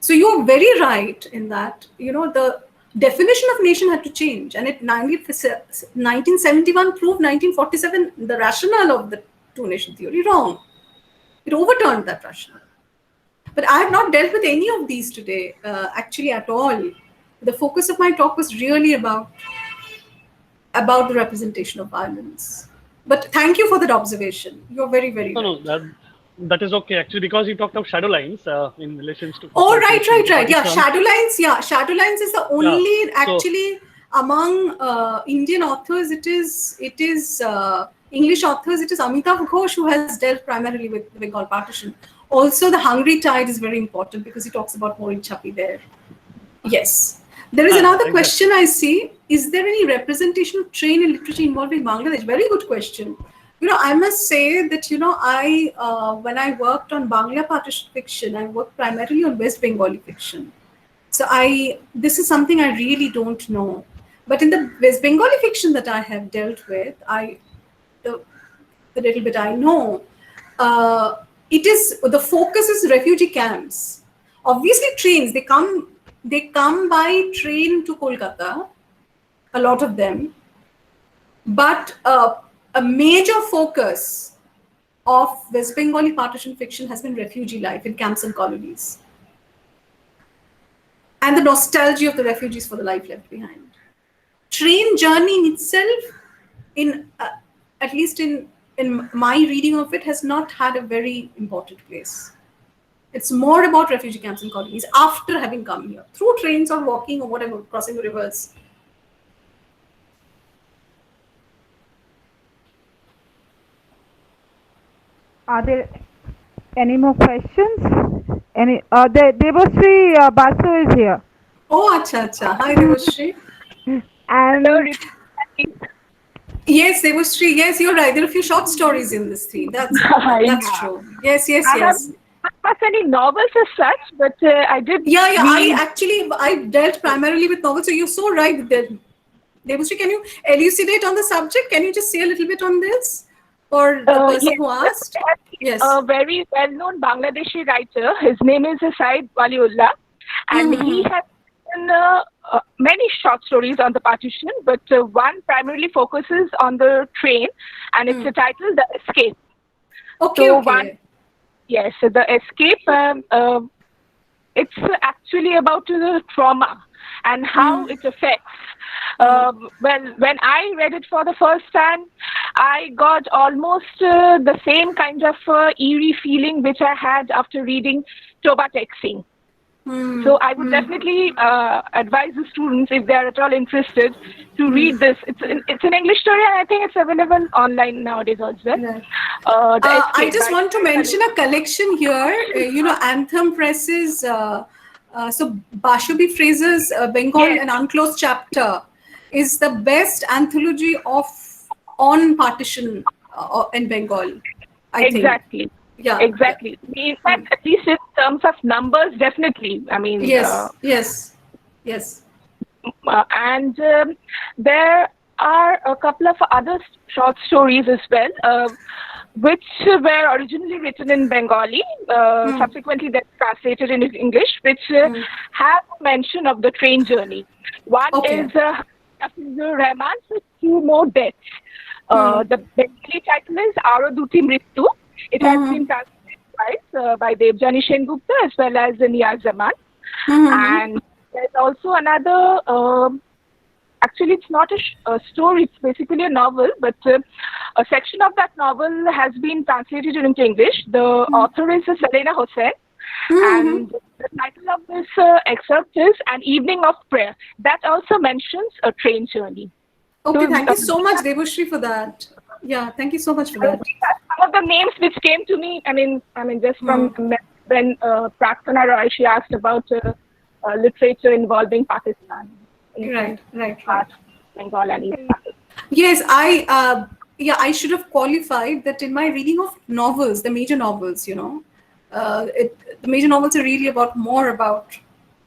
So you're very right in that, the definition of nation had to change. And 1971 proved 1947, the rationale of the two-nation theory wrong. It overturned that rationale. But I have not dealt with any of these today, actually at all. The focus of my talk was really about the representation of violence. But thank you for that observation. You're very, very right. No, that is okay, actually, because you talked of shadow lines in relation to... Oh, right. Yeah, shadow lines. Yeah, shadow lines is the only, among Indian authors, it is English authors, it is Amitav Ghosh who has dealt primarily with the Bengal partition. Also, the Hungry Tide is very important because he talks about Muridjapi there. Yes. There is another question I see. Is there any representation of train and literature involved in Bangladesh? Very good question. I must say that, when I worked on Bangla partition fiction, I worked primarily on West Bengali fiction. So this is something I really don't know. But in the West Bengali fiction that I have dealt with, the little bit I know, the focus is refugee camps. Obviously trains, they come by train to Kolkata, a lot of them. But a major focus of West Bengali partition fiction has been refugee life in camps and colonies. And the nostalgia of the refugees for the life left behind. Train journey in itself, at least in my reading of it, has not had a very important place. It's more about refugee camps and colonies after having come here, through trains or walking or whatever, crossing the rivers. Are there any more questions? Devashree Basu is here. Oh, acha. Hi, Devashree. And yes, Devashree. Yes, you're right. There are a few short stories in this theme. That's true. Yes. I haven't any novels as such, but I did. Yeah. I dealt primarily with novels. So you're so right. Devashree, can you elucidate on the subject? Can you just say a little bit on this? Or the person who asked? Yes. A very well-known Bangladeshi writer. His name is Said Waliullah, and he has written many short stories on the partition, but one primarily focuses on the train, and it's titled "The Escape." Okay. Yes, The Escape. It's actually about the trauma and how it affects. When I read it for the first time, I got almost the same kind of eerie feeling which I had after reading Toba Texing. So I would definitely advise the students, if they are at all interested, to read this. It's an English story, and I think it's available online nowadays also. I just want to mention a collection here. Anthem Press's, so Bashubi Fraser's Bengal An Unclosed Chapter is the best anthology on partition in Bengal, I think. Exactly. Yeah. Exactly. In fact, at least in terms of numbers, definitely. I mean, yes. And there are a couple of other short stories as well, which were originally written in Bengali. Subsequently, they're translated into English, which have mention of the train journey. One is Hafizur Rahman's Two More Deaths. The Bengali title is Aro Duti Mrityu. It has been translated twice by Devjani Sengupta as well as Niyaz Zaman. And there's also another, actually it's not a story, it's basically a novel, but a section of that novel has been translated into English. The author is Selena Hossain. And the title of this excerpt is An Evening of Prayer. That also mentions a train journey. Okay, thank you so much, Debushri, for that. Yeah, thank you so much for that. Some of the names which came to me, I mean, just from when Prarthana Roy, she asked about literature involving Pakistan. Right. Bengal and East Pakistan. Yes, I should have qualified that in my reading of novels, the major novels, the major novels are really more about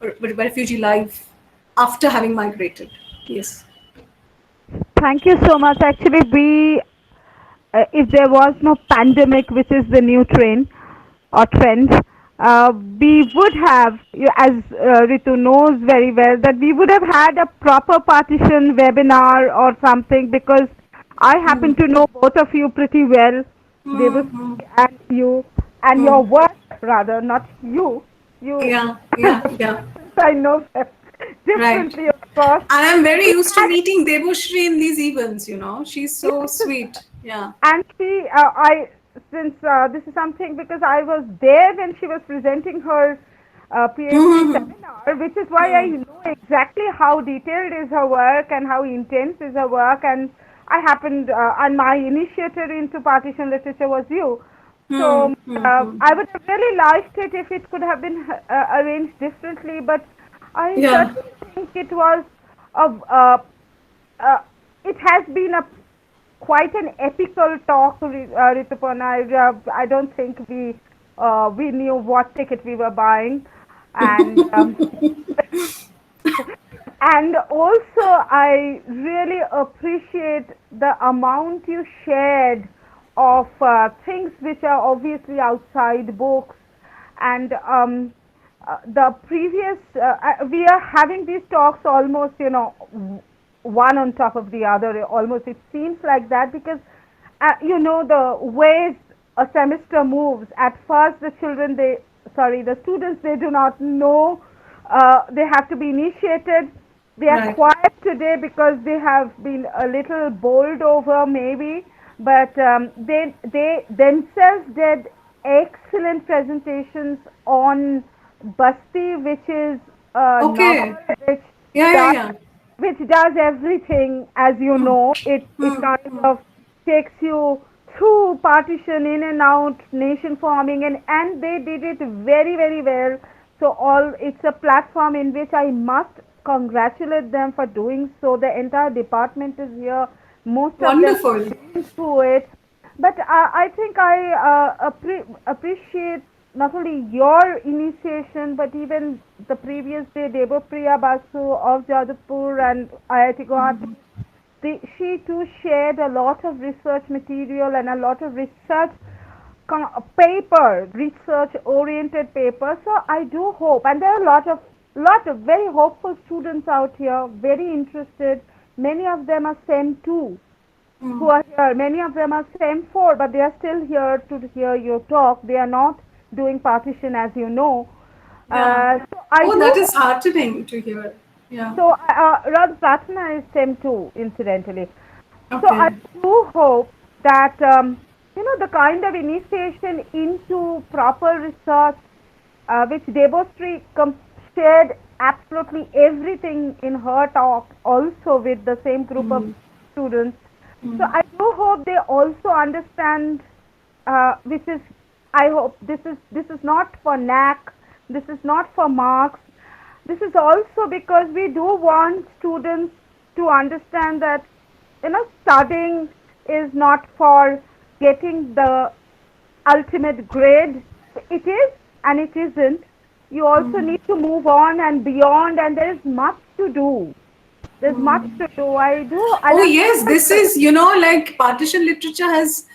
refugee life after having migrated. Yes. Thank you so much. Actually, if there was no pandemic, which is the new trend, we would have, as Ritu knows very well, that we would have had a proper partition webinar or something, because I happen to know both of you pretty well, Devasri and you, and your work rather, not you. Yeah. I know that differently, of course. And I'm very used to meeting Debushri in these events, She's so sweet. Yeah. And she, since this is something, because I was there when she was presenting her PhD seminar, which is why I know exactly how detailed is her work and how intense is her work. And I happened, and my initiator into partition literature was you. So I would have really liked it if it could have been arranged differently, but I certainly think it was it has been quite an epical talk, Rituparna. I don't think we knew what ticket we were buying, and and also I really appreciate the amount you shared of things which are obviously outside books, and the previous we are having these talks almost one on top of the other, almost it seems like that, because the ways a semester moves, at first the students, they do not know, they have to be initiated. They are quiet today because they have been a little bowled over maybe, but they themselves did excellent presentations on Basti, which is novel, which does everything, as you know. It kind of takes you through partition, in and out, nation forming, and they did it very, very well. So it's a platform in which I must congratulate them for doing so. The entire department is here. Most of them have been through it. But I think I appreciate not only your initiation, but even the previous day, Debapriya Basu of Jadavpur and IIT Guwahati. She too shared a lot of research material and a lot of research research-oriented paper. So I do hope, and there are a lot of very hopeful students out here, very interested. Many of them are SEM 2 who are here. Many of them are SEM 4, but they are still here to hear your talk. They are not doing partition, as you know. That is heartening to hear. Yeah. So Radha Pratna is SEM 2, incidentally. Okay. So I do hope that the kind of initiation into proper research which Debostri shared absolutely everything in her talk also with the same group of students. So I do hope they also understand, which is, I hope this is not for knack, this is not for marks. This is also because we do want students to understand that studying is not for getting the ultimate grade. It is and it isn't. You also need to move on and beyond, and there is much to do. There's much to do. I do. And Oh yes, this is, like partition literature has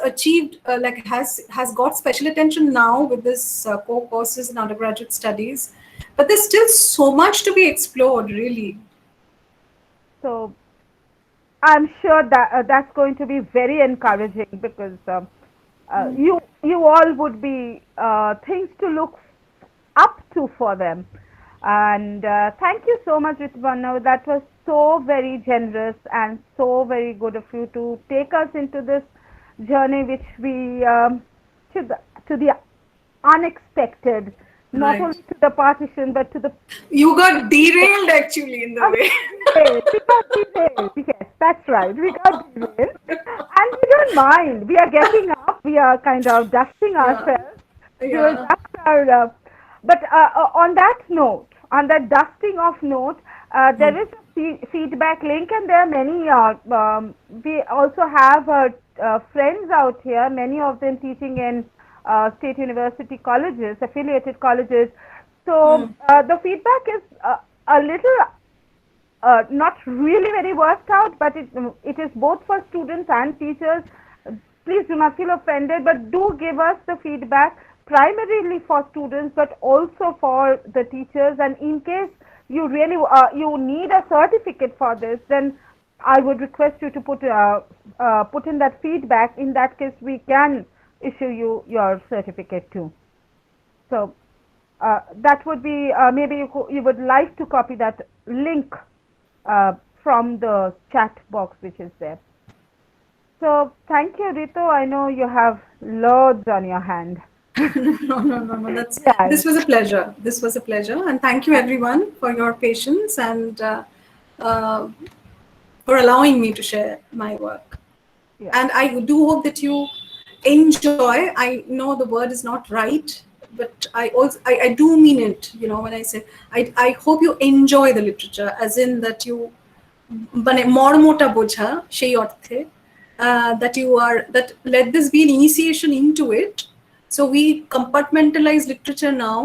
achieved, like has got special attention now with this core courses in undergraduate studies, but there's still so much to be explored, really. so I'm sure that that's going to be very encouraging because you all would be things to look up to for them. And thank you so much, Rituparna. That was so very generous and so very good of you to take us into this journey, which we to the unexpected, not Right. only to the partition but to the You got derailed actually in the way. we got derailed. Yes, that's right. We got derailed, and we don't mind. We are getting up. We are kind of dusting ourselves. We will Yeah. dust our. But on that note, on that dusting of note, there is a feedback link, and there are many. We also have friends out here. Many of them teaching in state university colleges, affiliated colleges. So the feedback is a little not really very worked out, but it is both for students and teachers. Please do not feel offended, but do give us the feedback primarily for students, but also for the teachers. And in case you really you need a certificate for this, then I would request you to put in that feedback. In that case, we can issue you your certificate too. So that would be maybe you would like to copy that link from the chat box which is there. So thank you, Ritu. I know you have loads on your hand. No. Yeah. This was a pleasure. This was a pleasure, and thank you everyone for your patience and uh, for allowing me to share my work. Yeah. And I do hope that you enjoy. I know the word is not right, but I do mean it. When I say I hope you enjoy the literature, as in that you মানে মর্মটা বোঝা সেই অর্থে, that let this be an initiation into it. So we compartmentalize literature now.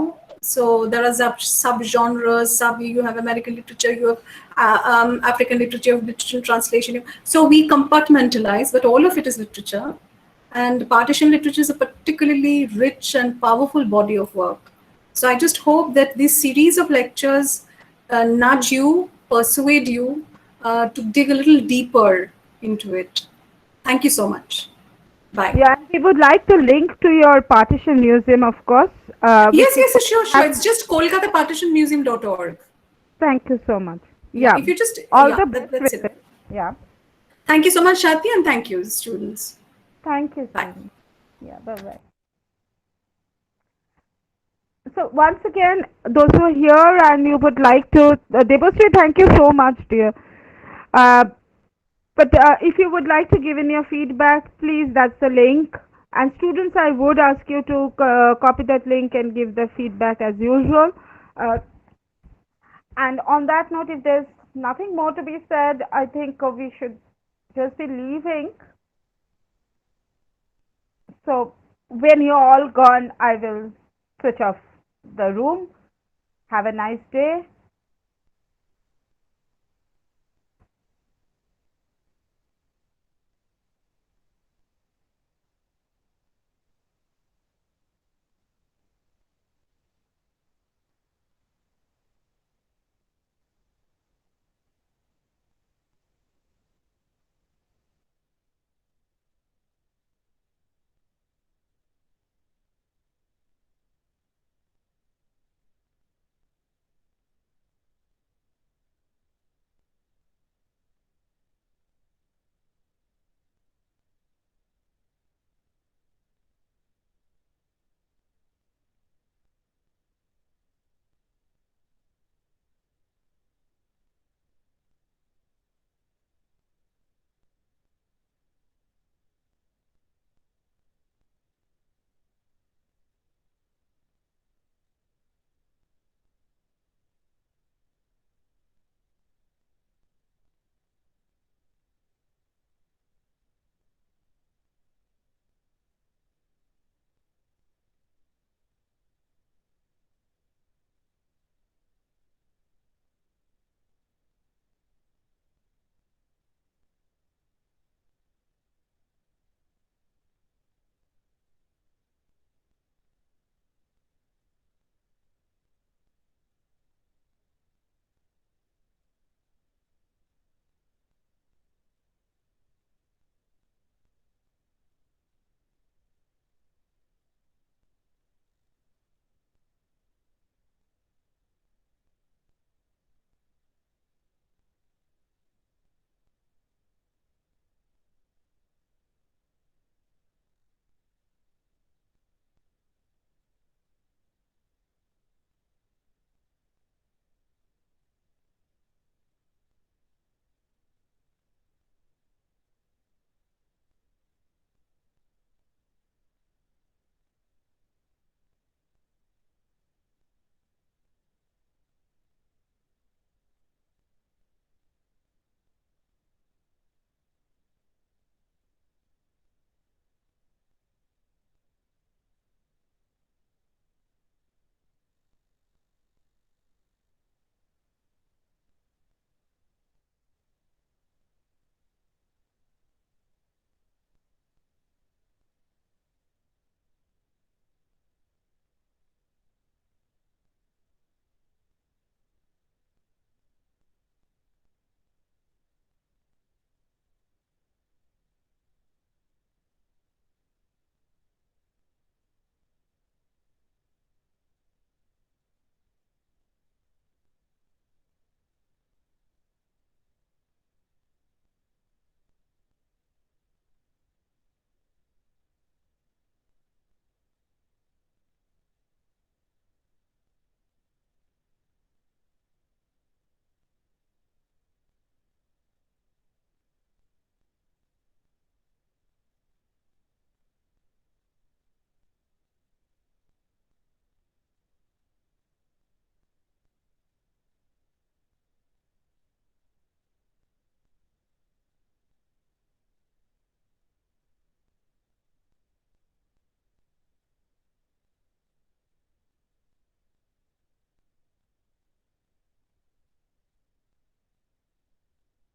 So there are sub-genres, you have American literature, you have African literature, you have literature translation. So we compartmentalize, but all of it is literature. And partition literature is a particularly rich and powerful body of work. So I just hope that this series of lectures nudge you, persuade you to dig a little deeper into it. Thank you so much. Bye. Yeah, and we would like to link to your partition museum, of course. Yes, sure. It's just kolkatapartitionmuseum.org. Thank you so much. Yeah, Yeah. if you just All the best that's with it. it. Yeah. Thank you so much, Shati, and thank you, students. Thank you, Bye. students. Yeah, bye-bye. So once again, those who are here and you would like to, Debasri, thank you so much, dear. Uh, but if you would like to give in your feedback, please, that's the link. And students, I would ask you to copy that link and give the feedback as usual. And on that note, if there's nothing more to be said, I think we should just be leaving. So when you're all gone, I will switch off the room. Have a nice day.